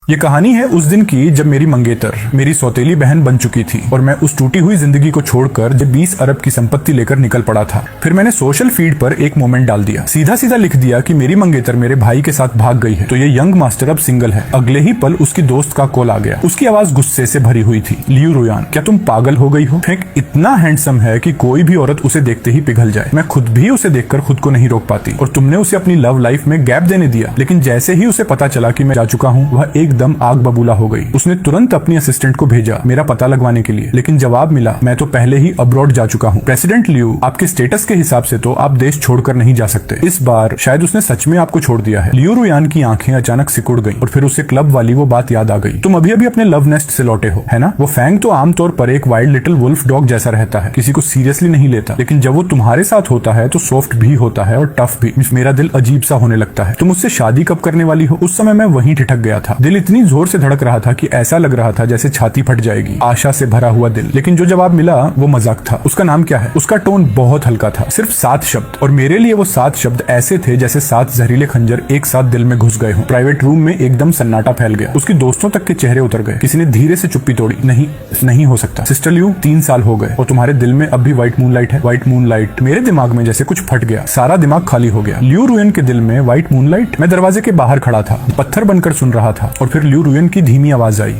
ये कहानी है उस दिन की जब मेरी मंगेतर मेरी सौतेली बहन बन चुकी थी और मैं उस टूटी हुई जिंदगी को छोड़कर जब 20 अरब की संपत्ति लेकर निकल पड़ा था। फिर मैंने सोशल फीड पर एक मोमेंट डाल दिया, सीधा सीधा लिख दिया कि मेरी मंगेतर मेरे भाई के साथ भाग गई है तो ये यंग मास्टर अब सिंगल है। अगले ही पल उसकी दोस्त का कॉल आ गया। उसकी आवाज गुस्से से भरी हुई थी। लियू रोयान, क्या तुम पागल हो गई हो? फेंक इतना हैंडसम है कि कोई भी औरत उसे देखते ही पिघल जाए। मैं खुद भी उसे देखकर खुद को नहीं रोक पाती और तुमने उसे अपनी लव लाइफ में गैप देने दिया। लेकिन जैसे ही उसे पता चला कि मैं जा चुका हूँ वह एकदम आग बबूला हो गई। उसने तुरंत अपनी असिस्टेंट को भेजा मेरा पता लगवाने के लिए, लेकिन जवाब मिला मैं तो पहले ही अब्रॉड जा चुका हूँ। प्रेसिडेंट लियू, आपके स्टेटस के हिसाब से तो आप देश छोड़कर नहीं जा सकते। इस बार शायद उसने सच में आपको छोड़ दिया है। लियू रोयान की आंखें अचानक सिकुड़ गईं और फिर उसे क्लब वाली वो बात याद आ गई। तुम अभी अभी अपने लव नेस्ट से लौटे हो, है ना? वो फैंग तो आमतौर पर एक वाइल्ड लिटिल वुल्फ डॉग जैसा रहता है, किसी को सीरियसली नहीं लेता, लेकिन जब वो तुम्हारे साथ होता है तो सॉफ्ट भी होता है और टफ भी। मेरा दिल अजीब सा होने लगता है। तुम मुझसे शादी कब करने वाली हो? उस समय मैं वहीं ठिठक गया था। दिल इतनी जोर से धड़क रहा था कि ऐसा लग रहा था जैसे छाती फट जाएगी। आशा से भरा हुआ दिल। लेकिन जो जवाब मिला वो मजाक था। उसका नाम क्या है? उसका टोन बहुत हल्का था, सिर्फ 7 शब्द, और मेरे लिए वो 7 शब्द ऐसे थे जैसे 7 जहरीले खंजर एक साथ दिल में घुस गए हों। प्राइवेट रूम में एकदम सन्नाटा फैल गया। उसकी दोस्तों तक के चेहरे उतर गए। किसी ने धीरे से चुप्पी तोड़ी। नहीं हो सकता सिस्टर लियू, 3 साल हो गए और तुम्हारे दिल में अब भी व्हाइट मूनलाइट है? White moonlight? मेरे दिमाग में जैसे कुछ फट गया। सारा दिमाग खाली हो गया। लियू रोयन के दिल में व्हाइट मूनलाइट? मैं दरवाजे के बाहर खड़ा था, पत्थर बनकर सुन रहा था और फिर लियू रोयन की धीमी आवाज आई।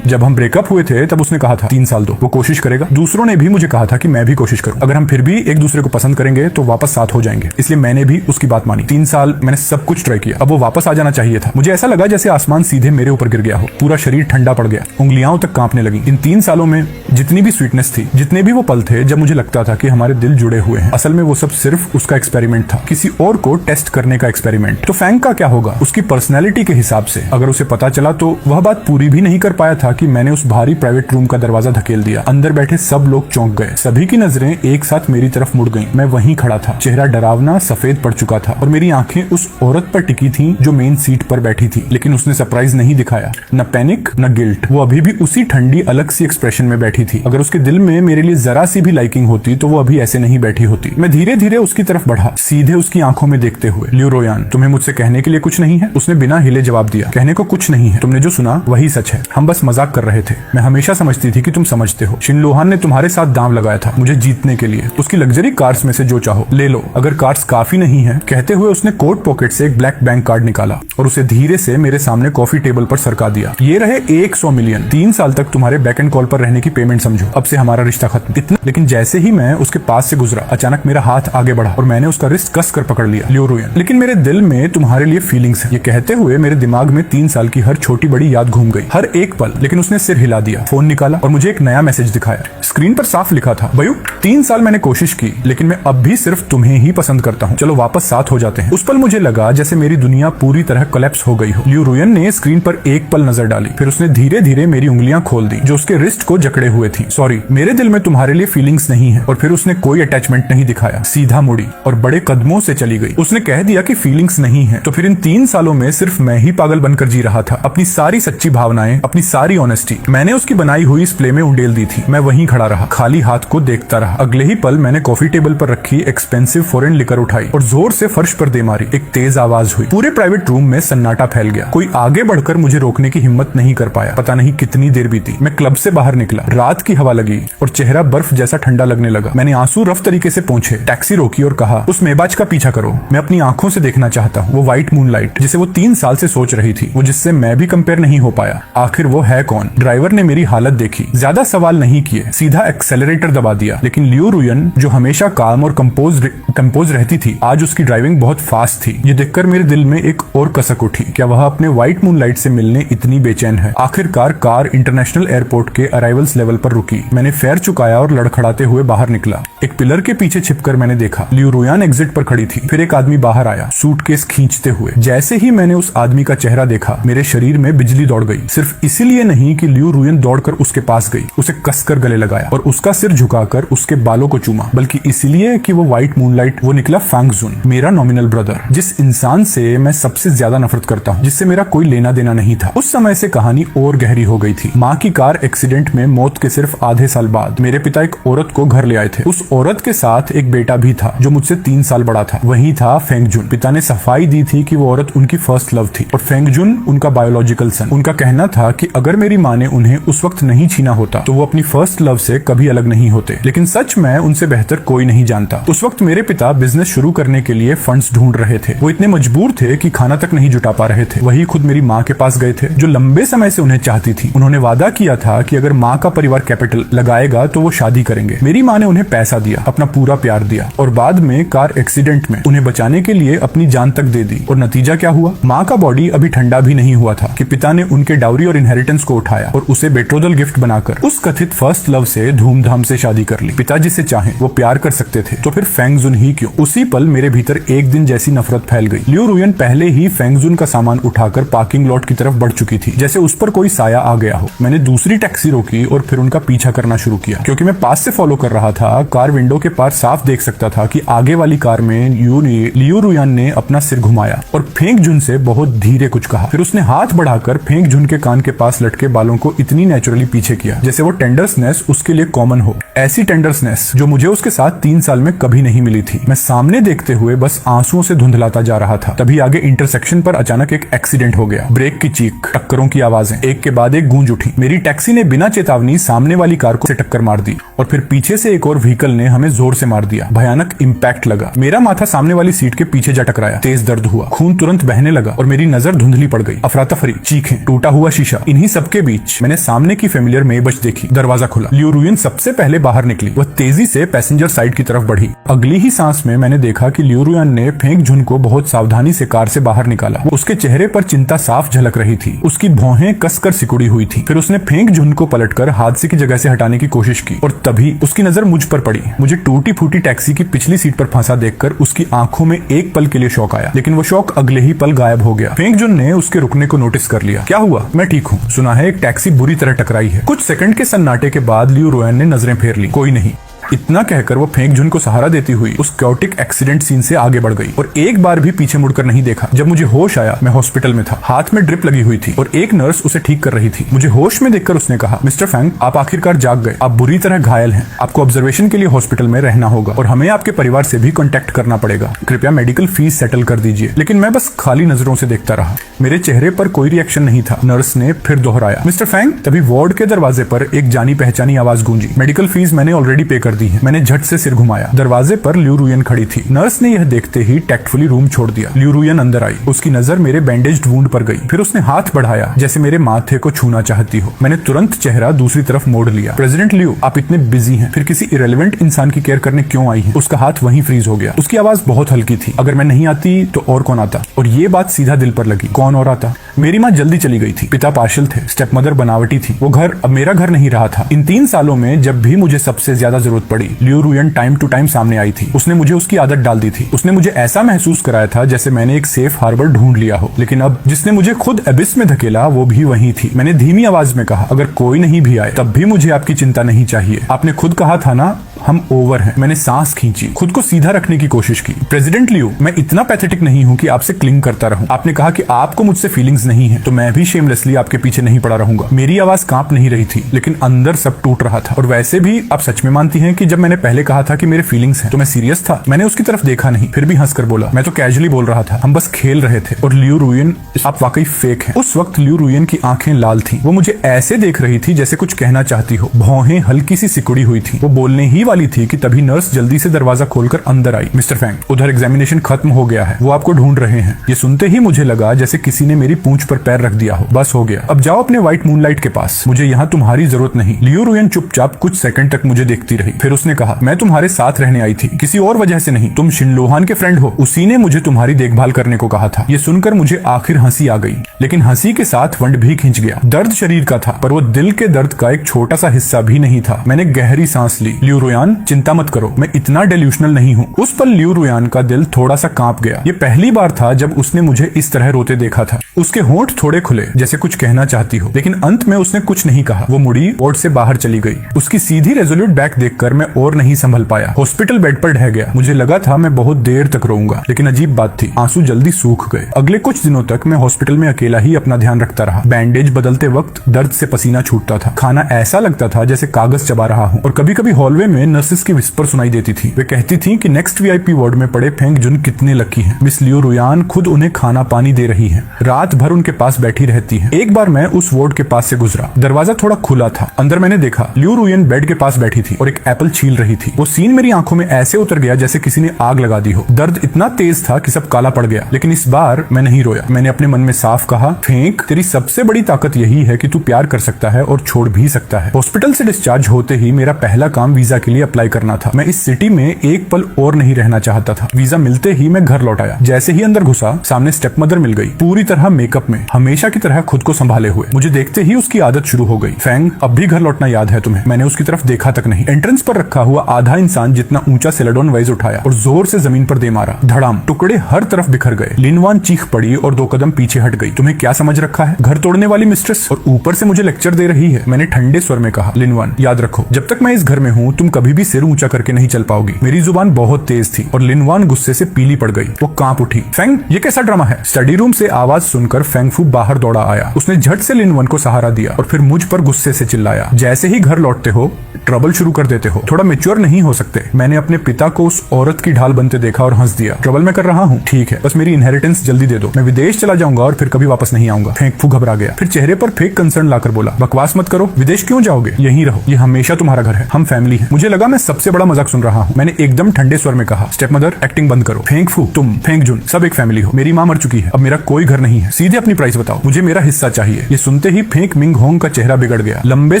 जब हम ब्रेकअप हुए थे तब उसने कहा था 3 साल दो, वो कोशिश करेगा। दूसरों ने भी मुझे कहा था कि मैं भी कोशिश करूं। अगर हम फिर भी एक दूसरे को पसंद करेंगे तो वापस साथ हो जाएंगे। इसलिए मैंने भी उसकी बात मानी। 3 साल मैंने सब कुछ ट्राई किया। अब वो वापस आ जाना चाहिए था। मुझे ऐसा लगा जैसे आसमान सीधे मेरे ऊपर गिर गया हो। पूरा शरीर ठंडा पड़ गया, उंगलियां तक कांपने लगी। इन 3 सालों में जितनी भी स्वीटनेस थी, जितने भी वो पल थे जब मुझे लगता था कि हमारे दिल जुड़े हुए हैं, असल में वो सब सिर्फ उसका एक्सपेरिमेंट था, किसी और को टेस्ट करने का एक्सपेरिमेंट। तो फैंग का क्या होगा? उसकी पर्सनैलिटी के हिसाब से अगर उसे पता चला तो वह बात पूरी भी नहीं कर पाया था कि मैंने उस भारी प्राइवेट रूम का दरवाजा धकेल दिया। अंदर बैठे सब लोग चौंक गए। सभी की नजरें एक साथ मेरी तरफ मुड़ गईं। मैं वहीं खड़ा था, चेहरा डरावना सफेद पड़ चुका था और मेरी आंखें उस औरत पर टिकी थीं जो मेन सीट पर बैठी थी। लेकिन उसने सरप्राइज नहीं दिखाया, न पैनिक न गिल्ट। वो अभी भी उसी ठंडी अलग सी एक्सप्रेशन में बैठी थी। अगर उसके दिल में मेरे लिए जरा सी भी लाइकिंग होती तो वो अभी ऐसे नहीं बैठी होती। मैं धीरे धीरे उसकी तरफ बढ़ा, सीधे उसकी आंखों में देखते हुए। लियू रोयान, तुम्हें मुझसे कहने के लिए कुछ नहीं है? उसने बिना हिले जवाब दिया। कहने को कुछ नहीं है। तुमने जो सुना वही सच है। हम बस मजाक कर रहे थे। मैं हमेशा समझती थी कि तुम समझते हो। शिनलोहान ने तुम्हारे साथ दांव लगाया था मुझे जीतने के लिए। उसकी लग्जरी कार्ड्स में से जो चाहो ले लो, अगर कार्ड्स काफी नहीं है। कहते हुए उसने कोट पॉकेट से एक ब्लैक बैंक कार्ड निकाला और उसे धीरे से मेरे सामने कॉफी टेबल पर सरका दिया। ये रहे 100 मिलियन। 3 साल तक तुम्हारे बैक एंड कॉल पर रहने की पेमेंट समझो। अब से हमारा रिश्ता खत्म। इतना। लेकिन जैसे ही मैं उसके पास से गुजरा, अचानक मेरा हाथ आगे बढ़ा और मैंने उसका रिस्ट कस कर पकड़ लिया। लियू रोयन, लेकिन मेरे दिल में तुम्हारे लिए फीलिंग्स है। ये कहते हुए मेरे दिमाग में 3 साल की हर छोटी बड़ी याद घूम गई, हर एक पल। लेकिन उसने सिर हिला दिया, फोन निकाला और मुझे एक नया मैसेज दिखाया। स्क्रीन पर साफ लिखा था, बयू 3 साल मैंने कोशिश की लेकिन मैं अब भी सिर्फ तुम्हें ही पसंद करता हूँ। चलो वापस साथ हो जाते हैं। उस पल मुझे लगा जैसे मेरी दुनिया पूरी तरह कोलैप्स हो गई हो। लियू रोयन ने स्क्रीन पर एक पल नजर डाली, फिर उसने धीरे धीरे मेरी उंगलियां खोल दी जो उसके रिस्ट को जकड़े हुए थी। सॉरी, मेरे दिल में तुम्हारे लिए फीलिंग्स नहीं है। और फिर उसने कोई अटैचमेंट नहीं दिखाया, सीधा मुड़ी और बड़े कदमों से चली गई। उसने कह दिया कि फीलिंग्स नहीं है। तो फिर इन 3 सालों में सिर्फ मैं ही पागल बनकर जी रहा था। अपनी सारी सच्ची भावनाएं, अपनी सारी ऑनेस्टी मैंने उसकी बनाई हुई इस प्ले में उंडेल दी थी। मैं वहीं खड़ा रहा, खाली हाथ को देखता रहा। अगले ही पल मैंने कॉफी टेबल पर रखी एक्सपेंसिव फॉरेन लिकर उठाई और जोर से फर्श पर दे मारी। एक तेज आवाज हुई। पूरे प्राइवेट रूम में सन्नाटा फैल गया। कोई आगे बढ़कर मुझे रोकने की हिम्मत नहीं कर पाया। पता नहीं कितनी देर बीती। मैं क्लब से बाहर निकला, रात की हवा लगी और चेहरा बर्फ जैसा ठंडा लगने लगा। मैंने आंसू रफ तरीके से पोंछे, टैक्सी रोकी और कहा, उस मेबाज का पीछा करो। मैं अपनी आंखों से देखना चाहता हूँ वो व्हाइट मूनलाइट जिसे वो 3 साल से सोच रही थी, वो जिससे मैं भी कंपेयर नहीं हो पाया। आखिर वो है कौन? ड्राइवर ने मेरी हालत देखी, ज्यादा सवाल नहीं किए, सीधा एक्सेलरेटर दबा दिया। लेकिन लियू रोयन जो हमेशा काम और कंपोज रहती थी, आज उसकी ड्राइविंग बहुत फास्ट थी। ये देखकर मेरे दिल में एक और कसक उठी। क्या वह अपने व्हाइट मूनलाइट से मिलने इतनी बेचैन है? आखिरकार कार इंटरनेशनल एयरपोर्ट के अराइवल्स लेवल पर रुकी। मैंने फेयर चुकाया और लड़खड़ाते हुए बाहर निकला। एक पिलर के पीछे छिपकर मैंने देखा लियू रोयान एग्जिट पर खड़ी थी। फिर एक आदमी बाहर आया, सूटकेस खींचते हुए। जैसे ही मैंने उस आदमी का चेहरा देखा, मेरे शरीर में बिजली दौड़ गई। सिर्फ इसीलिए नहीं कि लियू रोयन दौड़कर उसके पास गई, उसे कसकर गले लगाया और उसका सिर झुकाकर उसके बालों को चूमा, बल्कि इसलिए कि वो व्हाइट मूनलाइट, वो निकला फैंग जुन, मेरा नॉमिनल ब्रदर, जिस इंसान से मैं सबसे ज्यादा नफरत करता हूँ, जिससे मेरा कोई लेना देना नहीं था। उस समय से कहानी और गहरी हो गई थी। माँ की कार एक्सीडेंट में मौत के सिर्फ आधे साल बाद मेरे पिता एक औरत को घर ले आए थे। उस औरत के साथ एक बेटा भी था जो मुझसे 3 साल बड़ा था। वही था फेंग जुन। पिता ने सफाई दी थी कि वो औरत उनकी फर्स्ट लव थी और फेंग जुन उनका बायोलॉजिकल बायोलॉजिकल सन। उनका कहना था कि अगर मेरी माँ ने उन्हें उस वक्त नहीं छीना होता तो वो अपनी फर्स्ट लव से कभी अलग नहीं होते। लेकिन सच में उनसे बेहतर कोई नहीं जानता। उस वक्त मेरे पिता बिजनेस शुरू करने के लिए फंड्स ढूंढ रहे थे। वो इतने मजबूर थे कि खाना तक नहीं जुटा पा रहे थे। वही खुद मेरी माँ के पास गए थे जो लंबे समय से उन्हें चाहती थी। उन्होंने वादा किया था कि अगर माँ का परिवार कैपिटल लगाएगा तो वो शादी करेंगे। मेरी माँ ने उन्हें पैसा दिया, अपना पूरा प्यार दिया और बाद में कार एक्सीडेंट में उन्हें बचाने के लिए अपनी जान तक दे दी। और नतीजा क्या हुआ? माँ का बॉडी अभी ठंडा भी नहीं हुआ था कि पिता ने उनके डाउरी और इनहेरिटेंस को उठाया और उसे बेट्रोदल गिफ्ट बनाकर उस कथित फर्स्ट लव से धूमधाम से शादी कर ली। पिता जिसे चाहे वो प्यार कर सकते थे तो फिर फेंग जुन ही क्यों? उसी पल मेरे भीतर एक दिन जैसी नफरत फैल गई। लियू रुयन पहले ही फेंग जुन का सामान उठाकर पार्किंग लॉट की तरफ बढ़ चुकी थी, जैसे उस पर कोई साया आ गया हो। मैंने दूसरी टैक्सी रोकी और फिर उनका पीछा करना शुरू किया। क्योंकि मैं पास से फॉलो कर रहा था, कार विंडो के पार साफ देख सकता था कि आगे वाली कार में लियू रुयन ने अपना सिर घुमाया और फेंग जुन से बहुत धीरे कुछ कहा। फिर उसने हाथ बढ़ाकर फेंग जुन के कान के पास लटके बालों को इतनी नेचुरली पीछे किया जैसे वो टेंडरसनेस उसके लिए कॉमन हो। ऐसी टेंडरसनेस जो मुझे उसके साथ 3 साल में कभी नहीं मिली थी। मैं सामने देखते हुए बस आंसुओं से धुंधलाता जा रहा था। तभी आगे इंटरसेक्शन पर अचानक एक एक्सीडेंट हो गया। ब्रेक की चीख, टक्करों की आवाजें एक के बाद एक गूंज उठी। मेरी टैक्सी ने बिना चेतावनी सामने वाली कार को टक्कर मार दी और फिर पीछे से एक और व्हीकल ने हमें जोर से मार दिया। भयानक इंपैक्ट लगा। मेरा माथा सामने वाली सीट के पीछे जा टकराया। तेज दर्द हुआ, खून तुरंत बहने लगा और मेरी नजर धुंधली पड़ गई। अफरा तफरी, चीखें, टूटा हुआ शीशा। इन्हीं सबके बीच मैंने सामने की फेमिलियर मेबच देखी। दरवाजा खुला। लियू रुयन सबसे पहले बाहर निकली। वह तेजी से पैसेंजर साइड की तरफ बढ़ी। अगली ही सांस में मैंने देखा कि लियू रुयन ने फेंग जुन को बहुत सावधानी से कार से बाहर निकाला। उसके चेहरे पर चिंता साफ झलक रही थी। उसकी भौहें कसकर सिकुड़ी हुई थी। फिर उसने फेंग जुन को पलटकर हादसे की जगह से हटाने की कोशिश की और तभी उसकी नजर मुझ पर पड़ी। मुझे टूटी फूटी टैक्सी की पिछली सीट पर फंसा देखकर उसकी आंखों में एक पल के लिए शौक आया, लेकिन वो शौक अगले ही पल गायब हो गया। फेंग जुन ने उसके रुकने को नोटिस कर लिया। क्या हुआ? मैं ठीक हूँ। सुना है एक टैक्सी बुरी तरह टकराई है। कुछ सेकंड के सन्नाटे के बाद लियू रुयन ने नजरें फेर ली। कोई नहीं। इतना कहकर वो फेंग जुन को सहारा देती हुई उस कैओटिक एक्सीडेंट सीन से आगे बढ़ गई और एक बार भी पीछे मुड़कर नहीं देखा। जब मुझे होश आया, मैं हॉस्पिटल में था। हाथ में ड्रिप लगी हुई थी और एक नर्स उसे ठीक कर रही थी। मुझे होश में देखकर उसने कहा, मिस्टर फेंग, आप आखिरकार जाग गए। आप बुरी तरह घायल हैं। आपको ऑब्जर्वेशन के लिए हॉस्पिटल में रहना होगा और हमें आपके परिवार से भी कॉन्टेक्ट करना पड़ेगा। कृपया मेडिकल फीस सेटल कर दीजिए। लेकिन मैं बस खाली नजरों से देखता रहा। मेरे चेहरे पर कोई रिएक्शन नहीं था। नर्स ने फिर दोहराया, मिस्टर फेंग। तभी वार्ड के दरवाजे पर एक जानी पहचानी आवाज गूंजी। मेडिकल फीस मैंने ऑलरेडी पे कर दी है। मैंने झट से सिर घुमाया। दरवाजे पर लियू रुयन खड़ी थी। नर्स ने यह देखते ही टैक्टफुली रूम छोड़ दिया। लियू रुयन अंदर आई। उसकी नजर मेरे बैंडेज्ड वुंड पर गई। फिर उसने हाथ बढ़ाया जैसे मेरे माथे को छूना चाहती हो। मैंने तुरंत चेहरा दूसरी तरफ मोड़ लिया। प्रेसिडेंट लियू, आप इतने बिजी हैं, फिर किसी इरेलीवेंट इंसान की केयर करने क्यों आई हैं? उसका हाथ वहीं फ्रीज हो गया। उसकी आवाज बहुत हल्की थी। अगर मैं नहीं आती तो और कौन आता? और ये बात सीधा दिल पर लगी। कौन और आता? मेरी माँ जल्दी चली गई थी। पिता पार्शल थे। स्टेप मदर बनावटी थी। वो घर अब मेरा घर नहीं रहा था। इन 3 सालों में जब भी मुझे सबसे ज्यादा जरूरत पड़ी, लियू रुयन टाइम टू टाइम सामने आई थी। उसने मुझे उसकी आदत डाल दी थी। उसने मुझे ऐसा महसूस कराया था जैसे मैंने एक सेफ हार्बर ढूंढ लिया हो। लेकिन अब जिसने मुझे खुद एबिस में धकेला वो भी वही थी। मैंने धीमी आवाज में कहा, अगर कोई नहीं भी आए तब भी मुझे आपकी चिंता नहीं चाहिए। आपने खुद कहा था ना, हम ओवर हैं। मैंने सांस खींची, खुद को सीधा रखने की कोशिश की। प्रेसिडेंट लियू, मैं इतना पैथेटिक नहीं हूँ कि आपसे क्लिंग करता रहूं। आपने कहा कि आपको मुझसे फीलिंग्स नहीं है, तो मैं भी शेमलेसली आपके पीछे नहीं पड़ा रहूंगा। मेरी आवाज कांप नहीं रही थी, लेकिन अंदर सब टूट रहा था। और वैसे भी आप सच में मानती हैं कि जब मैंने पहले कहा था कि मेरे फीलिंग्स हैं तो मैं सीरियस था? मैंने उसकी तरफ देखा नहीं, फिर भी हंसकर बोला, मैं तो कैजुअली बोल रहा था, हम बस खेल रहे थे। और लियू रुयन, आप वाकई फेक हैं। उस वक्त लियू रुयन की आंखें लाल थी। वो मुझे ऐसे देख रही थी जैसे कुछ कहना चाहती हो। भौहें हल्की सी सिकुड़ी हुई थी। वो बोलने ही वाली थी कि तभी नर्स जल्दी से दरवाजा खोलकर अंदर आई। मिस्टर फेंग, उधर एग्जामिनेशन खत्म हो गया है, वो आपको ढूंढ रहे हैं। ये सुनते ही मुझे लगा जैसे किसी ने मेरी पूंछ पर पैर रख दिया हो। बस हो गया, अब जाओ अपने व्हाइट मूनलाइट के पास, मुझे यहाँ तुम्हारी जरूरत नहीं। लियू रुयन चुपचाप कुछ सेकंड तक मुझे देखती रही। फिर उसने कहा, मैं तुम्हारे साथ रहने आई थी, किसी और वजह से नहीं। तुम शिनलोहान के फ्रेंड हो, उसी ने मुझे तुम्हारी देखभाल करने को कहा था। ये सुनकर मुझे आखिर हंसी आ गई, लेकिन हंसी के साथ वंड भी खिंच गया। दर्द शरीर का था, पर वो दिल के दर्द का एक छोटा सा हिस्सा भी नहीं था। मैंने गहरी सांस ली। लियू रुयन, चिंता मत करो, मैं इतना डेल्यूशनल नहीं हूँ। उस पल लियू रुयन का दिल थोड़ा सा कांप गया। ये पहली बार था जब उसने मुझे इस तरह रोते देखा था। उसके होंठ थोड़े खुले जैसे कुछ कहना चाहती हो, लेकिन अंत में उसने कुछ नहीं कहा। वो मुड़ी वार्ड से बाहर चली गई। उसकी सीधी रेजोल्यूट बैक देखकर मैं और नहीं संभल पाया। हॉस्पिटल बेड पर ढह गया। मुझे लगा था मैं बहुत देर तक रोऊंगा, लेकिन अजीब बात थी, आंसू जल्दी सूख गए। अगले कुछ दिनों तक मैं हॉस्पिटल में अकेला ही अपना ध्यान रखता रहा। बैंडेज बदलते वक्त दर्द से पसीना छूटता था। खाना ऐसा लगता था जैसे कागज चबा रहा हूँ। और कभी कभी हॉलवे में नर्सेस की विस्पर सुनाई देती थी। वे कहती थी कि नेक्स्ट वीआईपी वार्ड में पड़े फेंग जुन कितने लकी हैं। मिस लियो रुयान खुद उन्हें खाना पानी दे रही है, रात भर उनके पास बैठी रहती है। एक बार मैं उस वार्ड के पास से गुजरा, दरवाजा थोड़ा खुला था। अंदर मैंने देखा लियो रुयन बेड के पास बैठी थी और एक एप्पल छील रही थी। वो सीन मेरी आंखों में ऐसे उतर गया जैसे किसी ने आग लगा दी हो। दर्द इतना तेज था कि सब काला पड़ गया, लेकिन इस बार मैं नहीं रोया। मैंने अपने मन में साफ कहा, फेंक, तेरी सबसे बड़ी ताकत यही है कि तू प्यार कर सकता है और छोड़ भी सकता है। हॉस्पिटल से डिस्चार्ज होते ही मेरा पहला काम वीजा के लिए अप्लाई करना था। मैं इस सिटी में एक पल और नहीं रहना चाहता था। वीजा मिलते ही मैं घर लौट आया। जैसे ही अंदर घुसा, सामने स्टेप मदर मिल गई, पूरी तरह मेकअप में, हमेशा की तरह खुद को संभाले हुए। मुझे देखते ही उसकी आदत शुरू हो गई। फेंग, अब भी घर लौटना याद है तुम्हें? मैंने उसकी तरफ देखा तक नहीं। एंट्रेंस पर रखा हुआ आधा इंसान जितना ऊंचा सेलेडोन वाइज उठाया और जोर से जमीन पर दे मारा। धड़ाम, टुकड़े हर तरफ बिखर गए। लिनवान चीख पड़ी और 2 कदम पीछे हट गई। तुम्हें क्या समझ रखा है, घर तोड़ने वाली मिस्ट्रेस, और ऊपर से मुझे लेक्चर दे रही है। मैंने ठंडे स्वर में कहा, लिनवान, याद रखो, जब तक मैं इस घर में हूँ तुम कभी भी सिर ऊंचा करके नहीं चल पाओगी। मेरी जुबान बहुत तेज थी और लिनवान गुस्से से पीली पड़ गई। वो कांप उठी। फेंग, ये कैसा ड्रामा है? स्टडी रूम से आवाज सुनकर फेंगफू बाहर दौड़ा आया। उसने झट से लिनवान को सहारा दिया और फिर मुझ पर गुस्से से चिल्लाया, जैसे ही घर लौटते हो ट्रबल शुरू कर देते हो, थोड़ा मैच्योर नहीं हो सकते? मैंने अपने पिता को उस औरत की ढाल बनते देखा और हंस दिया। ट्रबल मैं कर रहा हूँ, ठीक है, बस मेरी इनहेरिटेंस जल्दी दे दो। मैं विदेश चला जाऊंगा और फिर कभी वापस नहीं आऊंगा। फेंगफू घबरा गया, फिर चेहरे पर फेक कंसर्न लाकर बोला, बकवास मत करो, विदेश क्यों जाओगे? यहीं रहो, ये हमेशा तुम्हारा घर है, हम फैमिली हैं। मुझे लगा मैं सबसे बड़ा मजाक सुन रहा हूँ। मैंने एकदम ठंडे स्वर में कहा, स्टेप मदर, एक्टिंग बंद करो। फेंगफू, तुम, फेंगजुन, सब एक फैमिली हो। मेरी माँ मर चुकी है, अब मेरा कोई घर नहीं है। सीधे अपनी प्राइस बताओ, मुझे मेरा हिस्सा चाहिए। ये सुनते ही फेंक मिंग होंग का चेहरा बिगड़ गया। लंबे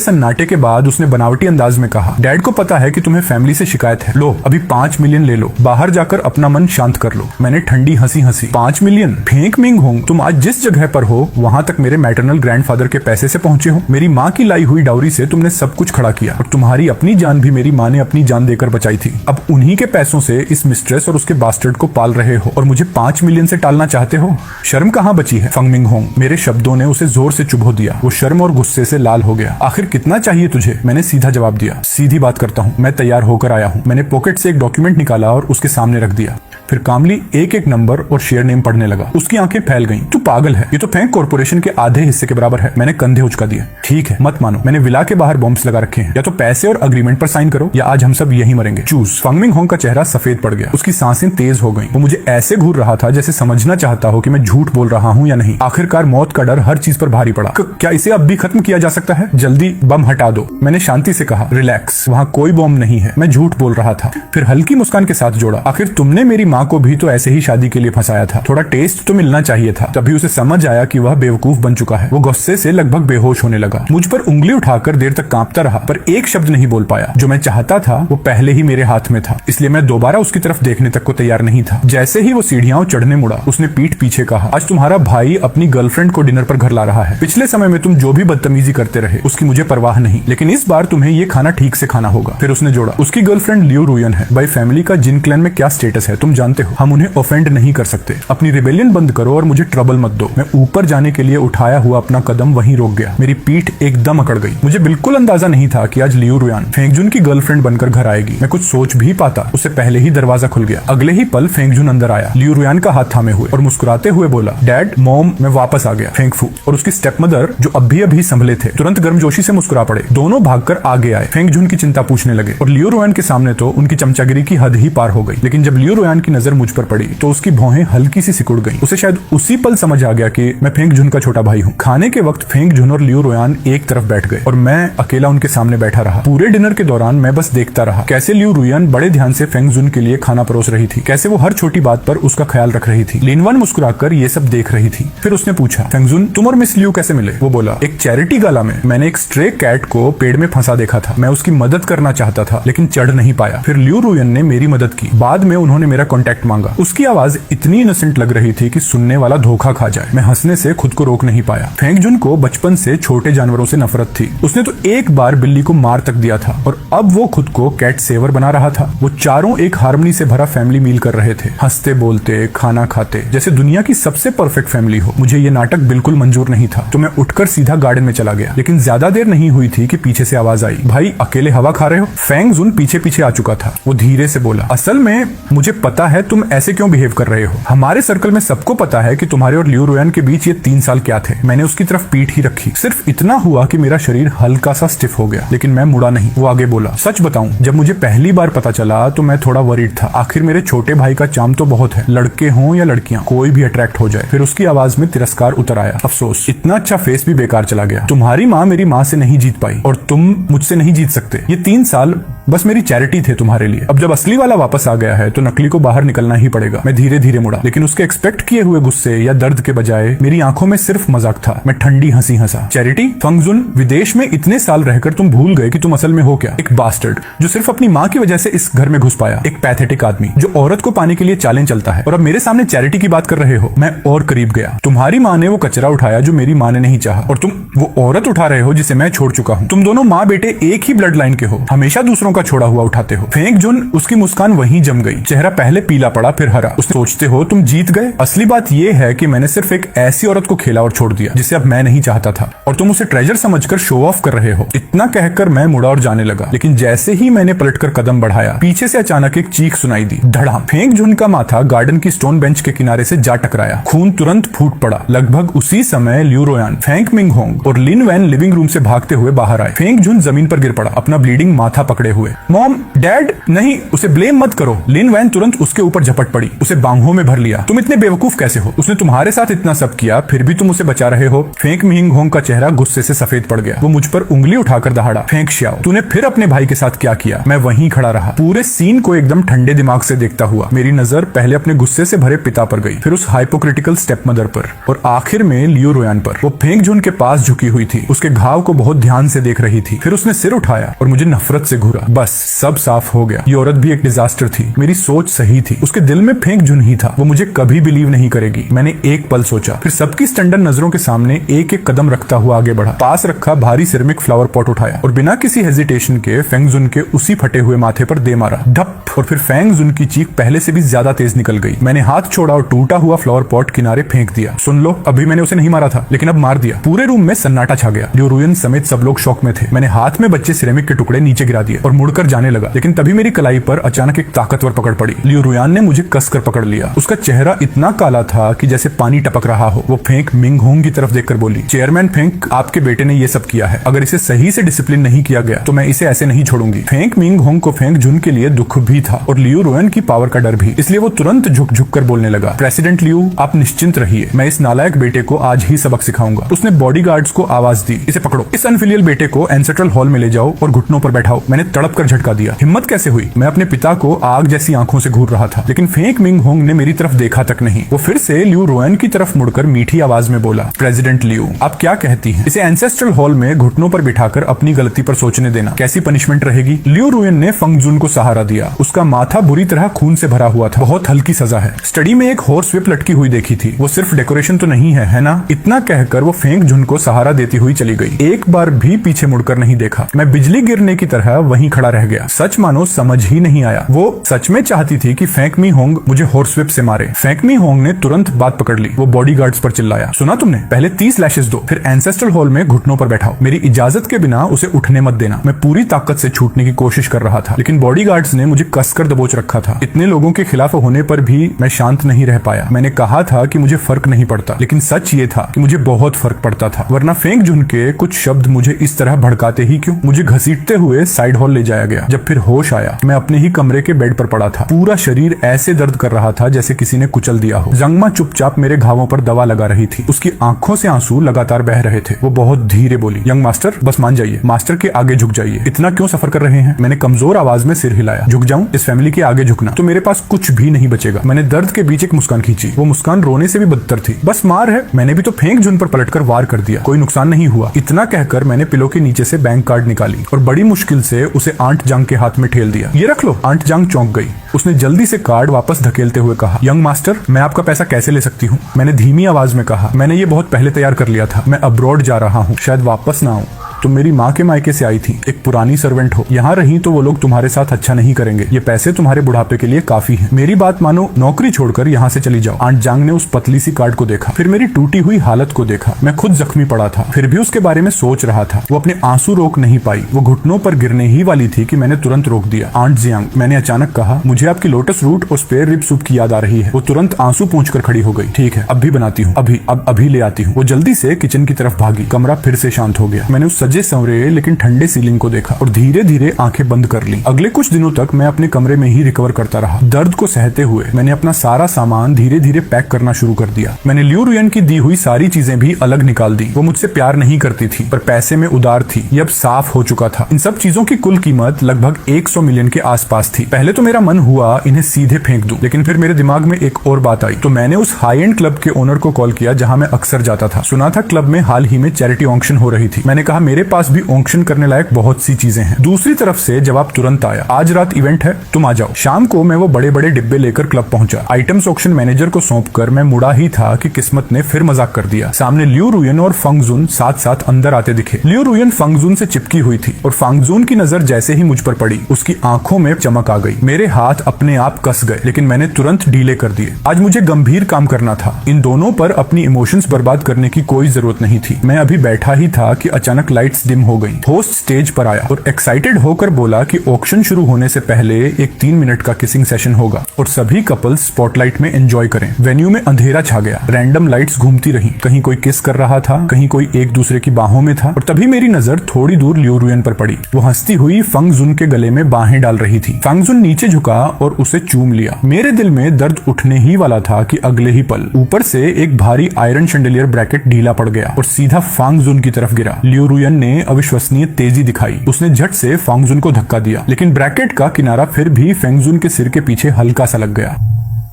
सन्नाटे के बाद उसने बनावटी अंदाज में कहा, डैड को पता है कि तुम्हें फैमिली से शिकायत है, लो अभी 5 मिलियन ले लो, बाहर जाकर अपना मन शांत कर लो। मैंने ठंडी हंसी हंसी, 5 मिलियन? फेंक मिंग होंग, तुम आज जिस जगह पर हो वहां तक मेरे मैटरनल ग्रैंडफादर के पैसे से पहुंचे हो। मेरी माँ की लाई हुई डाउरी से तुमने सब कुछ खड़ा किया और तुम्हारी अपनी जान भी मेरी माँ ने अपनी जान देकर बचाई थी। अब उन्हीं के पैसों से इस मिस्ट्रेस और उसके बास्टर्ड को पाल रहे हो और मुझे 5 मिलियन से टालना चाहते हो? शर्म कहाँ बची है? फंग मिंग होंग, मेरे शब्दों ने उसे जोर से चुभो दिया। वो शर्म और गुस्से से लाल हो गया। आखिर कितना चाहिए तुझे? मैंने सीधा जवाब दिया, सीधी बात करता हूँ, मैं तैयार होकर आया हूँ। मैंने पॉकेट से एक डॉक्यूमेंट निकाला और उसके सामने रख दिया। फिर कामली एक एक नंबर और शेयर नेम पढ़ने लगा। उसकी आंखें फैल गईं। तू पागल है, ये तो फेंक कॉर्पोरेशन के आधे हिस्से के बराबर है। मैंने कंधे उचका दिए। ठीक है, मत मानो, मैंने विला के बाहर बॉम्ब्स लगा रखे हैं। या तो पैसे और अग्रीमेंट पर साइन करो या आज हम सब यहीं मरेंगे। चूज। फंग मिंग होंग का चेहरा सफेद पड़ गया। उसकी सांसें तेज हो गईं। वो मुझे ऐसे घूर रहा था जैसे समझना चाहता हो कि मैं झूठ बोल रहा हूँ या नहीं। आखिरकार मौत का डर हर चीज पर भारी पड़ा। क्या इसे अब भी खत्म किया जा सकता है? जल्दी बम हटा दो। मैंने शांति से कहा, रिलैक्स, वहाँ कोई बॉम्ब नहीं है, मैं झूठ बोल रहा था। फिर हल्की मुस्कान के साथ जोड़ा, आखिर तुमने मेरी माँ को भी तो ऐसे ही शादी के लिए फंसाया था, थोड़ा टेस्ट तो मिलना चाहिए था। तभी उसे समझ आया कि वह बेवकूफ बन चुका है। वो गुस्से से लगभग बेहोश होने लगा। मुझ पर उंगली उठाकर देर तक कांपता रहा, पर एक शब्द नहीं बोल पाया। जो मैं चाहता था वो पहले ही मेरे हाथ में था, इसलिए मैं दोबारा उसकी तरफ देखने तक को तैयार नहीं था। जैसे ही वो सीढ़ियां चढ़ने मुड़ा, उसने पीठ पीछे कहा, आज तुम्हारा भाई अपनी गर्लफ्रेंड को डिनर पर घर ला रहा है। पिछले समय में तुम जो भी बदतमीजी करते रहे उसकी मुझे परवाह नहीं, लेकिन इस बार तुम्हें ये खाना ठीक से खाना होगा। फिर उसने जोड़ा, उसकी गर्लफ्रेंड लियो रुयन है। भाई फैमिली का जिन क्लैन में क्या स्टेटस है तुम जानते हो, हम उन्हें ऑफेंड नहीं कर सकते। अपनी रिबेलियन बंद करो और मुझे ट्रबल मत दो। मैं ऊपर जाने के लिए उठाया हुआ अपना कदम वहीं रोक गया। मेरी पीठ एकदम अकड़ गई। मुझे बिल्कुल अंदाजा नहीं था कि आज लियो रुयान फेंगजुन की गर्लफ्रेंड बनकर घर आएगी। मैं कुछ सोच भी पाता उससे पहले ही दरवाजा खुल गया। अगले ही पल फेंगजुन अंदर आया, लियो रुयान का हाथ थामे हुए और मुस्कुराते हुए बोला, डैड, मॉम, मैं वापस आ गया। फेंगफू और उसकी स्टेप मदर जो अभी अभी संभले थे तुरंत गर्मजोशी से मुस्कुरा पड़े। दोनों भागकर आगे आए, फेंगजुन की चिंता पूछने लगे और लियो रुयान के सामने तो उनकी चमचागिरी की हद ही पार हो गई। लेकिन जब लियो रुयान की नजर मुझ पर पड़ी तो उसकी भौहें हल्की सी सिकुड़ गईं। उसे शायद उसी पल समझ आ गया कि मैं फेंगजुन का छोटा भाई हूँ। खाने के वक्त फेंगजुन और लियो रुयान एक तरफ बैठ गए और मैं अकेला उनके सामने बैठा रहा। पूरे डिनर के दौरान मैं बस देखता रहा कैसे लियो रुयान बड़े ध्यान से फेंगजुन के लिए खाना परोस रही थी, कैसे वो हर छोटी बात पर उसका ख्याल रख रही थी। लिनवान मुस्कुराकर ये सब देख रही थी। फिर उसने पूछा, फेंगजुन, तुम और मिस लियो कैसे मिले? वो बोला, एक चैरिटी गाला में मैंने एक स्ट्रे कैट को पेड़ में फंसा देखा था। मैं उसकी मदद करना चाहता था लेकिन चढ़ नहीं पाया। फिर लियो रुयन ने मेरी मदद की। बाद में उन्होंने मेरा कॉन्टैक्ट मांगा। उसकी आवाज इतनी इनोसेंट लग रही थी कि सुनने वाला धोखा खा जाए। मैं हंसने से खुद को रोक नहीं पाया। फेंगजुन को बचपन से छोटे जानवरों से नफरत थी। उसने तो एक बार बिल्ली को मार तक दिया था और अब वो खुद को कैट सेवर बना रहा था। वो चारों एक हार्मनी से भरा फैमिली मील कर रहे थे, हंसते बोलते खाना खाते जैसे दुनिया की सबसे परफेक्ट फैमिली हो। मुझे ये नाटक बिल्कुल मंजूर नहीं था तो मैं उठकर सीधा गार्डन में चला गया। लेकिन ज्यादा देर नहीं हुई थी कि पीछे से आवाज आई, भाई अकेले हवा खा रहे हो? फेंगजुन पीछे पीछे आ चुका था। वो धीरे से बोला, असल में मुझे पता है तुम ऐसे क्यों बिहेव कर रहे हो? हमारे सर्कल में सबको पता है कि तुम्हारे और लियो रोयन के बीच ये 3 साल क्या थे। मैंने उसकी तरफ पीठ ही रखी। सिर्फ इतना हुआ कि मेरा शरीर हल्का सा स्टिफ हो गया, लेकिन मैं मुड़ा नहीं। वो आगे बोला, सच बताऊं, जब मुझे पहली बार पता चला तो मैं थोड़ा वरीड था। आखिर मेरे छोटे भाई का चार्म तो बहुत है, लड़के हों या लड़कियां, कोई भी अट्रैक्ट हो जाए। फिर उसकी आवाज में तिरस्कार उतर आया। अफसोस, इतना अच्छा फेस भी बेकार चला गया। तुम्हारी माँ मेरी माँ से नहीं जीत पाई और तुम मुझसे नहीं जीत सकते। ये 3 साल बस मेरी चैरिटी थे तुम्हारे लिए। अब जब असली वाला वापस आ गया है तो नकली को बाहर निकलना ही पड़ेगा। मैं धीरे धीरे मुड़ा, लेकिन उसके एक्सपेक्ट किए हुए गुस्से या दर्द के बजाय मेरी आंखों में सिर्फ मजाक था। मैं ठंडी हंसी हंसा। चैरिटी? फंगजुन, विदेश में इतने साल रहकर तुम भूल गए कि तुम असल में हो क्या? एक बास्टर्ड जो सिर्फ अपनी माँ की वजह से इस घर में घुस पाया। एक पैथेटिक आदमी जो औरत को पाने के लिए चालें चलता है। और अब मेरे सामने चैरिटी की बात कर रहे हो। मैं और करीब गया। तुम्हारी माँ ने वो कचरा उठाया जो मेरी माँ ने नहीं चाहा, और तुम वो औरत उठा रहे हो जिसे मैं छोड़ चुका हूँ। तुम दोनों माँ बेटे एक ही ब्लड लाइन के हो, हमेशा दूसरों का छोड़ा हुआ उठाते हो। फेंग जुन, उसकी मुस्कान वहीं जम गई। चेहरा पहले पीला पड़ा फिर हरा। उसने सोचते हो तुम जीत गए? असली बात यह है कि मैंने सिर्फ एक ऐसी औरत को खेला और छोड़ दिया जिसे अब मैं नहीं चाहता था, और तुम उसे ट्रेजर समझकर शो ऑफ कर रहे हो। इतना कहकर मैं मुड़ा और जाने लगा, लेकिन जैसे ही मैंने पलटकर कदम बढ़ाया, पीछे से अचानक एक चीख सुनाई दी। धड़ाम। फेंग जुन का माथा गार्डन की स्टोन बेंच के किनारे से जा टकराया। खून तुरंत फूट पड़ा। लगभग उसी समय लियो रोयान, फेंग मिंग होंग और लिन वैन लिविंग रूम से भागते हुए बाहर आए। फेंग जुन जमीन पर गिर पड़ा, अपना ब्लीडिंग माथा पकड़े हुए। मॉम, डैड, नहीं, उसे ब्लेम मत करो। लिन वैन तुरंत उसके ऊपर झपट पड़ी, उसे बाहों में भर लिया। तुम इतने बेवकूफ कैसे हो? उसने तुम्हारे साथ इतना सब किया, फिर भी तुम उसे बचा रहे हो। फेंग मिंग होंग का चेहरा गुस्से से सफेद पड़ गया। वो मुझ पर उंगली उठाकर दहाड़ा। फेंग श्याओ, तूने फिर अपने भाई के साथ क्या किया? मैं वहीं खड़ा रहा, पूरे सीन को एकदम ठंडे दिमाग से देखता हुआ। मेरी नजर पहले अपने गुस्से से भरे पिता पर गई, फिर उस हाइपोक्रिटिकल स्टेप मदर पर, और आखिर में लियो रोयान पर। वो फेंग जुन के पास झुकी हुई थी, उसके घाव को बहुत ध्यान से देख रही थी। फिर उसने सिर उठाया और मुझे नफरत से घूरा। बस सब साफ हो गया। ये औरत भी एक डिजास्टर थी। मेरी सोच सही थी। उसके दिल में फेंग जुन ही था। वो मुझे कभी बिलीव नहीं करेगी। मैंने एक पल सोचा, फिर सबकी स्टैंडर्ड नजरों के सामने एक एक कदम रखता हुआ आगे बढ़ा। पास रखा भारी सिरेमिक फ्लावर पॉट उठाया और बिना किसी हेजिटेशन के फेंग जुन के उसी फटे हुए माथे पर दे मारा। धप, और फिर फेंग जुन की चीख पहले से भी ज्यादा तेज निकल गई। मैंने हाथ छोड़ा और टूटा हुआ फ्लावर पॉट किनारे फेंक दिया। सुन लो, अभी मैंने उसे नहीं मारा था, लेकिन अब मार दिया। पूरे रूम में सन्नाटा छा गया। लियो रोयन समेत सब लोग शॉक में थे। मैंने हाथ में बच्चे सिरेमिक के टुकड़े नीचे गिरा दिए और मुड़कर जाने लगा, लेकिन तभी मेरी कलाई पर अचानक एक ताकतवर पकड़ पड़ी। लियो रोयान ने मुझे कसकर पकड़ लिया। उसका चेहरा इतना काला था कि जैसे पानी टपक रहा हो। वो फेंग मिंग होंग की तरफ देखकर बोली, चेयरमैन फेंग, आपके बेटे ने ये सब किया है। अगर इसे सही से डिसिप्लिन नहीं किया गया तो मैं इसे ऐसे नहीं छोड़ूंगी। फेंग मिंग होंग को फेंग जुन के लिए दुख भी था और लियो रोयन की पावर का डर भी, इसलिए वो तुरंत झुक झुक कर बोलने लगा, प्रेसिडेंट लियो, आप निश्चिंत रहिए, मैं इस नालायक बेटे को आज ही सबक सिखाऊंगा। उसने बॉडीगार्ड्स को आवाज दी, इसे पकड़ो, इस अनफिलियल बेटे को एंसेंट्रल हॉल में ले जाओ और घुटनों पर बैठाओ। मैंने तड़प कर झटका दिया। हिम्मत कैसे हुई? मैं अपने पिता को आग जैसी आंखों से घूर रहा था, लेकिन फेंग मिंग होंग ने मेरी तरफ देखा तक नहीं। वो फिर से लियो रोयन की तरफ मुड़कर मीठी आवाज में बोला, प्रेसिडेंट लियो, आप क्या कहती हैं? इसे एंसेस्ट्रल हॉल में घुटनों पर बिठाकर अपनी गलती पर सोचने देना, कैसी पनिशमेंट रहेगी? लियो रोयन ने फंग जुन को सहारा दिया। उसका माथा बुरी तरह खून से भरा हुआ था। बहुत हल्की सजा है। स्टडी में एक हॉर्स व्हिप लटकी हुई देखी थी, वो सिर्फ डेकोरेशन तो नहीं है ना? इतना कहकर वो फेंग जुन को सहारा देती हुई चली गई। एक बार भी पीछे मुड़कर नहीं देखा। मैं बिजली गिरने की तरह वहीं खड़ा रह गया। सच मानो समझ ही नहीं आया। वो सच में चाहती थी कि फेंग मी होंग मुझे हॉर्स व्हिप से मारे। फेंग मी होंग ने तुरंत बात पकड़ ली। वो बॉडीगार्ड्स पर चिल्लाया, सुना तुमने? पहले 30 लैशेस दो, फिर एंसेस्ट्रल हॉल में घुटनों पर बैठाओ। मेरी इजाजत के बिना उसे उठने मत देना। मैं पूरी ताकत से छूटने की कोशिश कर रहा था, लेकिन बॉडीगार्ड्स ने मुझे कसकर दबोच रखा था। इतने लोगों के खिलाफ होने पर भी मैं शांत नहीं रह पाया। मैंने कहा था कि मुझे फर्क नहीं पड़ता, लेकिन सच ये था कि मुझे बहुत फर्क पड़ता था, वरना फेंग जुन के कुछ शब्द मुझे इस तरह भड़काते ही क्यों? मुझे घसीटते हुए साइड हॉल ले जाया गया। जब फिर होश आया, मैं अपने ही कमरे के बेड पर पड़ा था। पूरा शरीर ऐसे दर्द कर रहा था जैसे किसी ने कुचल दिया हो। जंगमा चुपचाप मेरे घावों पर दवा लगा रही थी। उसकी आंखों से आंसू लगातार बह रहे थे। वो बहुत धीरे बोली, यंग मास्टर, बस मान जाइए, मास्टर के आगे झुक जाइए। इतना क्यों सफर कर रहे हैं? मैंने कमजोर आवाज में सिर हिलाया। झुक जाऊं? इस फैमिली के आगे झुकना तो मेरे पास कुछ भी नहीं बचेगा। मैंने दर्द के बीच एक मुस्कान खींची। वो मुस्कान रोने से भी बदतर थी। बस मार है, मैंने भी तो फेंग जुन पर पलटकर वार कर दिया, कोई नुकसान नहीं हुआ। इतना कहकर मैंने पिलो के नीचे से बैंक कार्ड निकाली और बड़ी मुश्किल से उसे आंट जांग के हाथ में ठेल दिया। ये रख लो। आंट जांग चौंक गई। उसने जल्दी से कार्ड वापस धकेलते हुए कहा, यंग मास्टर, मैं आपका पैसा कैसे ले सकती हूँ? मैंने धीमी आवाज में कहा, मैंने ये बहुत पहले तैयार कर लिया था। मैं अब्रॉड जा रहा हूँ, शायद वापस ना आऊं। तुम मेरी माँ के मायके से आई थी, एक पुरानी सर्वेंट हो, यहाँ रही तो वो लोग तुम्हारे साथ अच्छा नहीं करेंगे, ये पैसे तुम्हारे बुढ़ापे के लिए काफी है, मेरी बात मानो, नौकरी छोड़कर यहाँ से चली जाओ। आंट जांग ने उस पतली सी कार्ड को देखा, फिर मेरी टूटी हुई हालत को देखा। मैं खुद जख्मी पड़ा था, फिर भी उसके बारे में सोच रहा था। वो अपने आंसू रोक नहीं पाई, वो घुटनों पर गिरने ही वाली थी कि मैंने तुरंत रोक दिया। आंट जियांग, मैंने अचानक कहा, मुझे आपकी लोटस रूट और स्पेयर रिब सूप की याद आ रही है। वो तुरंत आंसू पोंछकर खड़ी हो गई। ठीक है, अब भी बनाती हूँ, अभी ले आती हूँ। वो जल्दी से किचन की तरफ भागी। कमरा फिर से शांत हो गया। मैंने उस सजे संवरे लेकिन ठंडे सीलिंग को देखा और धीरे धीरे आंखें बंद कर ली। अगले कुछ दिनों तक मैं अपने कमरे में ही रिकवर करता रहा। दर्द को सहते हुए मैंने अपना सारा सामान धीरे धीरे पैक करना शुरू कर दिया। मैंने लियू रुयन की दी हुई सारी चीजें भी अलग निकाल दी। वो मुझसे प्यार नहीं करती थी, पर पैसे में उदार थी। ये अब साफ हो चुका था। इन सब चीजों की कुल कीमत लगभग 100 मिलियन के आसपास थी। पहले तो मेरा मन हुआ इन्हें सीधे फेंक दूं, लेकिन फिर मेरे दिमाग में एक और बात आई। तो मैंने उस हाई एंड क्लब के ओनर को कॉल किया जहां मैं अक्सर जाता था। सुना था क्लब में हाल ही में चैरिटी ऑक्शन हो रही थी। मैंने कहा, मेरे पास भी ऑक्शन करने लायक बहुत सी चीजें हैं। दूसरी तरफ से जवाब तुरंत आया, आज रात इवेंट है, तुम आ जाओ। शाम को मैं वो बड़े बड़े डिब्बे लेकर क्लब पहुंचा। आइटम्स ऑक्शन मैनेजर को सौंपकर मैं मुड़ा ही था कि किस्मत ने फिर मजाक कर दिया। सामने लियू रुयन और फंगजुन साथ साथ अंदर आते दिखे। लियू रुयन फंगजुन से चिपकी हुई थी और फंगजुन की नजर जैसे ही मुझ पर पड़ी, उसकी आंखों में चमक आ गई। मेरे हाथ अपने आप कस गए, लेकिन मैंने तुरंत ढीले कर दिए। आज मुझे गंभीर काम करना था। इन दोनों पर अपनी इमोशंस बर्बाद करने की कोई जरूरत नहीं थी। मैं अभी बैठा ही था कि अचानक लाइट्स डिम हो गई। होस्ट स्टेज पर आया और एक्साइटेड होकर बोला कि ऑक्शन शुरू होने से पहले एक 3 मिनट का किसिंग सेशन होगा और सभी कपल्स स्पॉटलाइट में एंजॉय करें। वेन्यू में अंधेरा छा गया। रैंडम लाइट्स घूमती रही। कहीं कोई किस कर रहा था, कहीं कोई एक दूसरे की बाहों में था। और तभी मेरी नजर थोड़ी दूर लियू रुयन पर पड़ी। वो हंसती हुई फंगजुन के गले में बाहें डाल रही थी। फंगजुन नीचे झुका और उसे चूम लिया। मेरे दिल में दर्द उठने ही वाला था कि अगले ही पल ऊपर से एक भारी आयरन शैंडिलियर ब्रैकेट ढीला पड़ गया और सीधा फंगजुन की तरफ गिरा। लियू रुयन ने अविश्वसनीय तेजी दिखाई। उसने झट से फंगजुन को धक्का दिया, लेकिन ब्रैकेट का किनारा फिर भी फंगजुन के सिर के पीछे हल्का सा लग गया।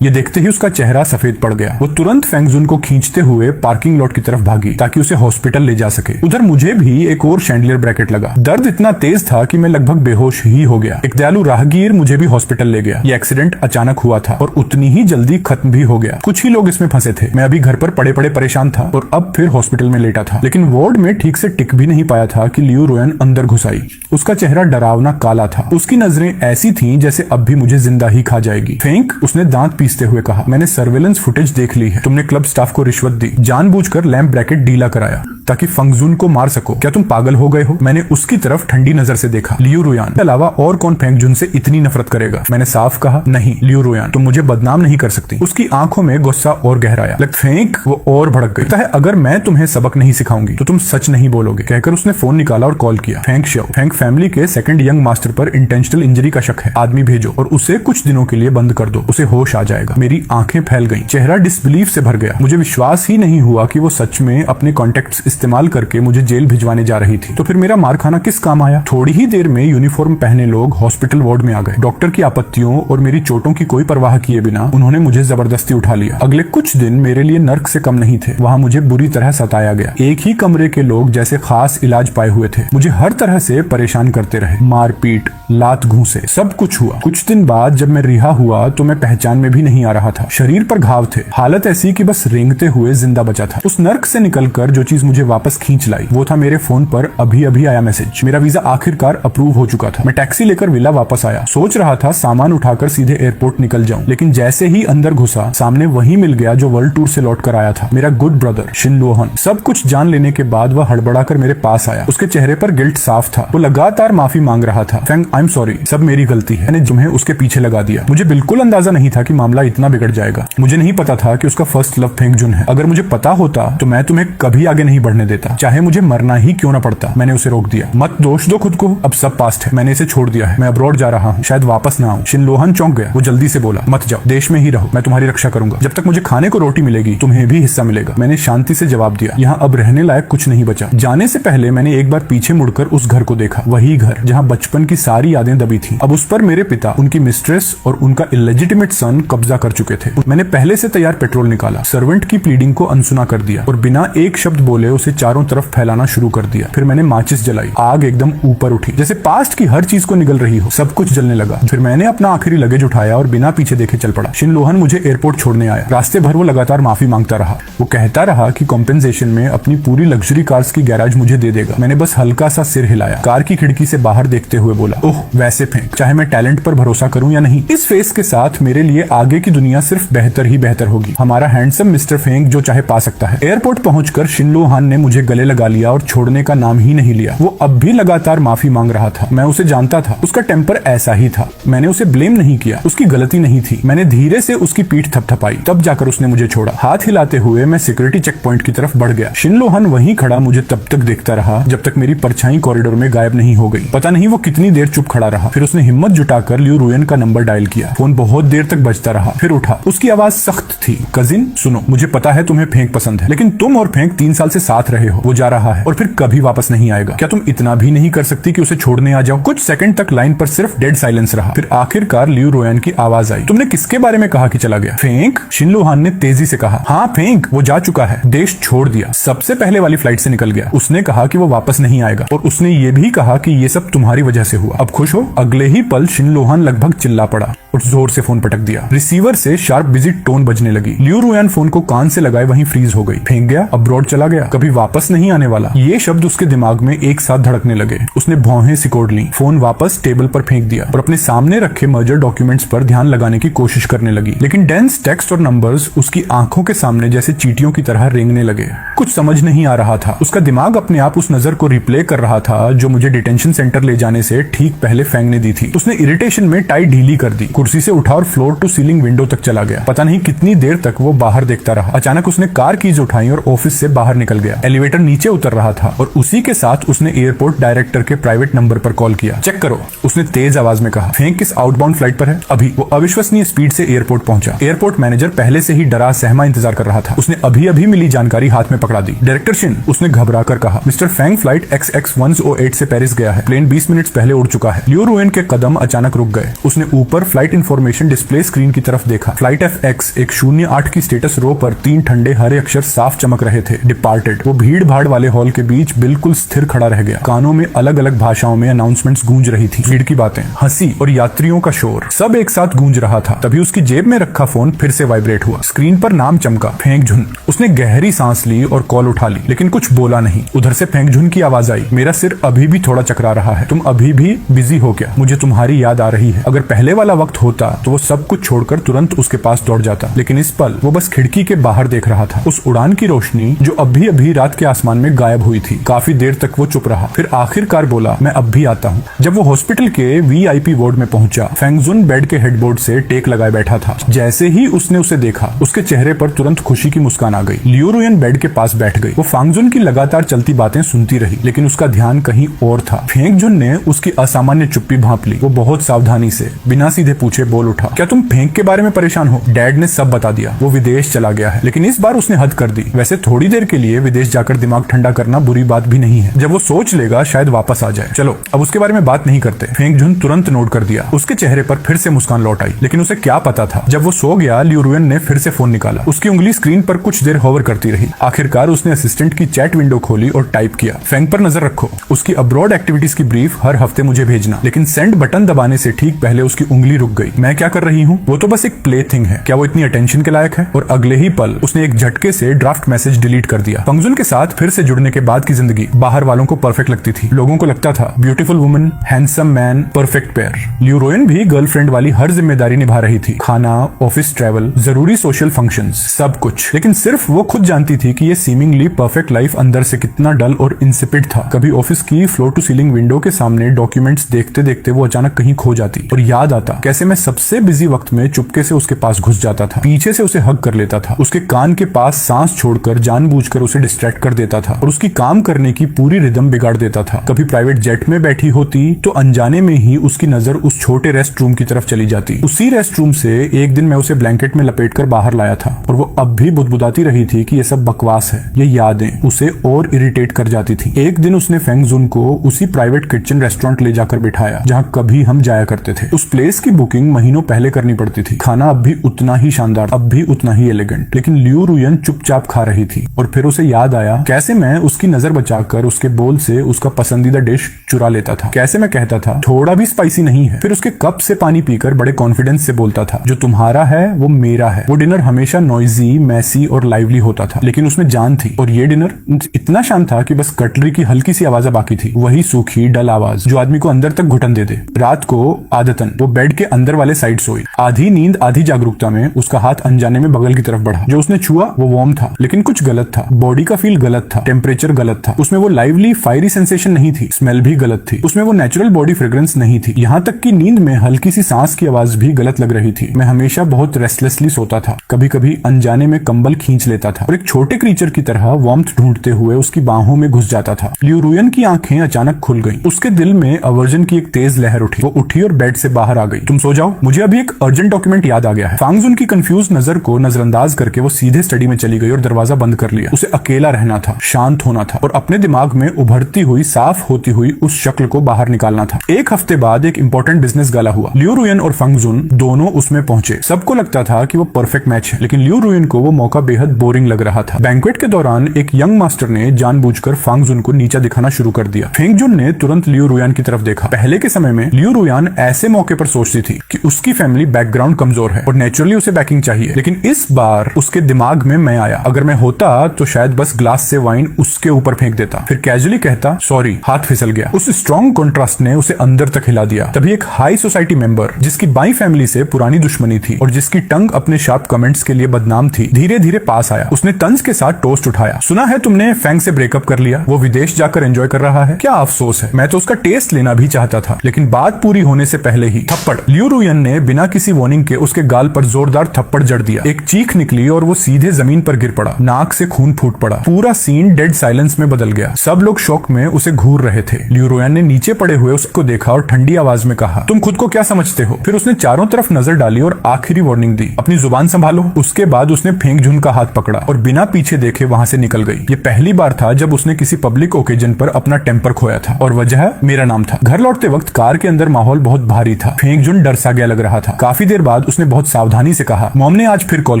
ये देखते ही उसका चेहरा सफेद पड़ गया। वो तुरंत फंगजुन को खींचते हुए पार्किंग लॉट की तरफ भागी ताकि उसे हॉस्पिटल ले जा सके। उधर मुझे भी एक और शैंडिलियर ब्रैकेट लगा। दर्द इतना तेज था कि मैं लगभग बेहोश ही हो गया। एक दयालु राहगीर मुझे भी हॉस्पिटल ले गया। ये एक्सीडेंट अचानक हुआ था और उतनी ही जल्दी खत्म भी हो गया। कुछ ही लोग इसमें फंसे थे। मैं अभी घर पर पड़े पड़े परेशान था और अब फिर हॉस्पिटल में लेटा था, लेकिन वार्ड में ठीक से टिक भी नहीं पाया था कि लियू रुयन अंदर घुस आई। उसका चेहरा डरावना काला था। उसकी नजरें ऐसी थीं जैसे अब भी मुझे जिंदा ही खा जाएगी। फेंक, उसने दांत पीसते हुए कहा, मैंने सर्वेलेंस फुटेज देख ली है। तुमने क्लब स्टाफ को रिश्वत दी, जानबूझकर लैंप ब्रैकेट ढीला कराया ताकि फंगजुन को मार सको। क्या तुम पागल हो गए हो? मैंने उसकी तरफ ठंडी नजर से देखा। लियू रुयन के अलावा और कौन फंगजुन से इतनी नफरत करेगा? मैंने साफ कहा, नहीं लियू रुयन, तुम मुझे बदनाम नहीं कर सकती। उसकी आंखों में गुस्सा और गहराया। फेंक, वो और भड़क गई। है अगर मैं तुम्हें सबक नहीं सिखाऊंगी तो तुम सच नहीं बोलोगे, कहकर उसने फोन निकाला और कॉल किया। फैंक फैमिली के सेकंड यंग मास्टर पर इंटेंशनल इंजरी का शक है। आदमी भेजो और उसे कुछ दिनों के लिए बंद कर दो, उसे होश आ जाएगा। मेरी आंखें फैल गईं, चेहरा डिसबिलीफ से भर गया। मुझे विश्वास ही नहीं हुआ कि वो सच में अपने कॉन्टेक्ट्स इस्तेमाल करके मुझे जेल भिजवाने जा रही थी। तो फिर मेरा मार खाना किस काम आया? थोड़ी ही देर में यूनिफॉर्म पहने लोग हॉस्पिटल वार्ड में आ गए। डॉक्टर की आपत्तियों और मेरी चोटों की कोई परवाह किए बिना उन्होंने मुझे जबरदस्ती उठा लिया। अगले कुछ दिन मेरे लिए नर्क से कम नहीं थे। वहाँ मुझे बुरी तरह सताया गया। एक ही कमरे के लोग जैसे खास इलाज पाए हुए थे। मुझे हर तरह से परेशान करते रहे। मारपीट, लात घूंसे, सब कुछ हुआ। कुछ दिन बाद जब मैं रिहा हुआ तो मैं पहचान में भी नहीं आ रहा था। शरीर पर घाव थे। हालत ऐसी कि बस रेंगते हुए जिंदा बचा था। उस नर्क से निकलकर जो चीज मुझे वापस खींच लाई वो था मेरे फोन पर अभी अभी आया मैसेज। मेरा वीजा आखिरकार अप्रूव हो चुका था। मैं टैक्सी लेकर विला वापस आया। सोच रहा था सामान उठाकर सीधे एयरपोर्ट निकल जाऊं, लेकिन जैसे ही अंदर घुसा सामने वही मिल गया जो वर्ल्ड टूर से लौट कर आया था, मेरा गुड ब्रदर शिन लोहन। सब कुछ जान लेने के बाद वह हड़बड़ाकर मेरे पास आया। उसके चेहरे पर गिल्ट साफ था। वो लगातार माफी मांग रहा था। फैंग, आई एम सॉरी, सब मेरी गलती है। मैंने तुम्हें उसके पीछे लगा दिया। मुझे बिल्कुल अंदाजा नहीं था कि मामला इतना बिगड़ जाएगा। मुझे नहीं पता था कि उसका फर्स्ट लव फंगजुन है। अगर मुझे पता होता तो मैं तुम्हें कभी आगे नहीं बढ़ने देता, चाहे मुझे मरना ही क्यों ना पड़ता। मैंने उसे रोक दिया। मत दोष दो खुद को, अब सब पास्ट है। मैंने इसे छोड़ दिया है। मैं अब्रॉड जा रहा हूँ, शायद वापस ना आऊं। शिन लोहन चौंक गया। वो जल्दी से बोला, मत जाओ, देश में ही रहो, मैं तुम्हारी रक्षा करूंगा। जब तक मुझे खाने को रोटी मिलेगी तुम्हें भी हिस्सा मिलेगा। मैंने शांति से जवाब दिया, यहाँ अब रहने लायक कुछ नहीं बचा। जाने से पहले मैंने एक बार पीछे मुड़कर उस घर को देखा। वही घर जहाँ बचपन की सारी यादें दबी थी। अब उस पर मेरे पिता, उनकी मिस्ट्रेस और उनका इलेजिटिमेट सन कब्जा कब्जा कर चुके थे। मैंने पहले से तैयार पेट्रोल निकाला, सर्वेंट की प्लीडिंग को अनसुना कर दिया और बिना एक शब्द बोले उसे चारों तरफ फैलाना शुरू कर दिया। फिर मैंने माचिस जलाई, आग एकदम ऊपर उठी, जैसे पास्ट की हर चीज को निगल रही हो, सब कुछ जलने लगा। फिर मैंने अपना आखिरी लगेज उठाया और बिना पीछे देखे चल पड़ा। शिन लोहन मुझे एयरपोर्ट छोड़ने आया। रास्ते भर वो लगातार माफी मांगता रहा। वो कहता रहा कि कॉम्पेंसेशन में अपनी पूरी लग्जरी कार्स की गैराज मुझे दे देगा। मैंने बस हल्का सा सिर हिलाया, कार की खिड़की से बाहर देखते हुए बोला, ओह वैसे फेंक, चाहे मैं टैलेंट पर भरोसा करूं या नहीं, इस फेस के साथ मेरे लिए आगे की दुनिया सिर्फ बेहतर ही बेहतर होगी। हमारा हैंडसम मिस्टर फेंक जो चाहे पा सकता है। एयरपोर्ट पहुंचकर शिन लोहान ने मुझे गले लगा लिया और छोड़ने का नाम ही नहीं लिया। वो अब भी लगातार माफी मांग रहा था। मैं उसे जानता था, उसका टेम्पर ऐसा ही था। मैंने उसे ब्लेम नहीं किया, उसकी गलती नहीं थी। मैंने धीरे से उसकी पीठ थपथपाई, तब जाकर उसने मुझे छोड़ा। हाथ हिलाते हुए मैं सिक्योरिटी चेक पॉइंट की तरफ बढ़ गया। शिन लोहान वहीं खड़ा मुझे तब तक देखता रहा जब तक मेरी परछाई कॉरिडोर में गायब नहीं हो गई। पता नहीं वो कितनी देर चुप खड़ा रहा। फिर उसने हिम्मत जुटाकर लियू रुयन का नंबर डायल किया। फोन बहुत देर तक बजता रहा, फिर उठा। उसकी आवाज सख्त थी, कजिन सुनो, मुझे पता है तुम्हें फेंक पसंद है, लेकिन तुम और फेंक 3 साल से साथ रहे हो। वो जा रहा है और फिर कभी वापस नहीं आएगा। क्या तुम इतना भी नहीं कर सकती कि उसे छोड़ने आ जाओ? कुछ सेकंड तक लाइन पर सिर्फ डेड साइलेंस रहा। फिर आखिरकार लियू रोयन की आवाज आई, तुमने किसके बारे में कहा कि चला गया? फेंक? शिन लोहान ने तेजी से कहा, हाँ फेंक, वो जा चुका है, देश छोड़ दिया, सबसे पहले वाली फ्लाइट से निकल गया। उसने कहा कि वो वापस नहीं आएगा और उसने ये भी कहा कि ये सब तुम्हारी वजह से हुआ। अब खुश हो? अगले ही पल शिन लोहान लगभग चिल्ला पड़ा और जोर से फोन पटक दिया। रिसीवर से शार्प बिजी टोन बजने लगी। लियू रोयन फोन को कान से लगाए वहीं फ्रीज हो गई। फेंक गया, अब्रॉड चला गया, कभी वापस नहीं आने वाला, ये शब्द उसके दिमाग में एक साथ धड़कने लगे। उसने भौहें सिकोड़ ली, फोन वापस टेबल पर फेंक दिया और अपने सामने रखे मर्जर डॉक्यूमेंट्स पर ध्यान लगाने की कोशिश करने लगी। लेकिन डेंस टेक्स्ट और नंबर्स उसकी आंखों के सामने जैसे चींटियों की तरह रेंगने लगे। कुछ समझ नहीं आ रहा था। उसका दिमाग अपने आप उस नजर को रिप्ले कर रहा था जो मुझे डिटेंशन सेंटर ले जाने से ठीक पहले फेंक ने दी थी। उसने इरिटेशन में टाई ढीली कर दी, कुर्सी से उठा और फ्लोर टू सीलिंग विंडो तक चला गया। पता नहीं कितनी देर तक वो बाहर देखता रहा। अचानक उसने कार कीज उठाई और ऑफिस से बाहर निकल गया। एलिवेटर नीचे उतर रहा था और उसी के साथ उसने एयरपोर्ट डायरेक्टर के प्राइवेट नंबर पर कॉल किया। चेक करो, उसने तेज आवाज में कहा। फेंक किस आउटबाउंड फ्लाइट पर है? अभी। वो अविश्वसनीय स्पीड से एयरपोर्ट पहुंचा। एयरपोर्ट मैनेजर पहले से ही डरा सहमा इंतजार कर रहा था। उसने अभी अभी मिली जानकारी हाथ में पकड़ा दी। डायरेक्टर शिन, उसने घबरा कर कहा, मिस्टर फेंग फ्लाइट XX108 से पेरिस गया है। प्लेन 20 मिनट पहले उड़ चुका है। लियू रोयन के कदम अचानक रुक गए। उसने ऊपर फ्लाइट इंफॉर्मेशन डिस्प्ले स्क्रीन की तरफ देखा। फ्लाइट FX 108 की स्टेटस रो पर 3 ठंडे हरे अक्षर साफ चमक रहे थे, डिपार्टेड। वो भीड़ भाड़ वाले हॉल के बीच बिल्कुल स्थिर खड़ा रह गया। कानों में अलग अलग भाषाओं में अनाउंसमेंट्स गूंज रही थी। भीड़ की बातें, हंसी और यात्रियों का शोर सब एक साथ गूंज रहा था। तभी उसकी जेब में रखा फोन फिर से वाइब्रेट हुआ। स्क्रीन पर नाम चमका, फेंक झुन। उसने गहरी सांस ली और कॉल उठा ली, लेकिन कुछ बोला नहीं। उधर से फेंक झुन की आवाज आई, मेरा सिर अभी भी थोड़ा चकरा रहा है, तुम अभी भी बिजी हो क्या? मुझे तुम्हारी याद आ रही है। अगर पहले वाला वक्त होता तो वो सब कुछ छोड़कर तुरंत उसके पास दौड़ जाता, लेकिन इस पल वो बस खिड़की के बाहर देख रहा था। उस उड़ान की रोशनी जो अभी अभी रात के आसमान में गायब हुई थी। काफी देर तक वो चुप रहा, फिर आखिरकार बोला, मैं अब भी आता हूँ। जब वो हॉस्पिटल के VIP वार्ड में पहुंचा, फेंग जुन बेड के हेडबोर्ड से टेक लगाए बैठा था। जैसे ही उसने उसे देखा, उसके चेहरे पर तुरंत खुशी की मुस्कान आ गई। लियू रोयन बेड के पास बैठ गई। वो फेंग जुन की लगातार चलती बातें सुनती रही, लेकिन उसका ध्यान कहीं और था। फेंग जुन ने उसकी असामान्य चुप्पी भांप ली। वो बहुत सावधानी से बिना सीधे पूछे बोल उठा, क्या तुम फेंक के बारे में परेशान हो? डैड ने सब बता दिया, वो विदेश चला गया है। लेकिन इस बार उसने हद कर दी। वैसे थोड़ी देर के लिए विदेश जाकर दिमाग ठंडा करना बुरी बात भी नहीं है। जब वो सोच लेगा शायद वापस आ जाए। चलो अब उसके बारे में बात नहीं करते। फेंग जुन तुरंत नोट कर दिया। उसके चेहरे पर फिर से मुस्कान लौट आई, लेकिन उसे क्या पता था, जब वो सो गया लियू रुयन ने फिर से फोन निकाला। उसकी उंगली स्क्रीन पर कुछ देर होवर करती रही। आखिरकार उसने असिस्टेंट की चैट विंडो खोली और टाइप किया, फेंग पर नजर रखो, उसकी अब्रॉड एक्टिविटीज की ब्रीफ हर हफ्ते मुझे भेजना। लेकिन सेंड बटन दबाने से ठीक पहले उसकी उंगली रुक गई। मैं क्या कर रही हूँ? वो तो बस एक प्ले थिंग है, क्या वो इतनी अटेंशन के लायक है? और अगले ही पल उसने एक झटके से ड्राफ्ट मैसेज डिलीट कर दिया। फेंग जुन के साथ फिर से जुड़ने के बाद की जिंदगी बाहर वालों को परफेक्ट लगती थी। लोगों को लगता था beautiful woman, handsome man, perfect pair. Liu Royan भी गर्लफ्रेंड वाली हर जिम्मेदारी निभा रही थी, खाना, ऑफिस ट्रैवल, जरूरी सोशल फंक्शंस, सब कुछ। लेकिन सिर्फ वो खुद जानती थी कि ये सीमिंगली परफेक्ट लाइफ अंदर से कितना डल और इंसिपिड था। कभी ऑफिस की फ्लोर टू सीलिंग विंडो के सामने डॉक्यूमेंट्स देखते देखते वो अचानक कहीं खो जाती और याद आता कैसे मैं सबसे बिजी वक्त में चुपके से उसके पास घुस जाता था, पीछे से उसे हग कर लेता था, उसके कान के पास सांस छोड़कर जानबूझकर उसे डिस्ट्रैक्ट कर देता था और उसकी काम करने की पूरी रिदम बिगाड़ देता था। कभी प्राइवेट जेट में बैठी होती तो अनजाने में ही उसकी नजर उस छोटे रेस्ट रूम की तरफ चली जाती। उसी रेस्ट रूम से एक दिन मैं उसे ब्लैंकेट में लपेटकर बाहर लाया था और वो अब भी बुदबुदाती रही थी कि ये सब बकवास है। ये यादें उसे और इरिटेट कर जाती थी। एक दिन उसने फेंग जुन को उसी प्राइवेट किचन रेस्टोरेंट ले जाकर बिठाया जहाँ कभी हम जाया करते थे। उस प्लेस की बुकिंग बुकिंग महीनों पहले करनी पड़ती थी। खाना अब भी उतना ही शानदार, अब भी उतना ही एलिगेंट, लेकिन लियू रुयन चुपचाप खा रही थी। और फिर उसे याद आया कैसे मैं उसकी नजर बचाकर उसके बोल से उसका पसंदीदा डिश चुरा लेता था। कैसे मैं कहता था थोड़ा भी स्पाइसी नहीं है, फिर उसके कप से पानी पीकर बड़े कॉन्फिडेंस से बोलता था जो तुम्हारा है वो मेरा है। वो डिनर हमेशा नॉइजी, मैसी और लाइवली होता था, लेकिन उसमें जान थी। और ये डिनर इतना शांत था कि बस कटलरी की हल्की सी आवाज बाकी थी, वही सूखी डल आवाज जो आदमी को अंदर तक घुटन दे दे। रात को आदतन वो बेड के अंदर वाले साइड सोई, आधी नींद आधी जागरूकता में उसका हाथ अनजाने में बगल की तरफ बढ़ा। जो उसने छुआ वो वार्म था, लेकिन कुछ गलत था। बॉडी का फील गलत था, टेम्परेचर गलत था, उसमें वो लाइवली फायरी सेंसेशन नहीं थी, स्मेल भी गलत थी, उसमें वो नेचुरल बॉडी फ्रेग्रेंस नहीं थी। यहाँ तक कि नींद में हल्की सी सांस की आवाज भी गलत लग रही थी। मैं हमेशा बहुत रेस्टलेसली सोता था, कभी कभी अनजाने में कंबल खींच लेता था और एक छोटे क्रीचर की तरह वार्मथ ढूंढते हुए उसकी बाहों में घुस जाता था। लियू रुयन की आंखें अचानक खुल गईं। उसके दिल में अवर्जन की एक तेज लहर उठी। वो उठी और बेड से बाहर आ गई। तुम सो जाओ, मुझे अभी एक अर्जेंट डॉक्यूमेंट याद आ गया है। फांगजुन की कंफ्यूज नजर को नजरअंदाज करके वो सीधे स्टडी में चली गई और दरवाजा बंद कर लिया। उसे अकेला रहना था, शांत होना था और अपने दिमाग में उभरती हुई, साफ होती हुई उस शक्ल को बाहर निकालना था। एक हफ्ते बाद एक इंपॉर्टेंट बिजनेस गाला हुआ। लियू रुयन और फांगजुन दोनों उसमें पहुंचे। सबको लगता था कि वो परफेक्ट मैच है, लेकिन लियू रुयन को वो मौका बेहद बोरिंग लग रहा था। बैंक्वेट के दौरान एक यंग मास्टर ने जानबूझकर फांगजुन को नीचा दिखाना शुरू कर दिया। फेंगजुन ने तुरंत लियू रुयन की तरफ देखा। पहले के समय में लियू रुयन ऐसे मौके पर सोचती थी कि उसकी फैमिली बैकग्राउंड कमजोर है और नेचुरली उसे बैकिंग चाहिए, लेकिन इस बार उसके दिमाग में मैं आया। अगर मैं होता तो शायद बस ग्लास से वाइन उसके ऊपर फेंक देता, फिर कैजुअली कहता सॉरी, हाथ फिसल गया। उस स्ट्रॉन्ग कॉन्ट्रास्ट ने उसे अंदर तक हिला दिया। तभी एक हाई सोसाइटी मेंबर जिसकी बाई फैमिली से पुरानी दुश्मनी थी और जिसकी टंग अपने शार्प कमेंट्स के लिए बदनाम थी, धीरे धीरे पास आया। उसने तंज के साथ टोस्ट उठाया। सुना है तुमने फैंग से ब्रेकअप कर लिया, वो विदेश जाकर एंजॉय कर रहा है, क्या अफसोस है। मैं तो उसका टेस्ट लेना भी चाहता था, लेकिन बात पूरी होने से पहले ही थप्पड़। लियू रुयन ने बिना किसी वार्निंग के उसके गाल पर जोरदार थप्पड़ जड़ दिया। एक चीख निकली और वो सीधे जमीन पर गिर पड़ा। नाक से खून फूट पड़ा। पूरा सीन डेड साइलेंस में बदल गया। सब लोग शौक में उसे घूर रहे थे। लियू रुयन ने नीचे पड़े हुए उसको देखा और ठंडी आवाज में कहा, तुम खुद को क्या समझते हो। फिर उसने चारों तरफ नजर डाली और आखिरी वार्निंग दी, अपनी जुबान संभालो। उसके बाद उसने फेंगजुन का हाथ पकड़ा और बिना पीछे देखे वहां से निकल गई। ये पहली बार था जब उसने किसी पब्लिक ओकेजन पर अपना टेम्पर खोया था और वजह मेरा नाम था। घर लौटते वक्त कार के अंदर माहौल बहुत भारी था। फेंगजुन डर सा गया लग रहा था। काफी देर बाद उसने बहुत सावधानी से कहा, मॉम ने आज फिर कॉल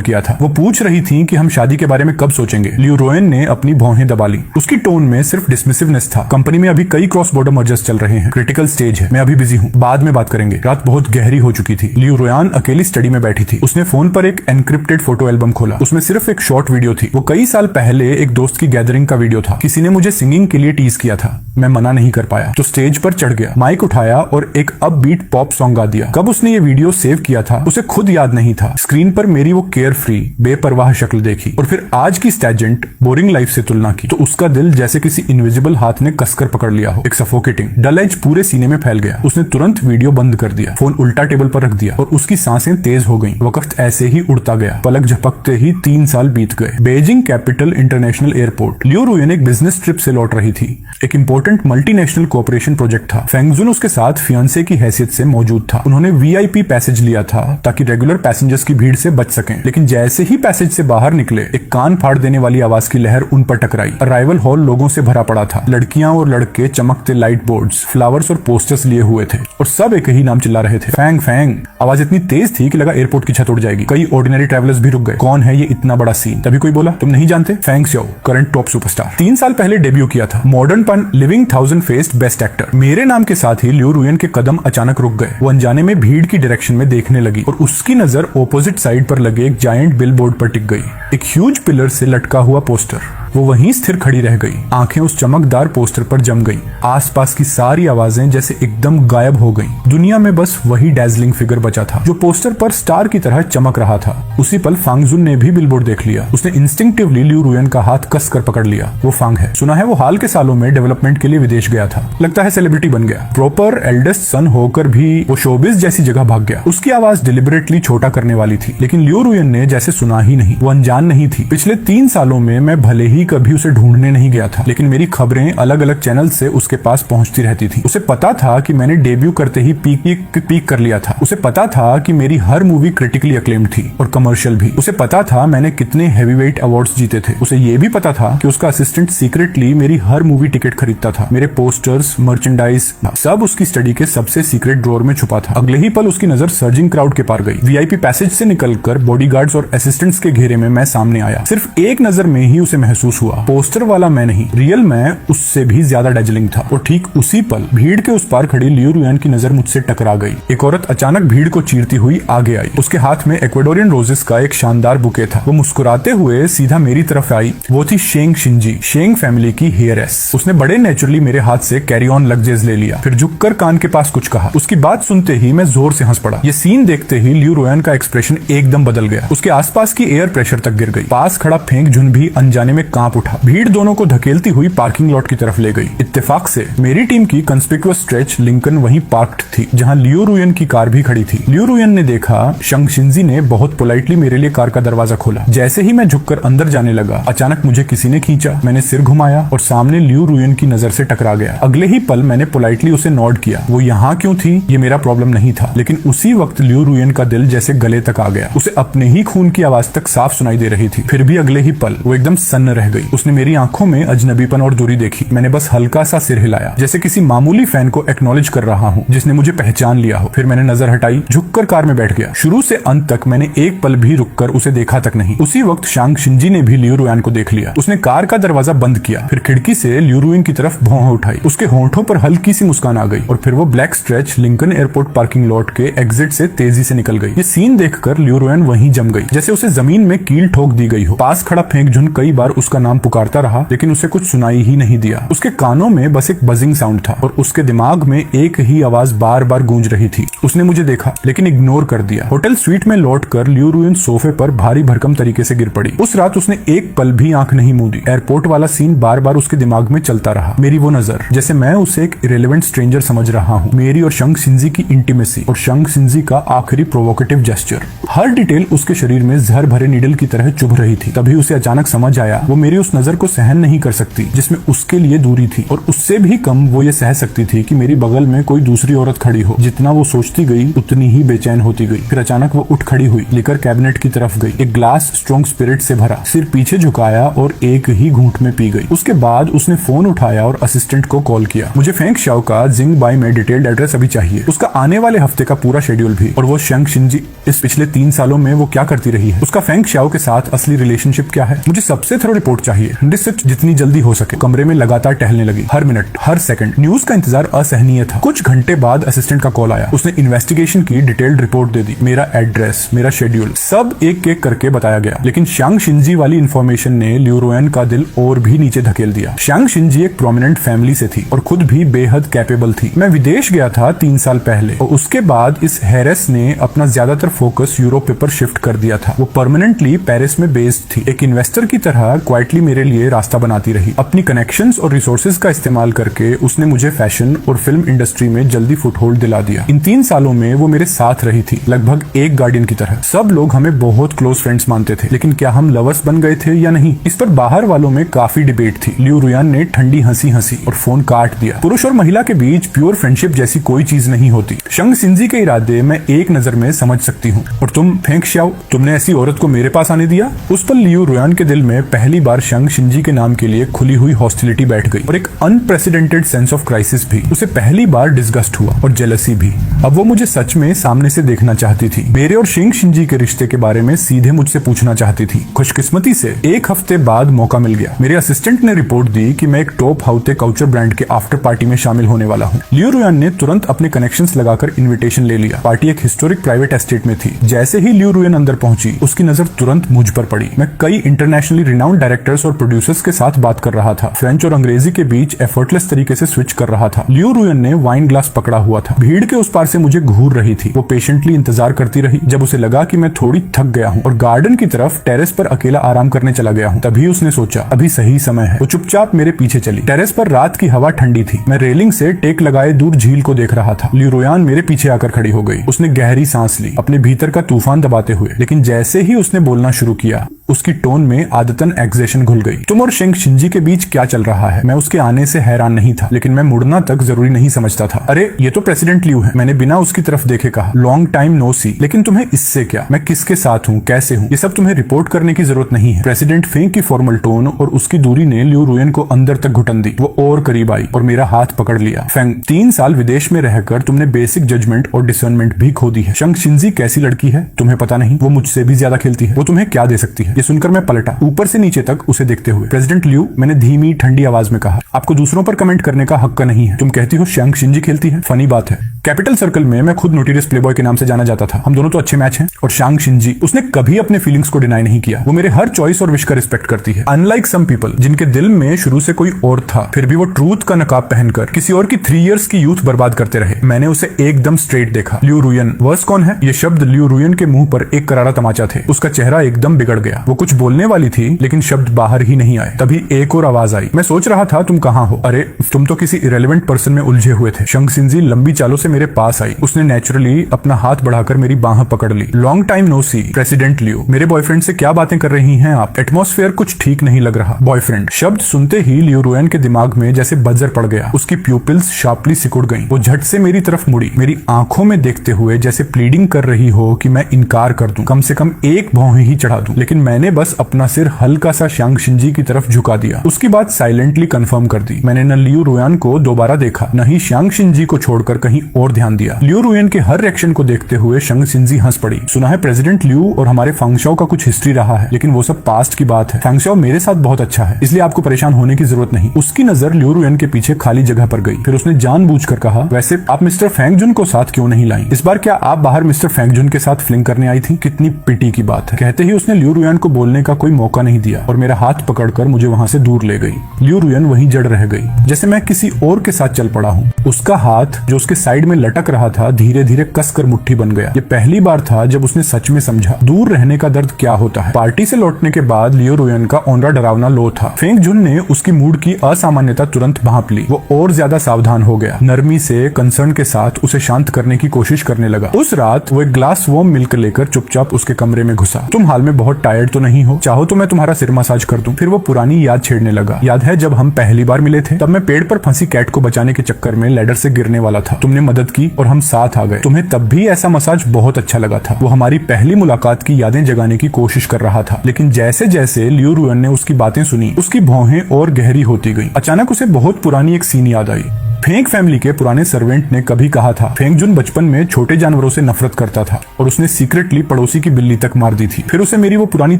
किया था, वो पूछ रही थी कि हम शादी के बारे में कब सोचेंगे। लियू रुयन ने अपनी भौहें दबा ली। उसकी टोन में सिर्फ डिसमिसिवनेस था। कंपनी में अभी कई क्रॉस बॉर्डर मर्जर्स चल रहे हैं, क्रिटिकल स्टेज है, मैं अभी बिजी हूँ, बाद में बात करेंगे। रात बहुत गहरी हो चुकी थी। लियू रुयन अकेली स्टडी में बैठी थी। उसने फोन पर एक एनक्रिप्टेड फोटो एल्बम खोला। उसमें सिर्फ एक शॉर्ट वीडियो थी। वो कई साल पहले एक दोस्त की गैदरिंग का वीडियो था। किसी ने मुझे सिंगिंग के लिए टीज किया था, मैं मना नहीं कर पाया, तो स्टेज पर चढ़ गया, माइक उठाया और एक अपबीट पॉप सॉन्ग गा दिया। कब उसने ये वीडियो सेव किया था उसे खुद याद नहीं था। स्क्रीन पर मेरी वो केयर फ्री, बेपरवाह शक्ल देखी और फिर आज की स्टैजेंट बोरिंग लाइफ से तुलना की, तो उसका दिल जैसे किसी इनविजिबल हाथ ने कसकर पकड़ लिया हो। एक सफोकेटिंग डल एज पूरे सीने में फैल गया। उसने तुरंत वीडियो बंद कर दिया, फोन उल्टा टेबल पर रख दिया और उसकी सांसें तेज हो गईं। वक्त ऐसे ही उड़ता गया। पलक झपकते ही 3 साल बीत गए। Beijing capital international airport. Liu Ruyan एक बिजनेस ट्रिप से लौट रही थी। एक इंपॉर्टेंट मल्टीनेशनल कोऑपरेशन प्रोजेक्ट था। फेंगजुन उसके साथ फियांसे की हैसियत से मौजूद था। उन्होंने वीआईपी पैसेज लिया था ताकि रेगुलर पैसेंजर्स की भीड़ से बच सकें, लेकिन जैसे ही पैसेज से बाहर निकले एक कान फाड़ देने वाली आवाज की लहर उन पर टकराई। अराइवल हॉल लोगों से भरा पड़ा था। लड़कियां और लड़के चमकते लाइट बोर्ड्स, फ्लावर्स और पोस्टर्स लिए हुए थे और सब एक ही नाम चिल्ला रहे थे, फैंग फैंग। आवाज इतनी तेज थी कि लगा एयरपोर्ट की छत उड़ जाएगी। कई ऑर्डिनरी ट्रैवलर्स भी रुक गए। कौन है ये इतना बड़ा सीन। तभी कोई बोला, तुम नहीं जानते, फैंग स्याओ करंट टॉप सुपरस्टार, 3 साल पहले डेब्यू किया था। मॉडर्न पन, लिविंग 1000 फेस्ड बेस्ट एक्टर। मेरे नाम के साथ ही लियू रुयन के कदम अचानक रुक गए। वो अनजाने में भीड़ की डायरेक्शन में देखने लगी और उसकी नजर ऑपोजिट साइड पर लगे एक जायंट बिलबोर्ड पर टिक गई। एक ह्यूज पिलर से लटका हुआ पोस्टर। वो वहीं स्थिर खड़ी रह गई। आंखें उस चमकदार पोस्टर पर जम गईं। आसपास की सारी आवाजें जैसे एकदम गायब हो गईं। दुनिया में बस वही डैजलिंग फिगर बचा था जो पोस्टर पर स्टार की तरह चमक रहा था। उसी पल फांगजुन ने भी बिलबोर्ड देख लिया। उसने इंस्टिंक्टिवली लियू रुयन का हाथ कसकर पकड़ लिया। वो फांग है। सुना है वो हाल के सालों में डेवलपमेंट के लिए विदेश गया था। लगता है सेलिब्रिटी बन गया। प्रॉपर एल्डेस्ट सन होकर भी वो शोबिज जैसी जगह भाग गया। उसकी आवाज डिलिबरेटली छोटा करने वाली थी, लेकिन लियू रुयन ने जैसे सुना ही नहीं। वो अनजान नहीं थी। पिछले 3 सालों में मैं भले ही ही कभी उसे ढूंढने नहीं गया था, लेकिन मेरी खबरें अलग अलग चैनल से उसके पास पहुंचती रहती थी। उसे पता था कि मैंने डेब्यू करते ही पीक कर लिया था। उसे पता था कि मेरी हर मूवी क्रिटिकली अक्लेम्ड थी और कमर्शियल भी। उसे पता था मैंने कितने हैवीवेट अवार्ड्स जीते थे। उसे ये भी पता था कि उसका असिस्टेंट सीक्रेटली मेरी हर मूवी टिकट खरीदता था। मेरे पोस्टर्स, मर्चेंडाइज सब उसकी स्टडी के सबसे सीक्रेट ड्रॉर में छुपा था। अगले ही पल उसकी नजर सर्जिंग क्राउड के पार गई। वीआईपी पैसेज से निकलकर बॉडीगार्ड्स और असिस्टेंट्स के घेरे में मैं सामने आया। सिर्फ एक नजर में ही उसे महसूस हुआ, पोस्टर वाला मैं नहीं, रियल मैं उससे भी ज्यादा डैजलिंग था। और ठीक उसी पल भीड़ के उस पार खड़ी लियू रुयान की नजर मुझसे टकरा गई। एक औरत अचानक भीड़ को चीरती हुई आगे आई। उसके हाथ में एक्वाडोरियन रोजेस का एक शानदार बुके था। वो मुस्कुराते हुए सीधा मेरी तरफ आई। वो थी शेंग शिंजी, शेंग फैमिली की हेयरेस। उसने बड़े नेचुरली मेरे हाथ से कैरी ऑन लगेज ले लिया, फिर झुककर कान के पास कुछ कहा। उसकी बात सुनते ही मैं जोर से हंस पड़ा। ये सीन देखते ही लियू रुयान का एक्सप्रेशन एकदम बदल गया। उसके आसपास की एयर प्रेशर तक गिर गई। पास खड़ा फेंक झुन भी अनजाने में कांप उठा। भीड़ दोनों को धकेलती हुई पार्किंग लॉट की तरफ ले गई। इत्तेफाक से मेरी टीम की कंस्पिक्युअस स्ट्रेच लिंकन वहीं पार्क्ड थी जहां लियू रुयन की कार भी खड़ी थी। लियू रुयन ने देखा, शंग शिंजी ने बहुत पोलाइटली मेरे लिए कार का दरवाजा खोला। जैसे ही मैं झुककर अंदर जाने लगा, अचानक मुझे किसी ने खींचा। मैंने सिर घुमाया और सामने लियू रुयन की नजर से टकरा गया। अगले ही पल मैंने पोलाइटली उसे नॉड किया। वो यहाँ क्यों थी ये मेरा प्रॉब्लम नहीं था, लेकिन उसी वक्त लियू रुयन का दिल जैसे गले तक आ गया। उसे अपने ही खून की आवाज तक साफ सुनाई दे रही थी। फिर भी अगले ही पल वो एकदम सन्न रह गई। उसने मेरी आंखों में अजनबीपन और दूरी देखी। मैंने बस हल्का सा सिर हिलाया, जैसे किसी मामूली फैन को एक्नॉलेज कर रहा हूँ जिसने मुझे पहचान लिया हो। फिर मैंने नजर हटाई, झुककर कार में बैठ गया। शुरू से अंत तक मैंने एक पल भी रुककर उसे देखा तक नहीं। उसी वक्त शांग शिंजी ने भी लियू रुयान को देख लिया। उसने कार का दरवाजा बंद किया, फिर खिड़की से लियू रुयन की तरफ भौं उठाई। उसके होंठों पर हल्की सी मुस्कान आ गई और फिर वो black stretch Lincoln airport parking lot के एग्जिट से तेजी से निकल गई। ये सीन देखकर लियू रुयन वहीं जम गई, जैसे उसे जमीन में कील ठोक दी गई हो। पास खड़ा फेंक झुन कई बार उसका नाम पुकारता रहा, लेकिन उसे कुछ सुनाई ही नहीं दिया। उसके कानों में बस एक बजिंग साउंड था और उसके दिमाग में एक ही आवाज बार बार गूंज रही थी। उसने मुझे देखा लेकिन इग्नोर कर दिया। होटल स्वीट में लौटकर लियू रुयन सोफे पर भारी भरकम तरीके से गिर पड़ी। उस रात उसने एक पल भी आंख नहीं मूंदी। एयरपोर्ट वाला सीन बार बार उसके दिमाग में चलता रहा। मेरी वो नजर, जैसे मैं उसे एक इरेलेवेंट स्ट्रेंजर समझ रहा हूँ। मेरी और शंग शिंजी की इंटीमेसी और शंग शिंजी का आखिरी प्रोवोकेटिव जेस्चर। हर डिटेल उसके शरीर में जहर भरे नीडल की तरह चुभ रही थी। तभी उसे अचानक समझ आया वो मेरी उस नजर को सहन नहीं कर सकती जिसमें उसके लिए दूरी थी, और उससे भी कम वो ये सह सकती थी कि मेरी बगल में कोई दूसरी औरत खड़ी हो। जितना वो सोचती गई उतनी ही बेचैन होती गई। फिर अचानक वो उठ खड़ी हुई, लेकर कैबिनेट की तरफ गई। एक ग्लास स्ट्रॉन्ग स्पिरिट से भरा, सिर पीछे झुकाया और एक ही घूंट में पी गई। उसके बाद उसने फोन उठाया और असिस्टेंट को कॉल किया। मुझे फेंग शाओ का जिंग बाई में डिटेल्ड एड्रेस अभी चाहिए, उसका आने वाले हफ्ते का पूरा शेड्यूल भी, और वो शंग शिंजी इस पिछले 3 सालों में वो क्या करती रही है, उसका फेंग शाओ के साथ असली रिलेशनशिप क्या है। मुझे सबसे थोड़ा रिपोर्ट चाहिए, जितनी जल्दी हो सके। कमरे में लगातार टहलने लगी, हर मिनट हर सेकंड। न्यूज का इंतजार असहनीय था। कुछ घंटे बाद असिस्टेंट का कॉल आया। उसने इन्वेस्टिगेशन की डिटेल्ड रिपोर्ट दे दी। मेरा एड्रेस, मेरा शेड्यूल, सब एक एक करके बताया गया। लेकिन शांग शिंजी वाली इन्फॉर्मेशन ने लियू रुयन का दिल और भी नीचे धकेल दिया। शांग शिंजी एक प्रोमिनेंट फैमिली से थी और खुद भी बेहद कैपेबल थी। मैं विदेश गया था 3 साल पहले और उसके बाद इस हेरेस ने अपना ज्यादातर फोकस यूरोप पर शिफ्ट कर दिया था। वो परमानेंटली पेरिस में बेस्ड थी। एक इन्वेस्टर की तरह क्वाइटली मेरे लिए रास्ता बनाती रही। अपनी कनेक्शंस और रिसोर्सेज का इस्तेमाल करके उसने मुझे फैशन और फिल्म इंडस्ट्री में जल्दी फुटहोल्ड दिला दिया। इन 3 सालों में वो मेरे साथ रही थी, लगभग एक गार्डियन की तरह। सब लोग हमें बहुत क्लोज फ्रेंड्स मानते थे, लेकिन क्या हम लवर्स बन गए थे या नहीं, इस पर बाहर वालों में काफी डिबेट थी। लियू रुयान ने ठंडी हंसी हंसी और फोन काट दिया। पुरुष और महिला के बीच प्योर फ्रेंडशिप जैसी कोई चीज नहीं होती। शंग शिंजी के इरादे मैं एक नजर में समझ सकती हूँ। और तुम फेंग शाओ, तुमने ऐसी औरत को मेरे पास आने दिया। उस पर लियू रुयान के दिल में पहली बार शंग शिंजी के नाम के लिए खुली हुई हॉस्टिलिटी बैठ गई और एक अनप्रेसिडेंटेड सेंस ऑफ क्राइसिस भी। उसे पहली बार डिस्गस्ट हुआ और जेलसी भी। अब वो मुझे सच में सामने से देखना चाहती थी। मेरे और शेंग शिंजी के रिश्ते के बारे में सीधे मुझसे पूछना चाहती थी। खुशकिस्मती से 1 हफ्ते बाद मौका मिल गया। मेरे असिस्टेंट ने रिपोर्ट दी कि मैं एक टॉप हाउते काउचर ब्रांड के आफ्टर पार्टी में शामिल होने वाला हूँ। लियू रुयान ने तुरंत अपने कनेक्शंस लगाकर इनविटेशन ले लिया। पार्टी एक हिस्टोरिक प्राइवेट एस्टेट में थी। जैसे ही लियू रुयान अंदर पहुंची, उसकी नजर तुरंत मुझ पर पड़ी। मैं कई इंटरनेशनली रिनाउंड डायरेक्टर्स और प्रोड्यूसर्स के साथ बात कर रहा था। फ्रेंच और अंग्रेजी के बीच एफर्टलेस तरीके से स्विच कर रहा था। लियू रुयान ने वाइन ग्लास पकड़ा हुआ था। भीड़ के उस पार से मुझे घूर रही थी। वो पेशेंटली इंतजार करती रही। जब उसे लगा कि मैं थोड़ी थक गया हूँ और गार्डन की तरफ टेरेस पर अकेला आराम करने चला गया हूँ, तभी उसने सोचा अभी सही समय है। वो चुपचाप मेरे पीछे चली। टेरेस पर रात की हवा ठंडी थी। मैं रेलिंग से टेक लगाए दूर झील को देख रहा था। लियू रुयान मेरे पीछे आकर खड़ी हो गई। उसने गहरी सांस ली, अपने भीतर का तूफान दबाते हुए। लेकिन जैसे ही उसने बोलना शुरू किया, उसकी टोन में आदतन एक्सेशन घुल गई। तुम और शेंग शिंजी के बीच क्या चल रहा है? मैं उसके आने से हैरान नहीं था, लेकिन मैं मुड़ना तक जरूरी नहीं समझता था। अरे ये तो प्रेसिडेंट लियू है, मैंने बिना उसकी तरफ देखे कहा। लॉन्ग टाइम नो सी। लेकिन तुम्हें इससे क्या? मैं किसके साथ हूँ, कैसे हूँ, ये सब तुम्हें रिपोर्ट करने की जरूरत नहीं है। प्रेसिडेंट फेंग की फॉर्मल टोन और उसकी दूरी ने लियू रुयन को अंदर तक घुटन दी। वो और करीब आई और मेरा हाथ पकड़ लिया। फेंग, 3 साल विदेश में रहकर तुमने बेसिक जजमेंट और डिसर्नमेंट भी खो दी है। शेंग शिंजी कैसी लड़की है तुम्हें पता नहीं, वो मुझसे भी ज्यादा खेलती है। वो तुम्हें क्या दे सकती है? ये सुनकर मैं पलटा, ऊपर से नीचे तक उसे देखते हुए। प्रेसिडेंट लियू, मैंने धीमी ठंडी आवाज में कहा, आपको दूसरों पर कमेंट करने का हक नहीं है। तुम कहती हो शेंग शिंजी खेलती है? फनी बात है, कैपिटल सर्कल में मैं खुद नोटोरियस प्लेबॉय के नाम से जाना जाता था। हम दोनों तो अच्छे मैच हैं। और शेंग शिंजी, उसने कभी अपने फीलिंग्स को डिनाई नहीं किया। वो मेरे हर चॉइस और विश का रिस्पेक्ट करती है। अनलाइक सम पीपल जिनके दिल में शुरू से कोई और था, फिर भी वो ट्रूथ का नकाब पहनकर किसी और की 3 इयर्स की यूथ बर्बाद करते रहे। मैंने उसे एकदम स्ट्रेट देखा। लियू रुयन, वर्स कौन है? ये शब्द लियू रुयन के मुंह पर एक करारा तमाचा थे। उसका चेहरा एकदम बिगड़ गया। वो कुछ बोलने वाली थी, लेकिन शब्द बाहर ही नहीं आए। तभी एक और आवाज आई, मैं सोच रहा था तुम कहाँ हो। अरे तुम तो किसी इरेलीवेंट पर्सन में उलझे हुए थे। शेंग शिंजी लंबी चालों से मेरे पास आई। उसने नेचुरली अपना हाथ बढ़ाकर मेरी बाह पकड़ ली। लॉन्ग टाइम नो सी, प्रेसिडेंट लियू। मेरे बॉयफ्रेंड से क्या बातें कर रही हैं आप? एटमॉस्फेयर कुछ ठीक नहीं लग रहा। बॉयफ्रेंड शब्द सुनते ही लियू रुयन के दिमाग में जैसे बजर पड़ गया। उसकी प्यूपिल्स शार्पली सिकुड़ गईं। वो झट से मेरी तरफ मुड़ी, मेरी आंखों में देखते हुए जैसे प्लीडिंग कर रही हो कि मैं इनकार कर दूं, कम से कम एक भौहें ही चढ़ा दूं। लेकिन मैंने बस अपना सिर हल्का सा शेंग शिंजी की तरफ झुका दिया। उसकी बात साइलेंटली कंफर्म कर दी। मैंने न लियू रुयन को दोबारा देखा, न ही शेंग शिंजी को छोड़कर कहीं और ध्यान दिया। लियू रुयन के हर रिएक्शन को देखते हुए शेंग शिंजी हंस पड़ी। सुना है प्रेसिडेंट लियू और हमारे फेंगशाओ का कुछ हिस्ट्री रहा है, लेकिन वो सब पास्ट की बात है। फेंगशाओ मेरे साथ बहुत अच्छा है, इसलिए आपको परेशान होने की जरूरत नहीं। उसकी नजर लियू रुयन के पीछे खाली जगह पर गई। फिर उसने जानबूझकर कहा, वैसे आप मिस्टर फेंग जुन को साथ क्यों नहीं लाई? इस बार क्या आप बाहर मिस्टर फेंग जुन के साथ फ्लिंग करने आई थी? कितनी पिटी की बात है। कहते ही उसने लियू रुयन को बोलने का कोई मौका नहीं दिया और मेरा हाथ पकड़कर मुझे वहां से दूर ले गई। लियू रुयन वहीं जड़ रह गई, जैसे मैं किसी और के साथ चल पड़ा हूँ। उसका हाथ जो उसके साइड में लटक रहा था, धीरे धीरे कसकर मुट्ठी बन गया। ये पहली बार था जब उसने सच में समझा दूर रहने का दर्द क्या होता है। पार्टी से लौटने के बाद लियू रुयन का औंधा डरावना लो था। फेंग जुन ने उसकी मूड की असामान्यता तुरंत भांप ली। वो और ज्यादा सावधान हो गया, नरमी से कंसर्न के साथ उसे शांत करने की कोशिश करने लगा। उस रात वो एक ग्लास वार्म मिल्क लेकर चुपचाप उसके कमरे में घुसा। तुम हाल में बहुत टायर्ड तो नहीं हो? चाहो तो मैं तुम्हारा सिर मसाज कर दूं। फिर वो पुरानी याद छेड़ने लगा। याद है जब हम पहली बार मिले थे, तब मैं पेड़ पर फंसी कैट को बचाने के चक्कर में लैडर से गिरने वाला था। तुमने मदद की और हम साथ आ गए। तुम्हें तब भी ऐसा मसाज बहुत अच्छा लगा था। वो हमारी पहली मुलाकात की यादें जगाने की कोशिश कर रहा था, लेकिन जैसे जैसे लियू रुयन ने उसकी बातें सुनी, उसकी भौहें और गहरी होती गई। अचानक उसे बहुत पुरानी एक सीन याद आई। फेंग फैमिली के पुराने सर्वेंट ने कभी कहा था फेंग जुन बचपन में छोटे जानवरों से नफरत करता था और उसने सीक्रेटली पड़ोसी की बिल्ली तक मार दी थी। फिर उसे मेरी वो पुरानी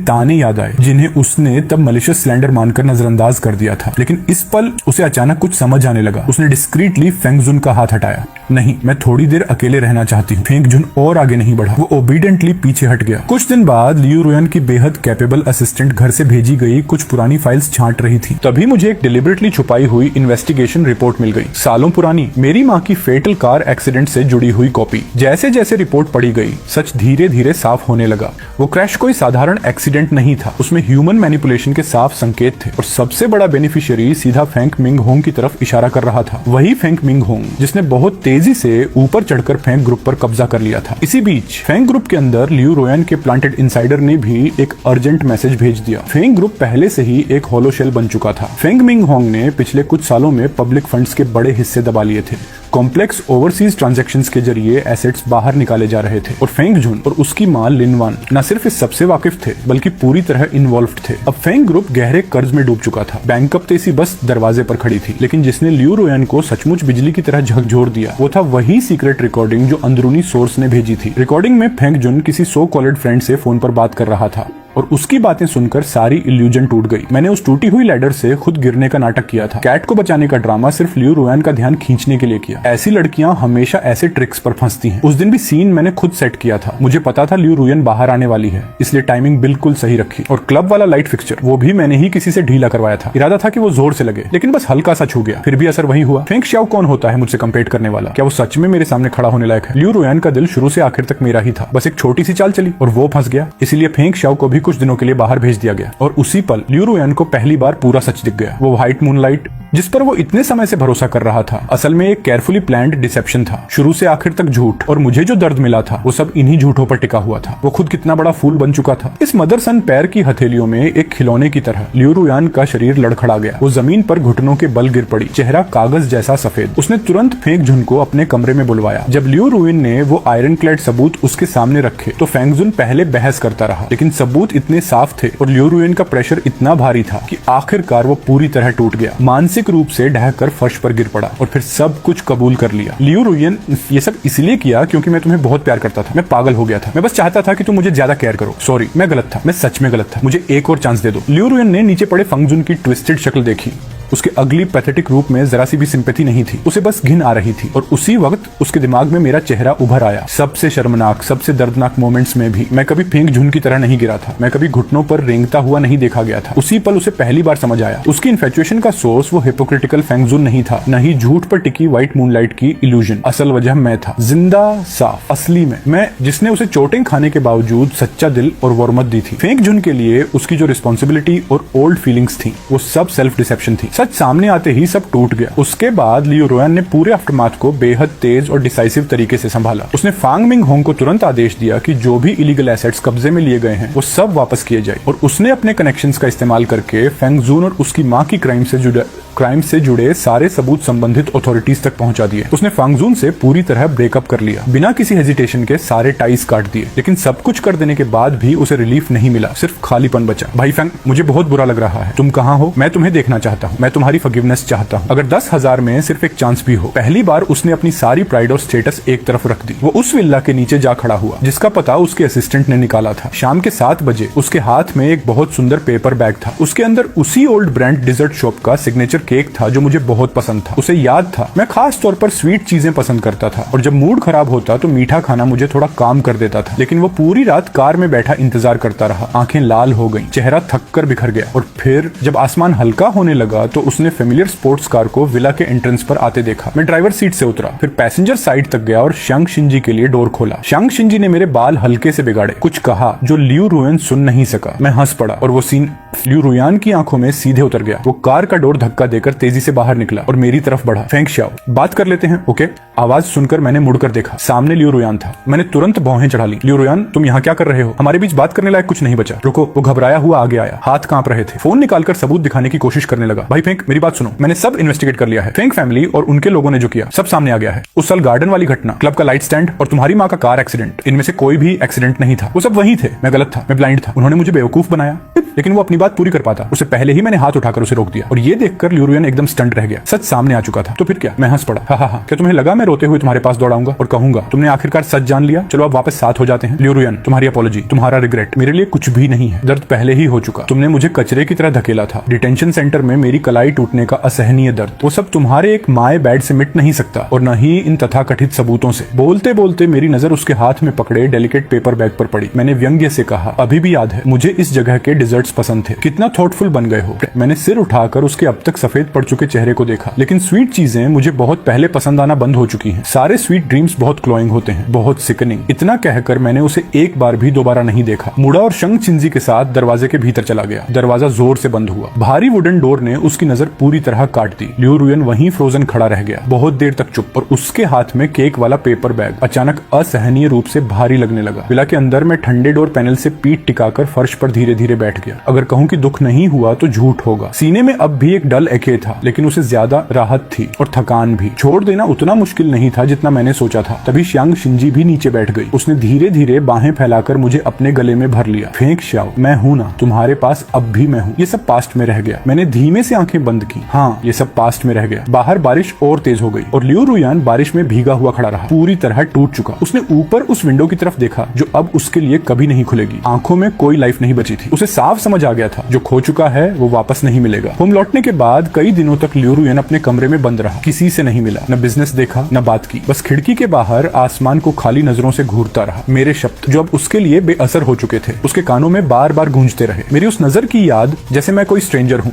ताने याद आए जिन्हें उसने तब मलिशियस स्लैंडर मानकर नजरअंदाज कर दिया था। लेकिन इस पल उसे अचानक कुछ समझ आने लगा। उसने डिस्क्रीटली फेंग जुन का हाथ हटाया। नहीं, मैं थोड़ी देर अकेले रहना चाहती हूँ। फेंग जुन और आगे नहीं बढ़ा, वो ओबीडियंटली पीछे हट गया। कुछ दिन बाद लियू रुयन की बेहद कैपेबल असिस्टेंट घर से भेजी गई कुछ पुरानी फाइल्स छांट रही थी। तभी मुझे एक डिलिबरेटली छुपाई हुई इन्वेस्टिगेशन रिपोर्ट मिल गई। सालों पुरानी मेरी माँ की फेटल कार एक्सीडेंट से जुड़ी हुई कॉपी। जैसे जैसे रिपोर्ट पढ़ी गई, सच धीरे धीरे साफ होने लगा। वो क्रैश कोई साधारण एक्सीडेंट नहीं था, उसमें ह्यूमन मैनिपुलेशन के साफ संकेत थे और सबसे बड़ा बेनिफिशियरी सीधा फेंग मिंग होंग की तरफ इशारा कर रहा था। वही फेंग मिंग होंग जिसने बहुत तेजी से ऊपर चढ़कर फेंग ग्रुप पर कब्जा कर लिया था। इसी बीच फेंग ग्रुप के अंदर लियू रुयन के प्लांटेड इनसाइडर ने भी एक अर्जेंट मैसेज भेज दिया। फेंग ग्रुप पहले से ही एक होलो शेल बन चुका था। फेंग मिंग होंग ने पिछले कुछ सालों में पब्लिक फंड्स के बड़े हिस्से दबा लिए थे। कॉम्प्लेक्स ओवरसीज ट्रांजैक्शंस के जरिए एसेट्स बाहर निकाले जा रहे थे और फेंग जुन और उसकी मां लिन वान न सिर्फ इस सबसे वाकिफ थे बल्कि पूरी तरह इन्वॉल्व्ड थे। अब फेंग ग्रुप गहरे कर्ज में डूब चुका था। बैंकरप्सी बस दरवाजे पर खड़ी थी, लेकिन जिसने लियू रुयन को सचमुच बिजली की तरह झकझोर दिया वो था वही सीक्रेट रिकॉर्डिंग जो अंदरूनी सोर्स ने भेजी थी। रिकॉर्डिंग में फेंग जुन किसी सो कॉल्ड फ्रेंड से फोन पर बात कर रहा था और उसकी बातें सुनकर सारी इल्यूजन टूट गई। मैंने उस टूटी हुई लैडर से खुद गिरने का नाटक किया था। कैट को बचाने का ड्रामा सिर्फ लियू रुयन का ध्यान खींचने के लिए किया। ऐसी लड़कियां हमेशा ऐसे ट्रिक्स पर फंसती हैं। उस दिन भी सीन मैंने खुद सेट किया था। मुझे पता था लियू रुयन बाहर आने वाली है, इसलिए टाइमिंग बिल्कुल सही रखी। और क्लब वाला लाइट फिक्सचर वो भी मैंने ही किसी से ढीला करवाया था। इरादा था कि वो जोर से लगे, लेकिन बस हल्का सा छू गया। फिर भी असर वही हुआ। फेंग शाओ कौन होता है मुझसे कंपेट करने वाला? क्या वो सच में मेरे सामने खड़ा होने लायक है? लियू रुयन का दिल शुरू से आखिर तक मेरा ही था। बस एक छोटी सी चाल चली और वो फंस गया। इसीलिए फेंग शाओ को भी कुछ दिनों के लिए बाहर भेज दिया गया और उसी पल लियू रुयन को पहली बार पूरा सच दिख गया। वो व्हाइट मूनलाइट जिस पर वो इतने समय से भरोसा कर रहा था असल में एक केयरफुली प्लान्ड डिसेप्शन था। शुरू से आखिर तक झूठ, और मुझे जो दर्द मिला था वो सब इन्हीं झूठों पर टिका हुआ था। वो खुद कितना बड़ा फूल बन चुका था। इस मदर सन पैर की हथेलियों में एक खिलौने की तरह लियू रुयन का शरीर लड़खड़ा गया। वो जमीन पर घुटनों के बल गिर पड़ी, चेहरा कागज जैसा सफेद। उसने तुरंत फेंग जुन को अपने कमरे में बुलवाया। जब लियू रुयन ने वो आयरन क्लैड सबूत उसके सामने रखे तो फेंग जुन पहले बहस करता रहा, लेकिन सबूत इतने साफ थे और लियू रुयन का प्रेशर इतना भारी था कि आखिरकार वो पूरी तरह टूट गया। मानसिक रूप से ढहकर फर्श पर गिर पड़ा और फिर सब कुछ कबूल कर लिया। लियू रुयन ये सब इसलिए किया क्योंकि मैं तुम्हें बहुत प्यार करता था। मैं पागल हो गया था। मैं बस चाहता था कि तुम मुझे ज्यादा केयर करो। सॉरी, मैं गलत था। मैं सच में गलत था। मुझे एक और चांस दे दो। लियू रुयन ने नीचे पड़े फेंग जुन की ट्विस्टेड शक्ल देखी। उसके अगली पैथेटिक रूप में जरा सी भी सिंपैथी नहीं थी। उसे बस घिन आ रही थी। और उसी वक्त उसके दिमाग में मेरा चेहरा उभर आया। सबसे शर्मनाक, सबसे दर्दनाक मोमेंट्स में भी मैं कभी फेंग जुन की तरह नहीं गिरा था। मैं कभी घुटनों पर रेंगता हुआ नहीं देखा गया था। उसी पल उसे पहली बार समझ आया। उसकी इन्फेचुएशन का सोर्स वो हिपोक्रिटिकल फेंग जुन नहीं था, न ही झूठ पर टिकी व्हाइट मूनलाइट की इल्यूजन। असल वजह मैं था, जिंदा साफ असली मैं जिसने उसे चोटें खाने के बावजूद सच्चा दिल और वरमत दी थी। फेंग जुन के लिए उसकी जो रिस्पॉन्सिबिलिटी और ओल्ड फीलिंग्स थी वो सब सेल्फ डिसेप्शन थी। सच सामने आते ही सब टूट गया। उसके बाद लियू रुयन ने पूरे आफ्टरमाथ को बेहद तेज और डिसाइसिव तरीके से संभाला। उसने फांग मिंग होंग को तुरंत आदेश दिया कि जो भी इलीगल एसेट्स कब्जे में लिए गए हैं वो सब वापस किए जाए, और उसने अपने कनेक्शंस का इस्तेमाल करके फेंग जुन और उसकी मां की क्राइम से जुड़े सारे सबूत संबंधित अथॉरिटीज तक पहुंचा दिए। उसने फेंग जुन से पूरी तरह ब्रेकअप कर लिया, बिना किसी हेजिटेशन के सारे टाइज काट दिए। लेकिन सब कुछ कर देने के बाद भी उसे रिलीफ नहीं मिला, सिर्फ खालीपन बचा। भाई फेंग, मुझे बहुत बुरा लग रहा है। तुम कहाँ हो? मैं तुम्हें देखना चाहता हूँ। मैं तुम्हारी फॉरगिवनेस चाहता हूँ। अगर 10,000 में सिर्फ एक चांस भी हो। पहली बार उसने अपनी सारी प्राइड और स्टेटस एक तरफ रख दी। वो उस विल्ला के नीचे जा खड़ा हुआ जिसका पता उसके असिस्टेंट ने निकाला था। शाम के 7 बजे उसके हाथ में एक बहुत सुंदर पेपर बैग था। उसके अंदर उसी ओल्ड ब्रांड डिजर्ट शॉप का सिग्नेचर केक था जो मुझे बहुत पसंद था। उसे याद था मैं खास तौर पर स्वीट चीजें पसंद करता था, और जब मूड खराब होता तो मीठा खाना मुझे थोड़ा काम कर देता था। लेकिन वो पूरी रात कार में बैठा इंतजार करता रहा। आंखें लाल हो गईं, चेहरा थक कर बिखर गया। और फिर जब आसमान हल्का होने लगा तो उसने फेमिलियर स्पोर्ट्स कार को विला के एंट्रेंस पर आते देखा। मैं ड्राइवर सीट से उतरा, फिर पैसेंजर साइड तक गया और शांग शिंजी के लिए डोर खोला। शांग शिंजी ने मेरे बाल हल्के से बिगाड़े, कुछ कहा जो लियू रुयन सुन नहीं सका। मैं हंस पड़ा और वो सीन लियू रुयन की आंखों में सीधे उतर गया। वो कार का डोर धक्का देकर तेजी से बाहर निकला और मेरी तरफ बढ़ा। फेंग शाओ, बात कर लेते हैं, ओके? आवाज सुनकर मैंने मुड़कर देखा। सामने लियू रुयन था। मैंने तुरंत भौहें चढ़ा ली। लियू रुयन, तुम यहाँ क्या कर रहे हो? हमारे बीच बात करने लायक कुछ नहीं बचा। रुको। वो घबराया हुआ आगे आया, हाथ कांप रहे थे। फोन निकालकर सबूत दिखाने की कोशिश करने लगा। भाई फेंग, मेरी बात सुनो। मैंने सब इन्वेस्टिगेट कर लिया है। फेंग फैमिली और उनके लोगों ने जो किया सब सामने आ गया है। उस साल गार्डन वाली घटना, क्लब का लाइट स्टैंड और तुम्हारी माँ का कार एक्सीडेंट, इनमें से कोई भी एक्सीडेंट नहीं था। वो सब वही थे। मैं गलत था, मैं ब्लाइंड था। उन्होंने मुझे बेवकूफ बनाया, लेकिन वो अपनी बात पूरी कर पाता। उससे पहले ही मैंने हाथ उठाकर उसे रोक दिया, और ये देखकर लियू रुयन एकदम स्टंट रह गया। सच सामने आ चुका था। तो फिर क्या? मैं हंस पड़ा। हा। क्या तुम्हें लगा मैं रोते हुए तुम्हारे पास दौड़ाऊंगा और कहूंगा तुमने आखिरकार सच जान लिया? चलो अब वापस साथ हो जाते हैं। लियू रुयन, तुम्हारी अपॉलॉजी, तुम्हारा रिग्रेट मेरे लिए कुछ भी नहीं है। दर्द पहले ही हो चुका। तुमने मुझे कचरे की तरह धकेला था। डिटेंशन सेंटर में मेरी कलाई टूटने का असहनीय दर्द, वो सब तुम्हारे एक माए बैड से मिट नहीं सकता, और न ही इन तथाकथित सबूतों से। बोलते बोलते मेरी नजर उसके हाथ में पकड़े डेलिकेट पेपर बैग पर पड़ी। मैंने व्यंग्य से कहा, अभी भी याद है मुझे इस जगह के डिजर्ट्स पसंद थे। कितना थॉटफुल बन गए हो। मैंने सिर उठाकर उसके अब तक सफेद पड़ चुके चेहरे को देखा। लेकिन स्वीट चीजें मुझे बहुत पहले पसंद आना बंद हो चुकी हैं। सारे स्वीट ड्रीम्स बहुत क्लोइंग होते हैं, बहुत सिकनिंग। इतना कहकर मैंने उसे एक बार भी दोबारा नहीं देखा। मुड़ा और शंग चिंजी के साथ दरवाजे के भीतर चला गया। दरवाजा जोर से बंद हुआ। भारी वुडन डोर ने उसकी नजर पूरी तरह काट दी। लियू रुयन वहीं फ्रोजन खड़ा रह गया, बहुत देर तक चुप, और उसके हाथ में केक वाला पेपर बैग अचानक असहनीय रूप से भारी लगने लगा। विला के अंदर मैं ठंडे डोर पैनल से पीठ टिकाकर फर्श पर धीरे धीरे बैठ गया। अगर कहूं कि दुख नहीं हुआ तो झूठ होगा। सीने में अब भी एक डल एके था, लेकिन उसे ज्यादा राहत थी और थकान भी। छोड़ देना उतना मुश्किल नहीं था जितना मैंने सोचा था। तभी शांग शिंजी भी नीचे बैठ गई। उसने धीरे धीरे बाहें फैलाकर मुझे अपने गले में भर लिया। फेंग शाओ, मैं हूं ना, तुम्हारे पास अब भी मैं हूं। ये सब पास्ट में रह गया। मैंने धीमे से आंखें बंद की। हाँ, ये सब पास्ट में रह गया। बाहर बारिश और तेज हो गई और लियू रुयन बारिश में भीगा हुआ खड़ा रहा, पूरी तरह टूट चुका। उसने ऊपर उस विंडो की तरफ देखा जो अब उसके लिए कभी नहीं खुलेगी। आंखों में कोई लाइफ नहीं बची थी। उसे साफ समझ आ गया था जो खो चुका है वो वापस नहीं मिलेगा। होम लौटने के बाद कई दिनों तक लियू रुयन अपने कमरे में बंद रहा। किसी से नहीं मिला, न बिजनेस देखा, न बात की। बस खिड़की के बाहर आसमान को खाली नजरों से घूरता रहा। मेरे शब्द जो अब उसके लिए बेअसर हो चुके थे उसके कानों में बार बार गूंजते रहे। मेरी उस नजर की याद जैसे मैं कोई स्ट्रेंजर हूँ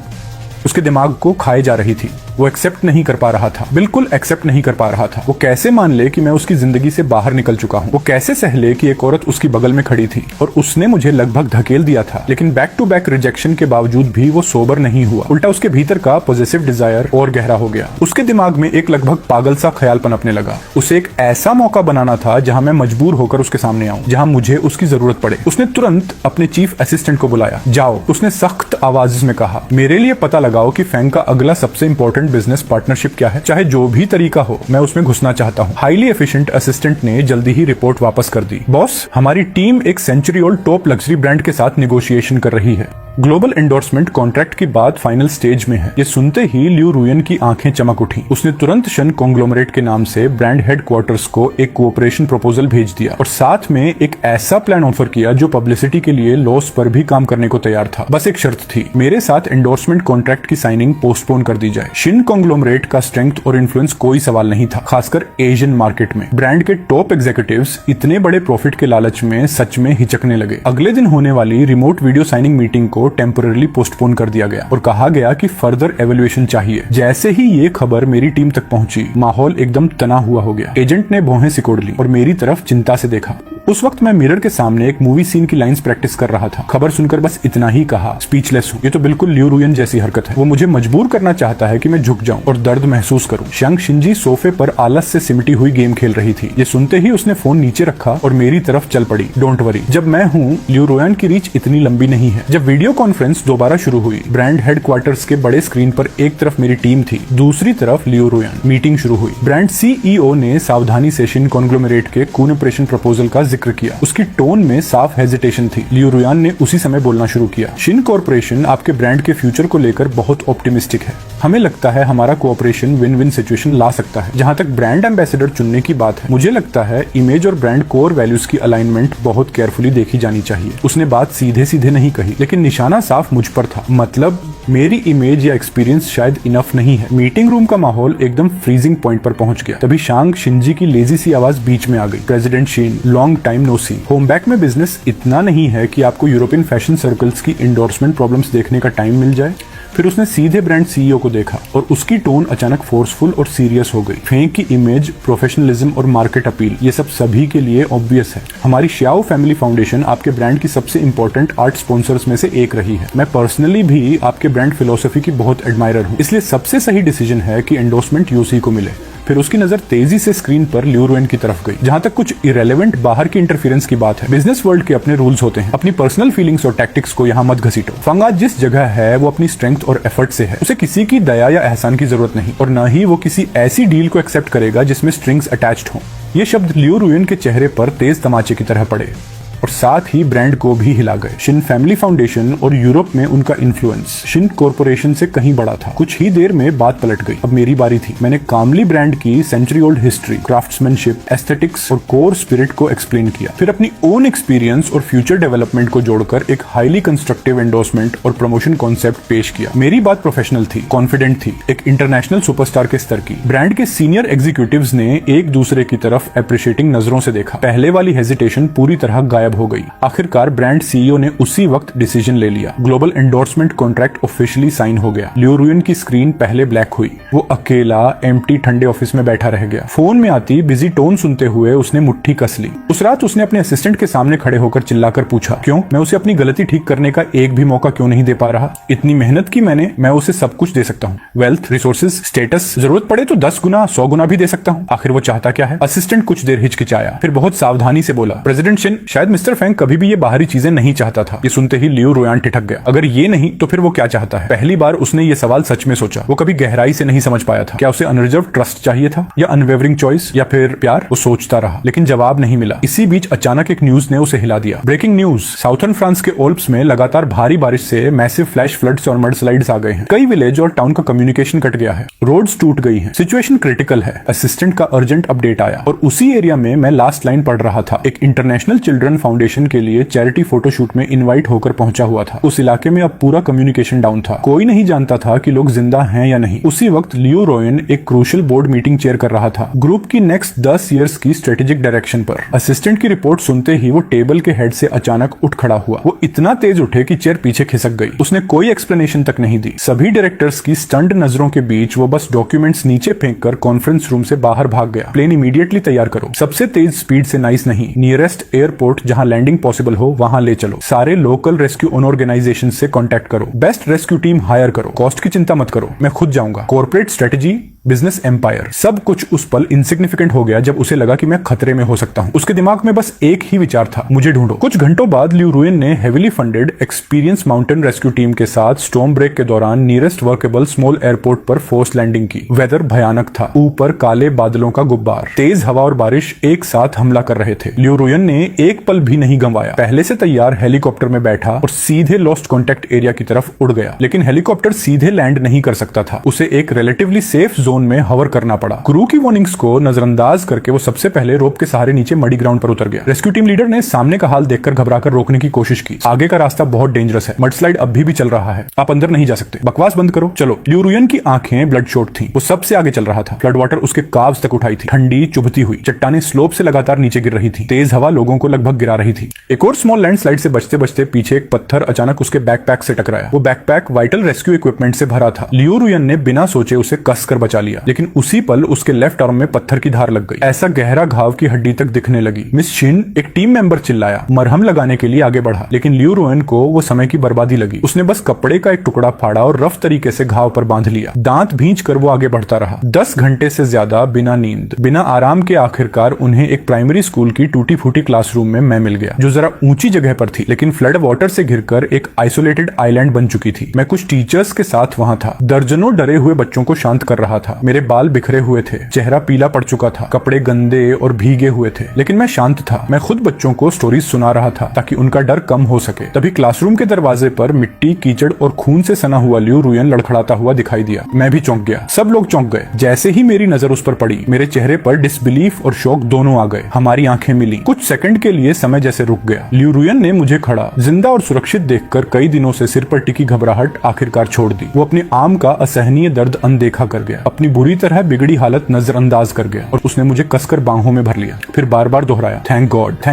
उसके दिमाग को खाए जा रही थी। वो एक्सेप्ट नहीं कर पा रहा था, बिल्कुल एक्सेप्ट नहीं कर पा रहा था। वो कैसे मान ले कि मैं उसकी जिंदगी से बाहर निकल चुका हूँ। वो कैसे सह ले कि एक औरत उसकी बगल में खड़ी थी और उसने मुझे लगभग धकेल दिया था, लेकिन बैक टू बैक रिजेक्शन के बावजूद भी वो सोबर नहीं हुआ। उल्टा उसके भीतर का पॉजिटिव डिजायर और गहरा हो गया। उसके दिमाग में एक लगभग पागल सा ख्याल पनपने लगा। उसे एक ऐसा मौका बनाना था जहां मैं मजबूर होकर उसके सामने आऊं, जहां मुझे उसकी जरूरत पड़े। उसने तुरंत अपने चीफ असिस्टेंट को बुलाया। जाओ, उसने सख्त आवाज में कहा, मेरे लिए पता लगाओ कि फैंग का अगला सबसे इंपॉर्टेंट बिजनेस पार्टनरशिप क्या है। चाहे जो भी तरीका हो, मैं उसमें घुसना चाहता हूँ। हाईली एफिशिएंट असिस्टेंट ने जल्दी ही रिपोर्ट वापस कर दी। बॉस, हमारी टीम एक century old top luxury brand के साथ निगोशिएशन कर रही है। ग्लोबल एंडोर्समेंट कॉन्ट्रैक्ट की बात फाइनल स्टेज में है। ये सुनते ही ल्यू रुयन की आंखें चमक उठी। उसने तुरंत शन कॉन्ग्लोमरेट के नाम से ब्रांड हेडक्वार्टर्स को एक कोऑपरेशन प्रपोजल भेज दिया और साथ में एक ऐसा प्लान ऑफर किया जो पब्लिसिटी के लिए लॉस पर भी काम करने को तैयार था। बस एक शर्त थी, मेरे साथ एंडोर्समेंट कॉन्ट्रैक्ट की साइनिंग पोस्टपोन कर दी जाए। शिन कॉन्ग्लोमरेट का स्ट्रेंथ और इन्फ्लुएंस कोई सवाल नहीं था, खासकर एशियन मार्केट में। ब्रांड के टॉप एग्जीक्यूटिव्स इतने बड़े प्रॉफिट के लालच में सच में हिचकने लगे। अगले दिन होने वाली रिमोट वीडियो साइनिंग मीटिंग को टेम्पररी पोस्टपोन कर दिया गया और कहा गया कि फर्दर एवेल्युएशन चाहिए। जैसे ही ये खबर मेरी टीम तक पहुंची, माहौल एकदम तना हुआ हो गया। एजेंट ने भौहें सिकोड़ ली और मेरी तरफ चिंता से देखा। उस वक्त मैं मिरर के सामने एक मूवी सीन की लाइंस प्रैक्टिस कर रहा था। खबर सुनकर बस इतना ही कहा, स्पीचलेस हूँ। ये तो बिल्कुल ल्यू रुयन जैसी हरकत है। वो मुझे मजबूर करना चाहता है कि मैं झुक जाऊं और दर्द महसूस करूं। शांग शिंजी सोफे पर आलस से सिमटी हुई गेम खेल रही थी। ये सुनते ही उसने फोन नीचे रखा और मेरी तरफ चल पड़ी। डोंट वरी, जब मैं हूँ, ल्यू रुयन की रीच इतनी लंबी नहीं है। जब वीडियो कॉन्फ्रेंस दोबारा शुरू हुई, ब्रांड हेडक्वार्टर्स के बड़े स्क्रीन पर एक तरफ मेरी टीम थी, दूसरी तरफ ल्यू रुयन। मीटिंग शुरू हुई। ब्रांड सीईओ ने सावधानी से शिन कॉन्ग्लोमरेट के कून ऑपरेशन प्रपोजल का जिक्र किया। उसकी टोन में साफ हेजिटेशन थी। ल्यू रुयन ने उसी समय बोलना शुरू किया, शिन कॉर्पोरेशन आपके ब्रांड के फ्यूचर को लेकर बहुत ऑप्टिमिस्टिक है। हमें लगता है हमारा कोऑपरेशन विन विन सिचुएशन ला सकता है। जहां तक ब्रांड एम्बेसडर चुनने की बात है, मुझे लगता है इमेज और ब्रांड कोर वैल्यूज की अलाइनमेंट बहुत केयरफुली देखी जानी चाहिए। उसने बात सीधे सीधे नहीं कही, लेकिन निशाना साफ मुझ पर था। मतलब मेरी इमेज या एक्सपीरियंस शायद इनफ नहीं है। मीटिंग रूम का माहौल एकदम फ्रीजिंग पॉइंट पर पहुंच गया। तभी शांग शिंजी की लेजी सी आवाज बीच में आ गई, president Shin, long time no see. होमबैक में बिजनेस इतना नहीं है कि आपको यूरोपियन फैशन सर्कल्स की एंडोर्समेंट प्रॉब्लम्स देखने का टाइम मिल जाए। फिर उसने सीधे ब्रांड सीईओ को देखा और उसकी टोन अचानक फोर्सफुल और सीरियस हो गई। फेंग की इमेज, प्रोफेशनलिज्म और मार्केट अपील, ये सब सभी के लिए ऑब्वियस है। हमारी श्याओ फैमिली फाउंडेशन आपके ब्रांड की सबसे इंपॉर्टेंट आर्ट स्पॉन्सर्स में से एक रही है। मैं पर्सनली भी आपके ब्रांड फिलोसफी की बहुत एडमायरर हूँ, इसलिए सबसे सही डिसीजन है कि एंडोर्समेंट यूसी को मिले। फिर उसकी नजर तेजी से स्क्रीन पर ल्यू रुयन की तरफ गई। जहां तक कुछ इरेलेवेंट बाहर की इंटरफेरेंस की बात है, बिजनेस वर्ल्ड के अपने रूल्स होते हैं। अपनी पर्सनल फीलिंग्स और टैक्टिक्स को यहाँ मत घसीटो। फंग आज जिस जगह है वो अपनी स्ट्रेंथ और एफर्ट से है। उसे किसी की दया या एहसान की जरूरत नहीं, और न ही वो किसी ऐसी डील को एक्सेप्ट करेगा जिसमें स्ट्रिंग्स अटैच्ड हों। ये शब्द ल्यू रुयन के चेहरे पर तेज तमाचे की तरह पड़े और साथ ही ब्रांड को भी हिला गए। शिन फैमिली फाउंडेशन और यूरोप में उनका इन्फ्लुएंस शिन कॉर्पोरेशन से कहीं बड़ा था। कुछ ही देर में बात पलट गई। अब मेरी बारी थी। मैंने कामली ब्रांड की century old history, craftsmanship, aesthetics और कोर स्पिरिट को एक्सप्लेन किया। फिर अपनी ओन एक्सपीरियंस और फ्यूचर डेवलपमेंट को जोड़कर एक हाईली कंस्ट्रक्टिव एंडोर्समेंट और प्रमोशन कॉन्सेप्ट पेश किया। मेरी बात प्रोफेशनल थी, कॉन्फिडेंट थी, एक इंटरनेशनल सुपरस्टार के स्तर की। ब्रांड के सीनियर एग्जीक्यूटिव्स ने एक दूसरे की तरफ अप्रिशिएटिंग नजरों से देखा। पहले वाली हेजिटेशन पूरी तरह गायब हो गई। आखिरकार ब्रांड सीईओ ने उसी वक्त डिसीजन ले लिया। Global endorsement contract officially sign हो गया। ल्यू रुयन की स्क्रीन पहले ब्लैक हुई। वो अकेला एम्प्टी ठंडे ऑफिस में बैठा रह गया। फोन में आती बिजी टोन सुनते हुए उसने मुट्ठी कस ली। उस रात उसने अपने असिस्टेंट के सामने खड़े होकर चिल्लाकर पूछा, क्यों? मैं उसे अपनी गलती ठीक करने का एक भी मौका क्यों नहीं दे पा रहा? इतनी मेहनत की मैंने, मैं उसे सब कुछ दे सकता हूँ, वेल्थ, रिसोर्सेज, स्टेटस, जरूरत पड़े तो 10 गुना 100 गुना भी दे सकता हूँ। आखिर वो चाहता क्या है? असिस्टेंट कुछ देर हिचकिचाया, फिर बहुत सावधानी से बोला, प्रेसिडेंट शिन, शायद मिस्टर फैंग कभी भी ये बाहरी चीजें नहीं चाहता था। ये सुनते ही ल्यू रुयन ठिठक गया। अगर ये नहीं तो फिर वो क्या चाहता है? पहली बार उसने ये सवाल सच में सोचा। वो कभी गहराई से नहीं समझ पाया था। क्या उसे अनरिजर्व ट्रस्ट चाहिए था, या अनवेवरिंग चॉइस, या फिर प्यार? वो सोचता रहा, लेकिन जवाब नहीं मिला। इसी बीच अचानक एक न्यूज ने उसे हिला दिया। ब्रेकिंग न्यूज, साउथर्न फ्रांस के ओल्प्स में लगातार भारी बारिश से मैसिव फ्लैश फ्लड्स और मडस्लाइड्स आ गए हैं। कई विलेज और टाउन का कम्युनिकेशन कट गया है। रोड्स टूट गई हैं। सिचुएशन क्रिटिकल है। असिस्टेंट का अर्जेंट अपडेट आया और उसी एरिया में मैं लास्ट लाइन पढ़ रहा था। एक इंटरनेशनल चिल्ड्रन फाउंडेशन के लिए चैरिटी फोटोशूट में इनवाइट होकर पहुंचा हुआ था। उस इलाके में अब पूरा कम्युनिकेशन डाउन था, कोई नहीं जानता था कि लोग जिंदा हैं या नहीं। उसी वक्त लियो रोयन एक क्रूशियल बोर्ड मीटिंग चेयर कर रहा था, ग्रुप की नेक्स्ट 10 इयर्स की स्ट्रेटेजिक डायरेक्शन पर। असिस्टेंट की रिपोर्ट सुनते ही वो टेबल के हेड से अचानक उठ खड़ा हुआ। वो इतना तेज उठे कि चेयर पीछे खिसक गई। उसने कोई एक्सप्लेनेशन तक नहीं दी। सभी डायरेक्टर्स की स्टंड नजरों के बीच वो बस डॉक्यूमेंट्स नीचे फेंककर कॉन्फ्रेंस रूम से बाहर भाग गया। प्लेन इमीडिएटली तैयार करो, सबसे तेज स्पीड से नाइस नहीं, नियरेस्ट एयरपोर्ट जहां लैंडिंग पॉसिबल हो वहां ले चलो, सारे लोकल रेस्क्यू ऑर्गेनाइजेशन से कांटेक्ट करो, बेस्ट रेस्क्यू टीम हायर करो, कॉस्ट की चिंता मत करो, मैं खुद जाऊंगा। कॉर्पोरेट स्ट्रेटेजी, बिजनेस एम्पायर, सब कुछ उस पल इनसिग्निफिकेंट हो गया जब उसे लगा कि मैं खतरे में हो सकता हूं। उसके दिमाग में बस एक ही विचार था, मुझे ढूंढो। कुछ घंटों बाद लियो रुयन ने heavily funded experience mountain rescue team के साथ स्टॉर्म ब्रेक के दौरान नियरेस्ट वर्केबल स्मॉल एयरपोर्ट पर फोर्स लैंडिंग की। वेदर भयानक था, ऊपर काले बादलों का गुब्बार, तेज हवा और बारिश एक साथ हमला कर रहे थे। लियो रुयन ने एक पल भी नहीं गंवाया, पहले से तैयार हेलीकॉप्टर में बैठा और सीधे लॉस्ट कॉन्टेक्ट एरिया की तरफ उड़ गया। लेकिन हेलीकॉप्टर सीधे लैंड नहीं कर सकता था, उसे एक रिलेटिवली सेफ जोन में हवर करना पड़ा। क्रू की वार्निंग्स को नजरअंदाज करके वो सबसे पहले रोप के सहारे नीचे मडी ग्राउंड पर उतर गया। रेस्क्यू टीम लीडर ने सामने का हाल देखकर घबराकर रोकने की कोशिश की। आगे का रास्ता बहुत डेंजरस है, मडस्लाइड अभी भी चल रहा है, आप अंदर नहीं जा सकते, बकवास बंद करो, चलो। लियो रुयन की आंखें ब्लड शॉट थी, वो सबसे आगे चल रहा था। फ्लड वाटर उसके काव्स तक उठाई थी, ठंडी चुभती हुई चट्टानें स्लोप से लगातार नीचे गिर रही थी, तेज हवा लोगों को लगभग गिरा रही थी। एक और स्मॉल लैंडस्लाइड से बचते बचते पीछे एक पत्थर अचानक उसके बैकपैक से टकराया। वो बैकपैक वाइटल रेस्क्यू इक्विपमेंट से भरा था। लियो रुयन ने बिना सोचे उसे कसकर बचा लिया, लेकिन उसी पल उसके लेफ्ट आर्म में पत्थर की धार लग गई, ऐसा गहरा घाव की हड्डी तक दिखने लगी। मिस शिन, एक टीम मेंबर चिल्लाया। मरहम लगाने के लिए आगे बढ़ा, लेकिन लियो रुयन को वो समय की बर्बादी लगी। उसने बस कपड़े का एक टुकड़ा फाड़ा और रफ तरीके से घाव पर बांध लिया। दांत भींच कर वो आगे बढ़ता रहा। 10 घंटे से ज्यादा बिना नींद, बिना आराम के आखिरकार उन्हें एक प्राइमरी स्कूल की टूटी फूटी क्लासरूम में मैं मिल गया, जो जरा ऊंची जगह पर थी, लेकिन फ्लड वाटर से घिरकर एक आइसोलेटेड आइलैंड बन चुकी थी। मैं कुछ टीचर्स के साथ वहां था, दर्जनों डरे हुए बच्चों को शांत कर रहा था। मेरे बाल बिखरे हुए थे, चेहरा पीला पड़ चुका था, कपड़े गंदे और भीगे हुए थे, लेकिन मैं शांत था। मैं खुद बच्चों को स्टोरीज सुना रहा था ताकि उनका डर कम हो सके। तभी क्लासरूम के दरवाजे पर मिट्टी, कीचड़ और खून से सना हुआ लियो रुयन लड़खड़ाता हुआ दिखाई दिया। मैं भी चौंक गया, सब लोग चौंक गए। जैसे ही मेरी नजर उस पर पड़ी, मेरे चेहरे पर डिसबिलीफ और शौक दोनों आ गए। हमारी आंखें मिली, कुछ सेकंड के लिए समय जैसे रुक गया। लियो रुयन ने मुझे खड़ा, जिंदा और सुरक्षित देखकर कई दिनों से सिर पर टिकी घबराहट आखिरकार छोड़ दी। वो अपने आर्म का असहनीय दर्द अनदेखा कर गया, अपनी बुरी तरह बिगड़ी हालत नजरअंदाज कर गया और उसने मुझे कसकर बाहों में भर लिया। फिर बार बार दोहराया, थैंक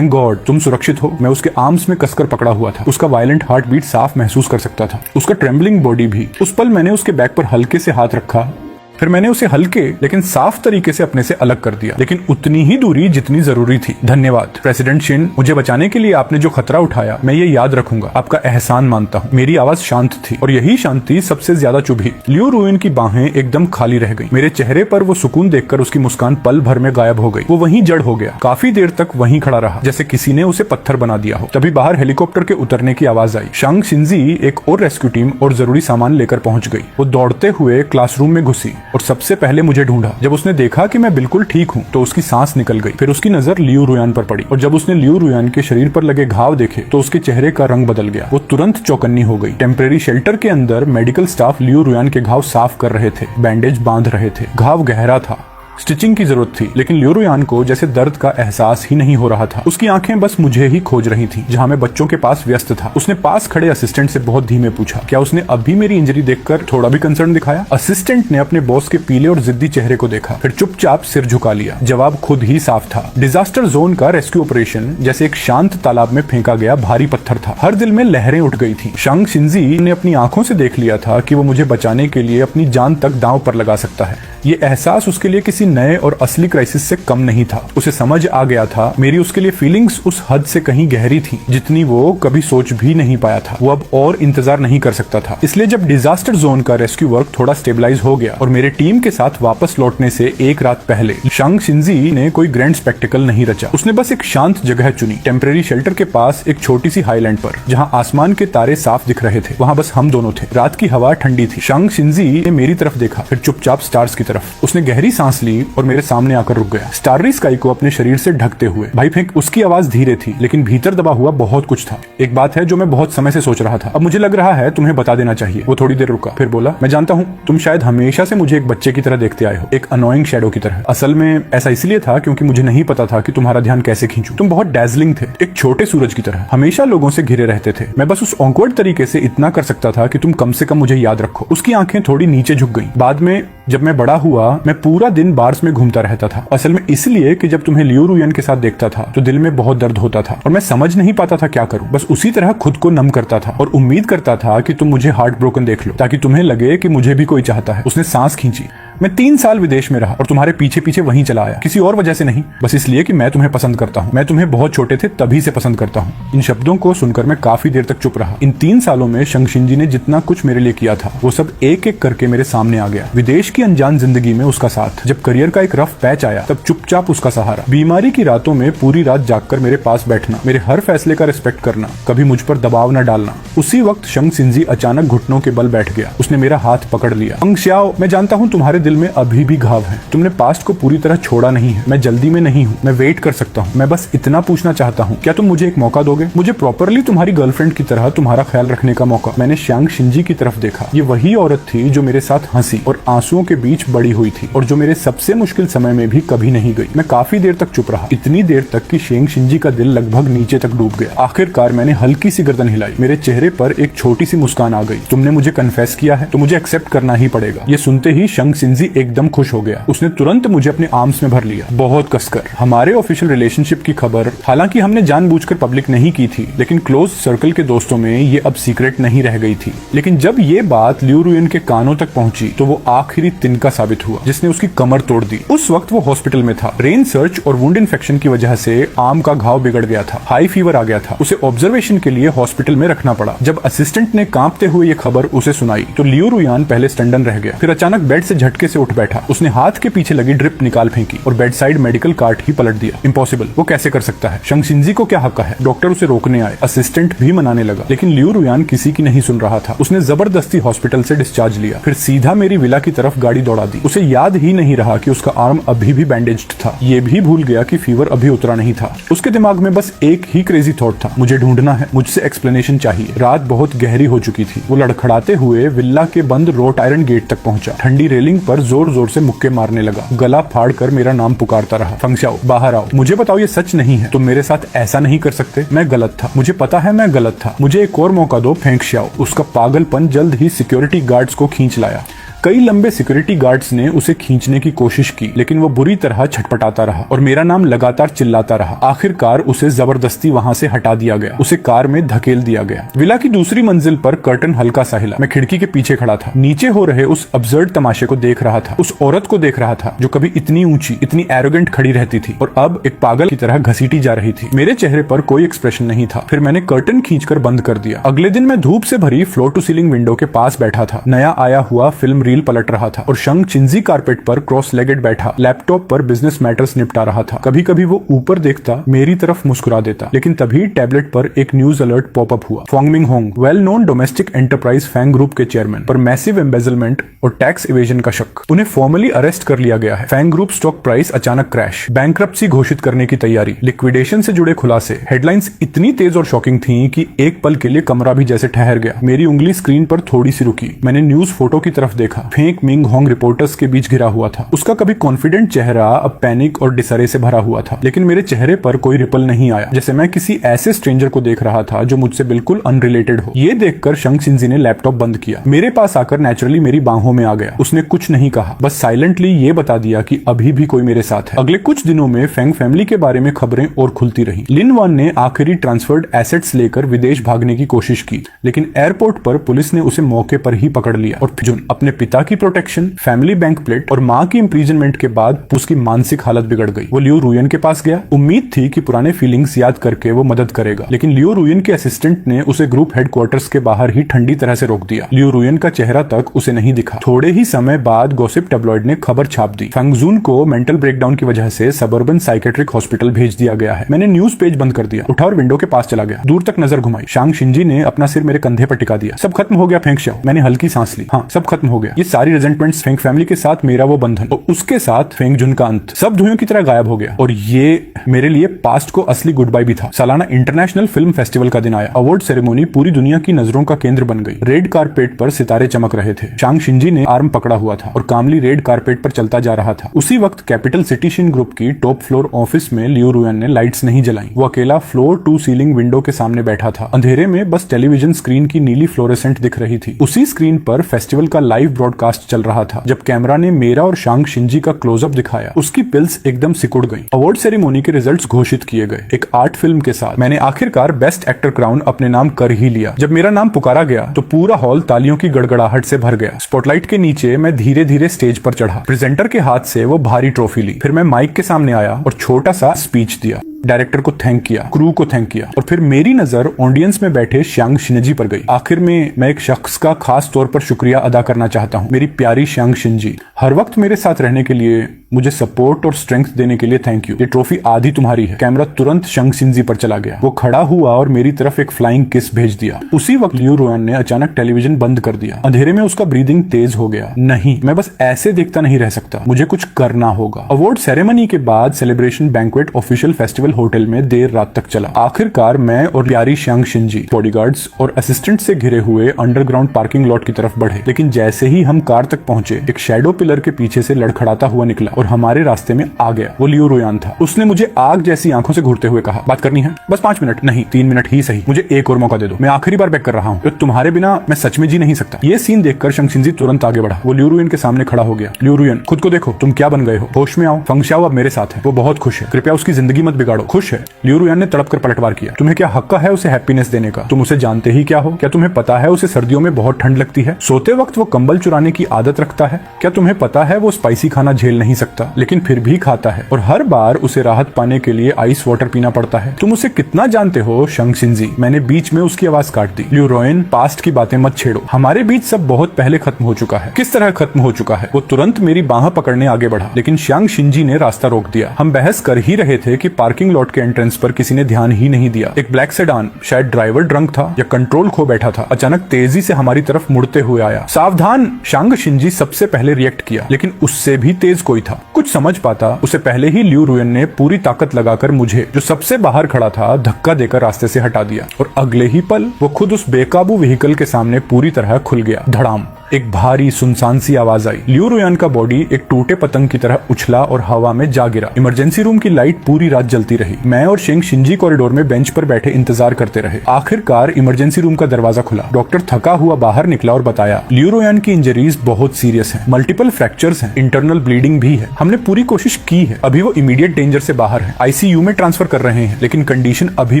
गॉड तुम सुरक्षित हो। मैं उसके आर्म्स में कसकर पकड़ा हुआ था, उसका वायलेंट हार्ट बीट साफ महसूस कर सकता था, उसका ट्रेम्बलिंग बॉडी भी। उस पल मैंने उसके बैक पर हल्के से हाथ रखा, फिर मैंने उसे हल्के लेकिन साफ तरीके से अपने से अलग कर दिया, लेकिन उतनी ही दूरी जितनी जरूरी थी। धन्यवाद प्रेसिडेंट शिन, मुझे बचाने के लिए आपने जो खतरा उठाया मैं ये याद रखूंगा, आपका एहसान मानता हूँ। मेरी आवाज शांत थी और यही शांति सबसे ज्यादा चुभी। लियो रुयन की बाहें एकदम खाली रह गई। मेरे चेहरे पर वो सुकून देखकर उसकी मुस्कान पल भर में गायब हो गई। वो वहीं जड़ हो गया, काफी देर तक वहीं खड़ा रहा, जैसे किसी ने उसे पत्थर बना दिया हो। तभी बाहर हेलीकॉप्टर के उतरने की आवाज आई। शांग शिंजी एक और रेस्क्यू टीम और जरूरी सामान लेकर पहुंच गई। वो दौड़ते हुए क्लासरूम में घुसी और सबसे पहले मुझे ढूंढा। जब उसने देखा कि मैं बिल्कुल ठीक हूँ तो उसकी सांस निकल गई। फिर उसकी नजर लियो रुयन पर पड़ी और जब उसने लियो रुयन के शरीर पर लगे घाव देखे तो उसके चेहरे का रंग बदल गया। वो तुरंत चौकन्नी हो गई। टेम्परेरी शेल्टर के अंदर मेडिकल स्टाफ लियो रुयन के घाव साफ कर रहे थे, बैंडेज बांध रहे थे। घाव गहरा था, स्टिचिंग की जरूरत थी, लेकिन लियो रुयन को जैसे दर्द का एहसास ही नहीं हो रहा था। उसकी आंखें बस मुझे ही खोज रही थीं, जहां मैं बच्चों के पास व्यस्त था। उसने पास खड़े असिस्टेंट से बहुत धीमे पूछा, क्या उसने अभी मेरी इंजरी देखकर थोड़ा भी कंसर्न दिखाया? असिस्टेंट ने अपने बॉस के पीले और जिद्दी चेहरे को देखा, फिर चुपचाप सिर झुका लिया। जवाब खुद ही साफ था। डिजास्टर जोन का रेस्क्यू ऑपरेशन जैसे एक शांत तालाब में फेंका गया भारी पत्थर था। हर दिल में लहरें उठ गई थी। शांग शिंजी ने अपनी आंखों से देख लिया था कि वो मुझे बचाने के लिए अपनी जान तक दांव पर लगा सकता है। ये एहसास उसके लिए किसी नए और असली क्राइसिस से कम नहीं था। उसे समझ आ गया था मेरी उसके लिए फीलिंग्स उस हद से कहीं गहरी थी जितनी वो कभी सोच भी नहीं पाया था। वो अब और इंतजार नहीं कर सकता था। इसलिए जब डिजास्टर जोन का रेस्क्यू वर्क थोड़ा स्टेबलाइज हो गया और मेरे टीम के साथ वापस लौटने से एक रात पहले शांग शिंजी ने कोई ग्रैंड स्पेक्टिकल नहीं रचा। उसने बस एक शांत जगह चुनी, टेम्परेरी शेल्टर के पास एक छोटी सी हाईलैंड पर, जहां आसमान के तारे साफ दिख रहे थे। वहां बस हम दोनों थे। रात की हवा ठंडी थी। शांग शिंजी ने मेरी तरफ देखा, फिर चुपचाप स्टार्स की तरफ। उसने गहरी सांस ली ली और मेरे सामने आकर रुक गया, स्टाररी स्काई को अपने शरीर से ढकते हुए। भाई फेंक, उसकी आवाज धीरे थी लेकिन भीतर दबा हुआ बहुत कुछ था। एक बात है जो मैं बहुत समय से सोच रहा था, अब मुझे लग रहा है तुम्हें बता देना चाहिए। वो थोड़ी देर रुका, फिर बोला, मैं जानता हूँ तुम शायद हमेशा से मुझे एक बच्चे की तरह देखते आए हो, एक अनोइंग शैडो की तरह। असल में ऐसा इसलिए था क्योंकि मुझे नहीं पता था कि तुम्हारा ध्यान कैसे खींचूं। तुम बहुत डैजलिंग थे, एक छोटे सूरज की तरह, हमेशा लोगों से घिरे रहते थे। मैं बस उस ऑकवर्ड तरीके से इतना कर सकता था कि तुम कम से कम मुझे याद रखो। उसकी आंखें थोड़ी नीचे झुक गईं। बाद में जब मैं बड़ा हुआ, मैं पूरा दिन बार्स में घूमता रहता था, असल में इसलिए कि जब तुम्हें लियो रुयन के साथ देखता था तो दिल में बहुत दर्द होता था और मैं समझ नहीं पाता था क्या करूं। बस उसी तरह खुद को नम करता था और उम्मीद करता था कि तुम मुझे हार्ट ब्रोकन देख लो ताकि तुम्हें लगे कि मुझे भी कोई चाहता है। उसने सांस खींची। मैं 3 साल विदेश में रहा और तुम्हारे पीछे पीछे वहीं चला आया, किसी और वजह से नहीं, बस इसलिए कि मैं तुम्हें पसंद करता हूँ। मैं तुम्हें बहुत छोटे थे तभी से पसंद करता हूँ। इन शब्दों को सुनकर मैं काफी देर तक चुप रहा। इन 3 सालों में शंग शिंजी ने जितना कुछ मेरे लिए किया था वो सब एक एक करके मेरे सामने आ गया। विदेश की अनजान जिंदगी में उसका साथ, जब करियर का एक रफ पैच आया तब चुपचाप उसका सहारा, बीमारी की रातों में पूरी रात जागकर मेरे पास बैठना, मेरे हर फैसले का रिस्पेक्ट करना, कभी मुझ पर दबाव न डालना। उसी वक्त शंग शिंजी अचानक घुटनों के बल बैठ गया। उसने मेरा हाथ पकड़ लिया। अंग श्याओ, मैं जानता हूँ तुम्हारे दिल में अभी भी घाव है, तुमने पास्ट को पूरी तरह छोड़ा नहीं है। मैं जल्दी में नहीं हूँ, मैं वेट कर सकता हूँ। मैं बस इतना पूछना चाहता हूँ, क्या तुम मुझे एक मौका दोगे, मुझे प्रॉपरली तुम्हारी गर्लफ्रेंड की तरह तुम्हारा ख्याल रखने का मौका। मैंने शंग शिंजी की तरफ देखा। ये वही औरत थी जो मेरे साथ हंसी और आंसुओं के बीच बड़ी हुई थी और जो मेरे सबसे मुश्किल समय में भी कभी नहीं गई। मैं काफी देर तक चुप रहा, इतनी देर तक कि शेंग शिंजी का दिल लगभग नीचे तक डूब गया। आखिरकार मैंने हल्की सी गर्दन हिलाई। मेरे चेहरे पर एक छोटी सी मुस्कान आ गई। तुमने मुझे कन्फेस किया है तो मुझे एक्सेप्ट करना ही पड़ेगा। ये सुनते ही शंग शिंजी एकदम खुश हो गया। उसने तुरंत मुझे अपने आर्म्स में भर लिया, बहुत कसकर। हमारे ऑफिशियल रिलेशनशिप की खबर हालांकि हमने जानबूझकर पब्लिक नहीं की थी, लेकिन क्लोज सर्कल के दोस्तों में ये अब सीक्रेट नहीं रह गई थी। लेकिन जब ये बात लियो रुयन के कानों तक पहुंची तो वो आखिरी तिनका साबित हुआ जिसने उसकी कमर तोड़ दी। उस वक्त वो हॉस्पिटल में था। ब्रेन सर्च और वुंड इन्फेक्शन की वजह से आर्म का घाव बिगड़ गया था, हाई फीवर आ गया था। उसे ऑब्जर्वेशन के लिए हॉस्पिटल में रखना पड़ा। जब असिस्टेंट ने कांपते हुए ये खबर उसे सुनाई तो लियो रुयन पहले स्टंडन रह गया, फिर अचानक बेड से झटके से उठ बैठा। उसने हाथ के पीछे लगी ड्रिप निकाल फेंकी और बेड साइड मेडिकल कार्ट ही पलट दिया। इम्पॉसिबल, वो कैसे कर सकता है? शंग शिंजी को क्या हक है? डॉक्टर उसे रोकने आए, असिस्टेंट भी मनाने लगा, लेकिन लियो रुयन किसी की नहीं सुन रहा था। उसने जबरदस्ती हॉस्पिटल से डिस्चार्ज लिया, फिर सीधा मेरी विला की तरफ गाड़ी दौड़ा दी। उसे याद ही नहीं रहा कि उसका आर्म अभी भी बैंडेज्ड था। ये भी भूल गया कि फीवर अभी उतरा नहीं था। उसके दिमाग में बस एक ही क्रेजी थॉट था, मुझे ढूंढना है, मुझसे एक्सप्लेनेशन चाहिए। रात बहुत गहरी हो चुकी थी। वो लड़खड़ाते हुए विला के बंद रोट आयरन गेट तक पहुंचा। ठंडी रेलिंग पर जोर जोर से मुक्के मारने लगा। गला फाड़ कर मेरा नाम पुकारता रहा, फंगशाओ, बाहर आओ, मुझे बताओ ये सच नहीं है, तुम मेरे साथ ऐसा नहीं कर सकते। मैं गलत था, मुझे पता है मैं गलत था, मुझे एक और मौका दो फेंगशाओ। उसका पागलपन जल्द ही सिक्योरिटी गार्ड्स को खींच लाया। कई लंबे सिक्योरिटी गार्ड्स ने उसे खींचने की कोशिश की, लेकिन वो बुरी तरह छटपटाता रहा और मेरा नाम लगातार चिल्लाता रहा। आखिरकार उसे जबरदस्ती वहां से हटा दिया गया, उसे कार में धकेल दिया गया। विला की दूसरी मंजिल पर कर्टन हल्का सा हिला। मैं खिड़की के पीछे खड़ा था, नीचे हो रहे उस अब्सर्ड तमाशे को देख रहा था। उस औरत को देख रहा था जो कभी इतनी ऊंची, इतनी एरोगेंट खड़ी रहती थी और अब एक पागल की तरह घसीटी जा रही थी। मेरे चेहरे पर कोई एक्सप्रेशन नहीं था। फिर मैंने कर्टन खींचकर बंद कर दिया। अगले दिन मैं धूप से भरी फ्लोर टू सीलिंग विंडो के पास बैठा था। नया आया हुआ फिल्म रील पलट रहा था और शंग शिंजी कारपेट पर क्रॉस लेगेड बैठा लैपटॉप पर बिजनेस मैटर्स निपटा रहा था। कभी कभी वो ऊपर देखता, मेरी तरफ मुस्कुरा देता, लेकिन तभी टैबलेट पर एक न्यूज अलर्ट पॉपअप हुआ। Fongming Hong, well known domestic enterprise Fang group के चेयरमैन, पर मैसिव एम्बेजलमेंट और टैक्स इवेजन का शक। उन्हें फॉर्मली अरेस्ट कर लिया गया है। फैंग ग्रुप स्टॉक प्राइस अचानक क्रैश, बैंक्रप्सी घोषित करने की तैयारी, लिक्विडेशन से जुड़े खुलासे। हेडलाइंस इतनी तेज और शॉकिंग थी कि एक पल के लिए कमरा भी जैसे ठहर गया। मेरी उंगली स्क्रीन पर थोड़ी सी रुकी। मैंने न्यूज फोटो की तरफ देखा। फेंग मिंग होंग रिपोर्टर्स के बीच घिरा हुआ था। उसका कभी कॉन्फिडेंट चेहरा अब पैनिक और डिसरे से भरा हुआ था, लेकिन मेरे चेहरे पर कोई रिपल नहीं आया, जैसे मैं किसी ऐसे स्ट्रेंजर को देख रहा था जो मुझसे बिल्कुल अनरिलेटेड हो। ये देखकर शंग शिंजी ने लैपटॉप बंद किया, मेरे पास आकर नेचुरली मेरी बाहों में आ गया। उसने कुछ नहीं कहा, बस साइलेंटली ये बता दिया कि अभी भी कोई मेरे साथ है। अगले कुछ दिनों में फेंग फैमिली के बारे में खबरें और खुलती रही। लिन वन ने आखिरी ट्रांसफर्ड एसेट्स लेकर विदेश भागने की कोशिश की, लेकिन एयरपोर्ट पर पुलिस ने उसे मौके पर ही पकड़ लिया और फिर अपने पिता की प्रोटेक्शन, फैमिली बैंक प्लेट और मां की इम्प्रीजनमेंट के बाद उसकी मानसिक हालत बिगड़ गई। वो लियो रुयन के पास गया। उम्मीद थी कि पुराने फीलिंग्स याद करके वो मदद करेगा, लेकिन लियो रुयन के असिस्टेंट ने उसे ग्रुप हेडक्वार्टर्स के बाहर ही ठंडी तरह से रोक दिया। लियो रुयन का चेहरा तक उसे नहीं दिखा। थोड़े ही समय बाद गॉसिप टैब्लॉइड ने खबर छाप दी, फंगजून को मेंटल ब्रेकडाउन की वजह से सबर्बन साइकेट्रिक हॉस्पिटल भेज दिया गया है। मैंने न्यूज पेज बंद कर दिया, उठा और विंडो के पास चला गया। दूर तक नजर घुमाई। शांग शिंजी ने अपना सिर मेरे कंधे पर टिका दिया। सब खत्म हो गया फेंगशाओ। मैंने हल्की सांस ली। हाँ, सब खत्म हो गया। ये सारी रिजेंटमेंट्स, फेंग फैमिली के साथ मेरा वो बंधन और उसके साथ फेंग जुन का अंत सब धुएं की तरह गायब हो गया। और ये मेरे लिए पास्ट को असली गुड बाय भी था। सालाना इंटरनेशनल फिल्म फेस्टिवल का दिन आया। अवार्ड सेरेमोनी पूरी दुनिया की नजरों का केंद्र बन गई। रेड कारपेट पर सितारे चमक रहे थे। शांग शिंजी ने आर्म पकड़ा हुआ था और कामली रेड कारपेट पर चलता जा रहा था। उसी वक्त कैपिटल सिटी शिन ग्रुप की टॉप फ्लोर ऑफिस में लियू रुयन ने लाइट्स नहीं जलाई। वो अकेला फ्लोर टू सीलिंग विंडो के सामने बैठा था। अंधेरे में बस टेलीविजन स्क्रीन की नीली फ्लोरेसेंट दिख रही थी। उसी स्क्रीन पर फेस्टिवल का लाइव ब्रॉडकास्ट चल रहा था। जब कैमरा ने मेरा और शांग शिंजी का क्लोजअप दिखाया, उसकी पिल्स एकदम सिकुड़ गई। अवार्ड सेरेमोनी के रिजल्ट्स घोषित किए गए। एक आर्ट फिल्म के साथ मैंने आखिरकार बेस्ट एक्टर क्राउन अपने नाम कर ही लिया। जब मेरा नाम पुकारा गया तो पूरा हॉल तालियों की गड़गड़ाहट से भर गया। स्पॉटलाइट के नीचे मैं धीरे धीरे स्टेज पर चढ़ा। प्रेजेंटर के हाथ से वो भारी ट्रॉफी ली। फिर मैं माइक के सामने आया और छोटा सा स्पीच दिया। डायरेक्टर को थैंक किया, क्रू को थैंक किया और फिर मेरी नजर ऑडियंस में बैठे श्यांग शिनजी पर गई। आखिर में मैं एक शख्स का खास तौर पर शुक्रिया अदा करना चाहता हूँ। मेरी प्यारी श्यांग शिनजी, हर वक्त मेरे साथ रहने के लिए, मुझे सपोर्ट और स्ट्रेंथ देने के लिए थैंक यू। ये ट्रॉफी आधी तुम्हारी है। कैमरा तुरंत शंग शिनजी पर चला गया। वो खड़ा हुआ और मेरी तरफ एक फ्लाइंग किस भेज दिया। उसी वक्त लियू रुयन ने अचानक टेलीविजन बंद कर दिया। अंधेरे में उसका ब्रीदिंग तेज हो गया। नहीं, मैं बस ऐसे देखता नहीं रह सकता, मुझे कुछ करना होगा। अवार्ड सेरेमनी के बाद celebration banquet official festival hotel में देर रात तक चला। आखिरकार मैं और प्यारी श्यांग शिनजी बॉडीगार्ड्स और असिस्टेंट से घिरे हुए अंडरग्राउंड पार्किंग लॉट की तरफ बढ़े। लेकिन जैसे ही हम कार तक पहुंचे, एक शैडो पिलर के पीछे से लड़खड़ाता हुआ निकला और हमारे रास्ते में आ गया। वो लियू रुयन था। उसने मुझे आग जैसी आंखों से घूरते हुए कहा, बात करनी है? बस 5 मिनट नहीं, 3 मिनट ही सही, मुझे एक और मौका दे दो। मैं आखिरी बार बैक कर रहा हूँ, तो तुम्हारे बिना मैं सच में जी नहीं सकता। ये सीन देखकर शंग शिनजी तुरंत आगे बढ़ा। वो लियू रुयन के सामने खड़ा हो गया। लियू रुयन, खुद को देखो, तुम क्या बन गए हो। होश में आओ। फेंग शाओ अब मेरे साथ है। वो बहुत खुश है। कृपया उसकी जिंदगी मत बिगाड़ो। खुश है? लियू रुयन ने तड़प कर पलटवार किया। तुम्हें क्या हक है उसे हैप्पीनेस देने का? तुम उसे जानते ही क्या हो? क्या तुम्हें पता है उसे सर्दियों में बहुत ठंड लगती है? सोते वक्त वो कंबल चुराने की आदत रखता है? क्या तुम्हें पता है वो स्पाइसी खाना झेल नहीं सकता, लेकिन फिर भी खाता है और हर बार उसे राहत पाने के लिए आइस वाटर पीना पड़ता है? तुम उसे कितना जानते हो शंग शिनजी? मैंने बीच में उसकी आवाज काट दी। लियू रुयन, पास्ट की बातें मत छेड़ो। हमारे बीच सब बहुत पहले खत्म हो चुका है। किस तरह खत्म हो चुका है? वो तुरंत मेरी बाह पकड़ने आगे बढ़ा, लेकिन श्यांग शिनजी ने रास्ता रोक दिया। हम बहस कर ही रहे थे कि पार्किंग लॉट के एंट्रेंस पर किसी ने ध्यान ही नहीं दिया। एक ब्लैक सेडान, शायद ड्राइवर ड्रंक था या कंट्रोल खो बैठा था, अचानक तेजी से हमारी तरफ मुड़ते हुए आया। सावधान! शांग शिनजी सबसे पहले रिएक्ट किया, लेकिन उससे भी तेज कोई था। कुछ समझ पाता उसे पहले ही लियू रुयन ने पूरी ताकत लगाकर मुझे, जो सबसे बाहर खड़ा था, धक्का देकर रास्ते से हटा दिया और अगले ही पल वो खुद उस बेकाबू व्हीकल के सामने पूरी तरह खुल गया। धड़ाम! एक भारी सुनसान सी आवाज आई। लियू रुयन का बॉडी एक टूटे पतंग की तरह उछला और हवा में जा गिरा। इमरजेंसी रूम की लाइट पूरी रात जलती रही। मैं और शेंग शिनजी कॉरिडोर में बेंच पर बैठे इंतजार करते रहे। आखिरकार इमरजेंसी रूम का दरवाजा खुला। डॉक्टर थका हुआ बाहर निकला और बताया, लियू रुयन की इंजरीज बहुत सीरियस हैं, मल्टीपल फ्रैक्चर्स हैं, इंटरनल ब्लीडिंग भी है। हमने पूरी कोशिश की है, अभी वो इमीडिएट डेंजर से बाहर है। आईसीयू में ट्रांसफर कर रहे हैं, लेकिन कंडीशन अभी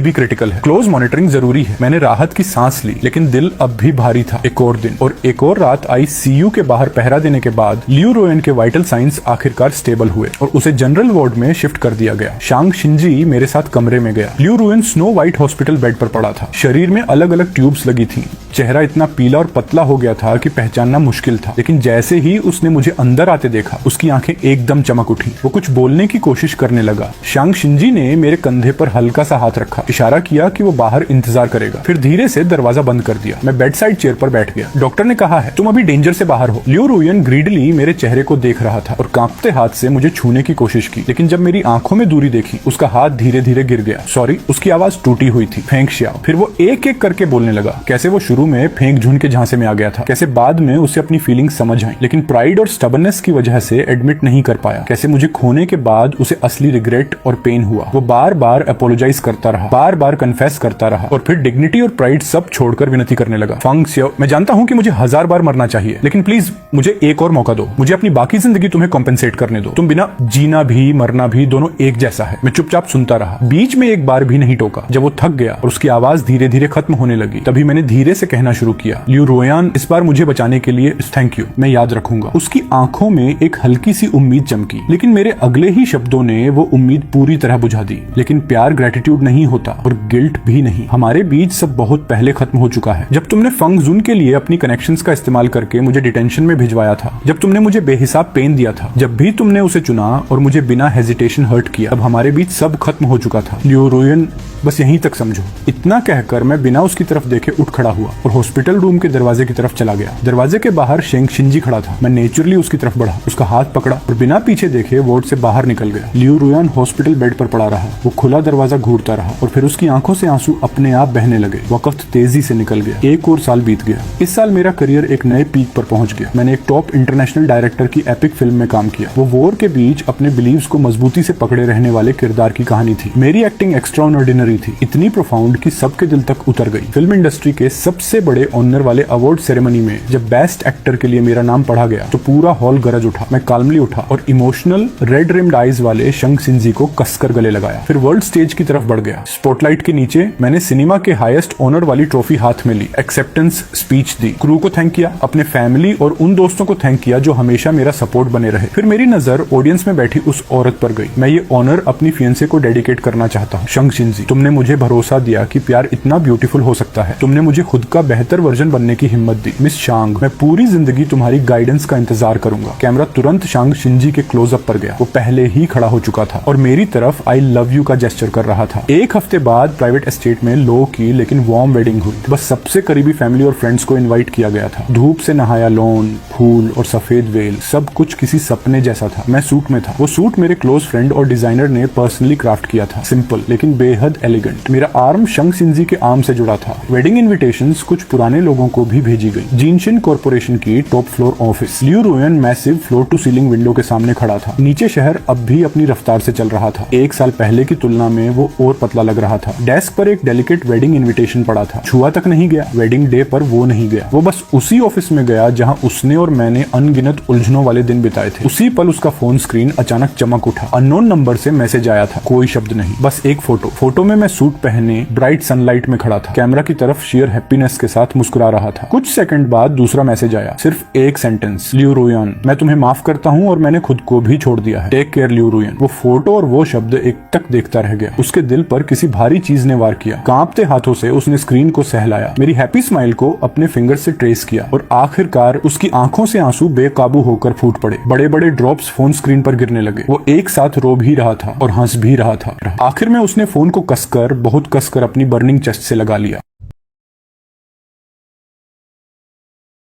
भी क्रिटिकल है। क्लोज मॉनिटरिंग जरूरी है। मैंने राहत की सांस ली, लेकिन दिल अब भी भारी था। एक और दिन और एक और रात आईसीयू के बाहर पहरा देने के बाद लियू रुयन के वाइटल साइंस आखिरकार स्टेबल हुए और उसे जनरल वार्ड में शिफ्ट कर दिया गया। शांग शिनजी मेरे साथ कमरे में गया। Liu Ruyan snow white hospital bed पर पड़ा था। शरीर में अलग अलग ट्यूब्स लगी थी। चेहरा इतना पीला और पतला हो गया था कि पहचानना मुश्किल था, लेकिन जैसे ही उसने मुझे अंदर आते देखा, उसकी आंखें एकदम चमक उठी। वो कुछ बोलने की कोशिश करने लगा। शांग शिनजी ने मेरे कंधे पर हल्का सा हाथ रखा, इशारा किया कि वो बाहर इंतजार करेगा, फिर धीरे से दरवाजा बंद कर दिया। मैं बेड साइड चेयर पर बैठ गया। डॉक्टर ने कहा है, तुम अभी डेंजर से बाहर हो। लियू रुयन ग्रीडली मेरे चेहरे को देख रहा था और कांपते हाथ से मुझे छूने की कोशिश की, लेकिन जब मेरी आंखों में दूरी देखी, उसका हाथ धीरे धीरे गिर गया। सॉरी, उसकी आवाज टूटी हुई थी। Feng Shao. फिर वो एक एक करके बोलने लगा। कैसे वो शुरू में फेंग झुन के झांसे में आ गया था, कैसे बाद में उसे अपनी फीलिंग समझ आई, लेकिन प्राइड और स्टबर्नेस की वजह से एडमिट नहीं कर पाया। कैसे मुझे खोने के बाद उसे असली रिग्रेट और पेन हुआ। वो बार बार अपोलोजाइज करता रहा, बार बार कन्फेस करता रहा और फिर डिग्निटी और प्राइड सब छोड़कर विनती करने लगा। फेंग शाओ, मैं जानता हूँ कि मुझे 1000 बार मरना चाहिए, लेकिन प्लीज मुझे एक और मौका दो। मुझे अपनी बाकी जिंदगी तुम्हें कॉम्पेंसेट करने दो। तुम बिना जीना भी मरना भी दोनों एक जैसा है। मैं चुपचाप सुनता रहा, बीच में एक बार भी नहीं टोका। जब वो थक गया और उसकी आवाज धीरे धीरे खत्म होने लगी, तभी मैंने धीरे से कहना शुरू किया, लियू रुयन, इस बार मुझे बचाने के लिए थैंक यू, मैं याद रखूंगा। उसकी आंखों में एक हल्की सी उम्मीद चमकी, लेकिन मेरे अगले ही शब्दों ने वो उम्मीद पूरी तरह बुझा दी। लेकिन प्यार ग्रेटिट्यूड नहीं होता और गिल्ट भी नहीं। हमारे बीच सब बहुत पहले खत्म हो चुका है। जब तुमने फेंग जुन के लिए अपनी कनेक्शंस का इस्तेमाल इस्तेमाल करके मुझे डिटेंशन में भिजवाया था, जब तुमने मुझे बेहिसाब पेन दिया था, जब भी तुमने उसे चुना और मुझे बिना हेजिटेशन हर्ट किया, अब हमारे बीच सब खत्म हो चुका था। लियो रुयन, बस यहीं तक समझो। इतना कहकर मैं बिना उसकी तरफ देखे उठ खड़ा हुआ और हॉस्पिटल रूम के दरवाजे की तरफ चला गया। दरवाजे के बाहर शेंग शिंजी खड़ा था। मैं नेचुरली उसकी तरफ बढ़ा, उसका हाथ पकड़ा और बिना पीछे देखे वार्ड से बाहर निकल गया। लियो रुयन हॉस्पिटल बेड पर पड़ा रहा। वो खुला दरवाजा घूरता रहा और फिर उसकी आंखों से आंसू अपने आप बहने लगे। वक्त तेजी से निकल गया। एक और साल बीत गया। इस साल मेरा करियर एक नए पीक पर पहुंच गया। मैंने एक टॉप इंटरनेशनल डायरेक्टर की एपिक फिल्म में काम किया। वो वॉर के बीच अपने बिलीव्स को मजबूती से पकड़े रहने वाले किरदार की कहानी थी। मेरी एक्टिंग एक्स्ट्राऑर्डिनरी थी, इतनी प्रोफाउंड कि सबके दिल तक उतर गई। फिल्म इंडस्ट्री के सबसे बड़े ऑनर वाले अवार्ड सेरेमनी में जब बेस्ट एक्टर के लिए मेरा नाम पढ़ा गया तो पूरा हॉल गरज उठा। मैं काल्मली उठा और इमोशनल रेड रिम्ड आईज वाले शंग शिंजी को कसकर गले लगाया। फिर वर्ल्ड स्टेज की तरफ बढ़ गया। स्पॉटलाइट के नीचे मैंने सिनेमा के हाईएस्ट ऑनर वाली ट्रॉफी हाथ में ली, एक्सेप्टेंस स्पीच दी, क्रू को थैंक किया, अपने फैमिली और उन दोस्तों को थैंक किया जो हमेशा मेरा सपोर्ट बने रहे। फिर मेरी नजर ऑडियंस में बैठी उस औरत पर गई। मैं ये ऑनर अपनी फियांसे को डेडिकेट करना चाहता हूँ। शंग शिंजी, तुमने मुझे भरोसा दिया कि प्यार इतना ब्यूटीफुल हो सकता है। तुमने मुझे खुद का बेहतर वर्जन बनने की हिम्मत दी। मिस शांग, मैं पूरी जिंदगी तुम्हारी गाइडेंस का इंतजार करूंगा। कैमरा तुरंत शांग शिंजी के क्लोजअप पर गया। वो पहले ही खड़ा हो चुका था और मेरी तरफ आई लव यू का जेस्चर कर रहा था। एक हफ्ते बाद प्राइवेट एस्टेट में लो की लेकिन वार्म वेडिंग हुई। बस सबसे करीबी फैमिली और फ्रेंड्स को इनवाइट किया गया था। धूप से नहाया लॉन, फूल और सफेद वेल, सब कुछ किसी सपने जैसा था। मैं सूट में था। वो सूट मेरे क्लोज फ्रेंड और डिजाइनर ने पर्सनली क्राफ्ट किया था। सिंपल लेकिन बेहद एलिगेंट। मेरा आर्म शंग शिंजी के आर्म से जुड़ा था। वेडिंग इन्विटेशंस कुछ पुराने लोगों को भी भेजी गई। जिनशिन कॉर्पोरेशन की top floor office. Leo Ruyan massive floor to ceiling window के सामने खड़ा था। नीचे शहर अब भी अपनी रफ्तार से चल रहा था। एक साल पहले की तुलना में वो और पतला लग रहा था। डेस्क पर एक डेलिकेट वेडिंग इन्विटेशन पड़ा था। छुआ तक नहीं गया। वेडिंग डे पर वो नहीं गया। वो बस उसी ऑफिस में गया जहां उसने और मैंने अनगिनत उलझनों वाले दिन बिताए थे। उसी पल उसका फोन स्क्रीन अचानक चमक उठा। अननोन नंबर से मैसेज आया था। कोई शब्द नहीं, बस एक फोटो। फोटो में मैं सूट पहने ब्राइट सनलाइट में खड़ा था। कैमरा की तरफ शेयर हैप्पीनेस के साथ मुस्कुरा रहा था। कुछ सेकंड बाद दूसरा मैसेज आया। सिर्फ एक सेंटेंस, लियो रुयन, मैं तुम्हें माफ करता हूँ और मैंने खुद को भी छोड़ दिया है। टेक केयर लियो रुयन। वो फोटो और वो शब्द एक टक देखता रह गया। उसके दिल पर किसी भारी चीज ने वार किया। कांपते हाथों से उसने स्क्रीन को सहलाया, मेरी हैप्पी स्माइल को अपने फिंगर से ट्रेस किया और आखिरकार उसकी आंखों से आंसू बेकाबू होकर फूट पड़े। बड़े बड़े ड्रॉप्स फोन स्क्रीन पर गिरने लगे। वो एक साथ रो भी रहा था और हंस भी रहा था। आखिर में उसने फोन को कसकर, बहुत कसकर अपनी बर्निंग चेस्ट से लगा लिया।